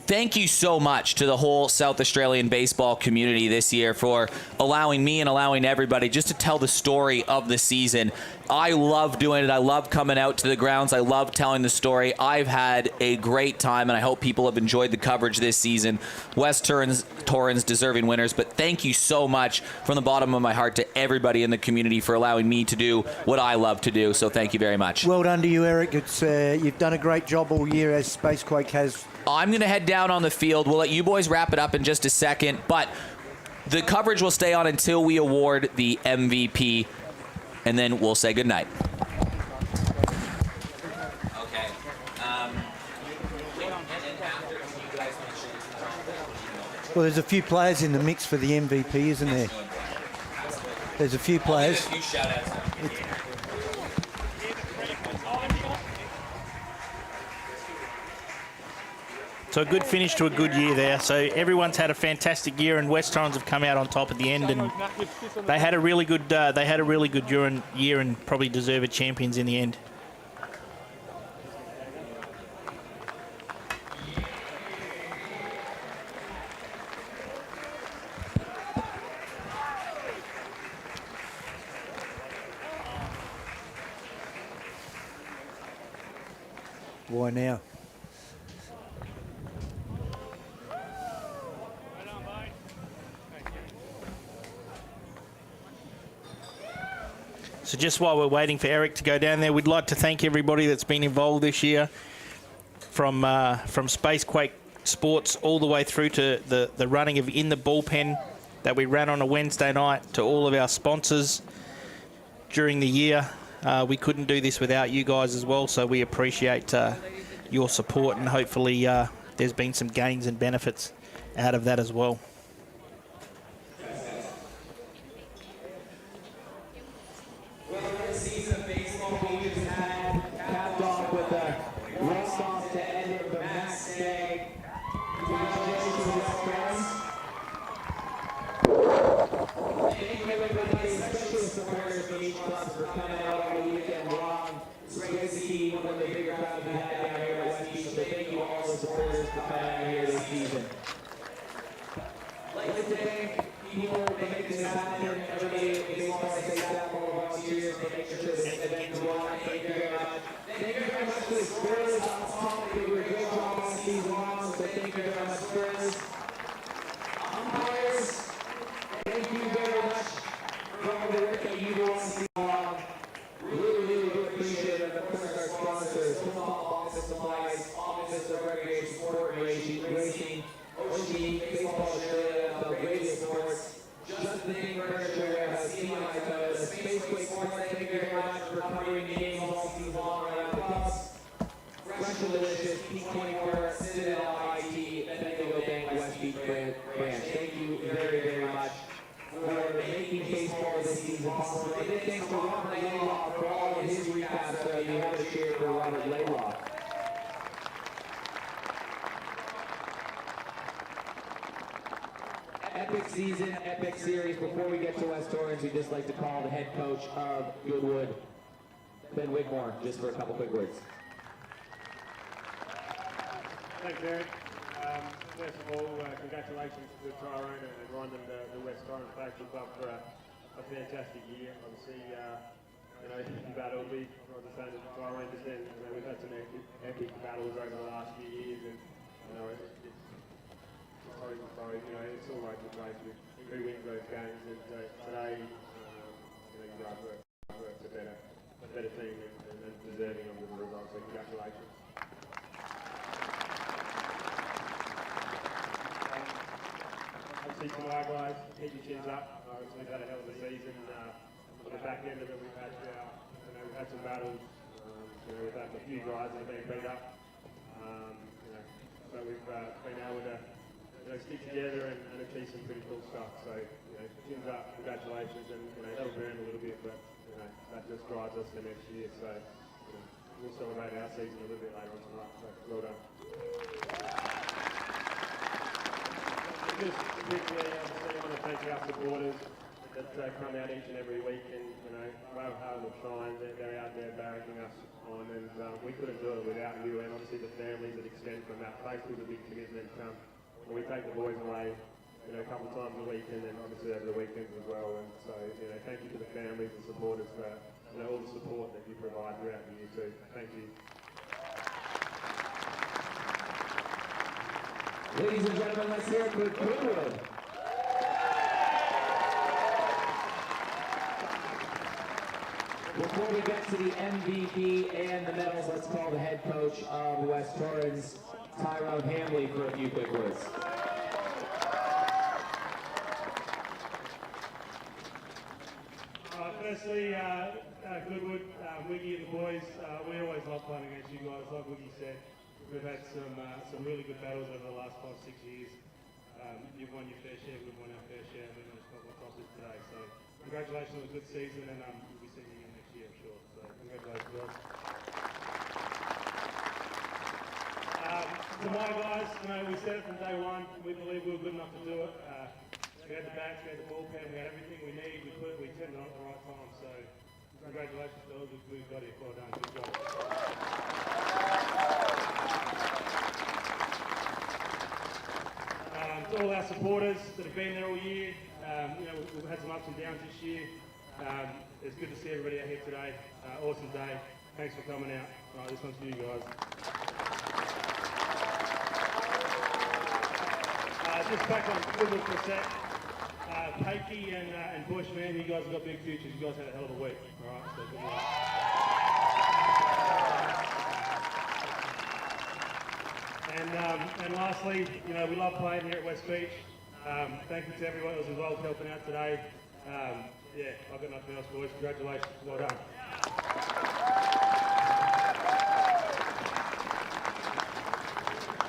thank you so much to the whole South Australian baseball community this year for allowing me and allowing everybody just to tell the story of the season. I love doing it. I love coming out to the grounds. I love telling the story. I've had a great time, and I hope people have enjoyed the coverage this season. West Torrens deserving winners, but thank you so much from the bottom of my heart to everybody in the community for allowing me to do what I love to do. So thank you very much. Well done to you, Eric. It's you've done a great job all year, as Spacequake has. I'm going to head down on the field. We'll let you boys wrap it up in just a second, but the coverage will stay on until we award the MVP, and then we'll say goodnight. Okay. Well, there's a few players in the mix for the MVP, isn't there? There's a few players. A few shout-outs. So a good finish to a good year there. So everyone's had a fantastic year, and West Torrens have come out on top at the end, and they had a really good year and probably deserved champions in the end. Why now? So just while we're waiting for Eric to go down there, we'd like to thank everybody that's been involved this year, from Spacequake Sports all the way through to the running of In the Bullpen that we ran on a Wednesday night, to all of our sponsors during the year. We couldn't do this without you guys as well, so we appreciate your support, and hopefully there's been some gains and benefits out of that as well. Epic season, epic series. Before we get to West Torrens, we'd just like to call the head coach of Goodwood, Ben Wigmore, just for a couple quick words. Thanks, Eric. First of all, congratulations to Torrens and Ron and the West Torrens Baseball Club for a fantastic year. Obviously, epic battle league on the side of Torrens. We've had some epic battles over the last few years, and it's all right to play who wins those games. And today, you guys worked a better team and deserving of the results. So congratulations. obviously to my guys, keep your chins up. We've had a hell of a season. On the back end of it, we've had some battles. We've had a few guys that have been beat up. So we've been able to stick together and achieve some pretty cool stuff. So chins up, congratulations, and it'll burn a little bit, but that just drives us for next year. So we'll celebrate our season a little bit later on tonight. So well done. Just quickly, obviously, I want to thank our supporters that come out each and every week, and rail hard or shine, they're out there backing us on, and we couldn't do it without you, and obviously the families that extend from that place was a big commitment. When we take the boys away, a couple of times a week, and then obviously over the weekends as well. And so, thank you to the families and supporters for all the support that you provide throughout the year too. Thank you. Ladies and gentlemen, let's hear it for Goodwood. Before we get to the MVP and the medals, let's call the head coach of West Torrens, Tyrone Hambley, for a few quick words. Firstly, Goodwood, Wiggy and the boys, we always love playing against you guys. Like Wiggy said, we've had some really good battles over the last 5-6 years. You've won your fair share, we've won our fair share, and we're going to stop what top is today. So congratulations on a good season, and we'll be seeing you again next year, I'm sure. So congratulations, guys. To my guys, we said it from day one. We believe we were good enough to do it. We had the bats, we had the bullpen, we had everything we need. We turned it on at the right time. So congratulations to all we've got here. Well done. Good job. To all our supporters that have been there all year, we've had some ups and downs this year. It's good to see everybody out here today. Awesome day. Thanks for coming out. All right, this one's for you guys. Just back on Goodwood for a sec. Pakey and Bush, man, you guys have got big futures. You guys had a hell of a week. All right, so good luck. And lastly, we love playing here at West Beach. Thank you to everyone that was involved helping out today. I've got nothing else, boys. Congratulations. Well done.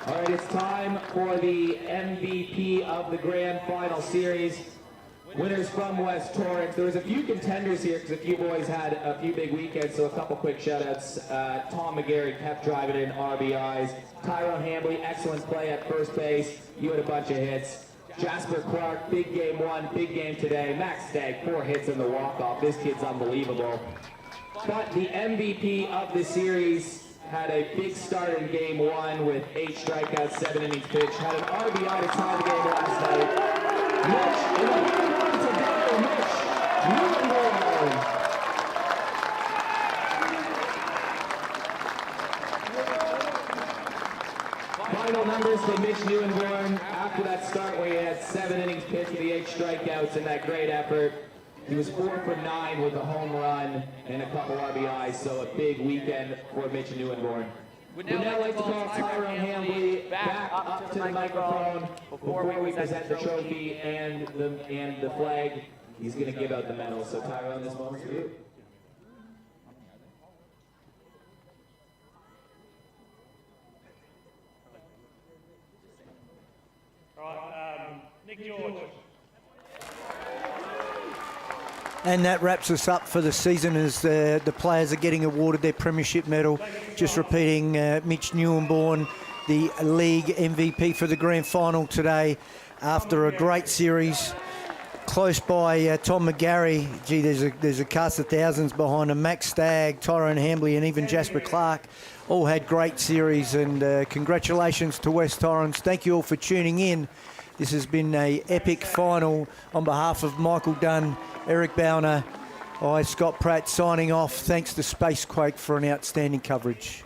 All right, it's time for the MVP of the Grand Final Series. Winners from West Torrens. There was a few contenders here because a few boys had a few big weekends, so a couple quick shout-outs. Tom McGarry kept driving in RBIs. Tyrone Hambley, excellent play at first base. You had a bunch of hits. Jasper Clark, big game one, big game today. Max Stagg, 4 hits in the walk-off. This kid's unbelievable. But the MVP of the series had a big start in game one with 8 strikeouts, 7 innings pitched. Had an RBI to tie the game last night. Mitch, in the home run today, Mitch Newborn. Final numbers for Mitch Newborn after that start where he had 7 innings pitched with the 8 strikeouts and that great effort. He was 4 for 9 with a home run and a couple RBIs, so a big weekend for Mitch Newborn. We'd now like to call Tyrone Hambley back up to the microphone before we present the trophy and the flag. He's going to give out the medal. So Tyrone, this moment's for you. All right, Nick George. And that wraps us up for the season as the players are getting awarded their premiership medal. Just repeating, Mitch Newborn, the league MVP for the grand final today after a great series. Close by Tom McGarry. Gee, there's a cast of thousands behind him. Max Stagg, Tyrone Hambley and even Jasper Clark all had great series. And congratulations to West Torrens. Thank you all for tuning in. This has been an epic final. On behalf of Michael Dunn, Eric Bowner, Scott Pratt signing off. Thanks to Spacequake for an outstanding coverage.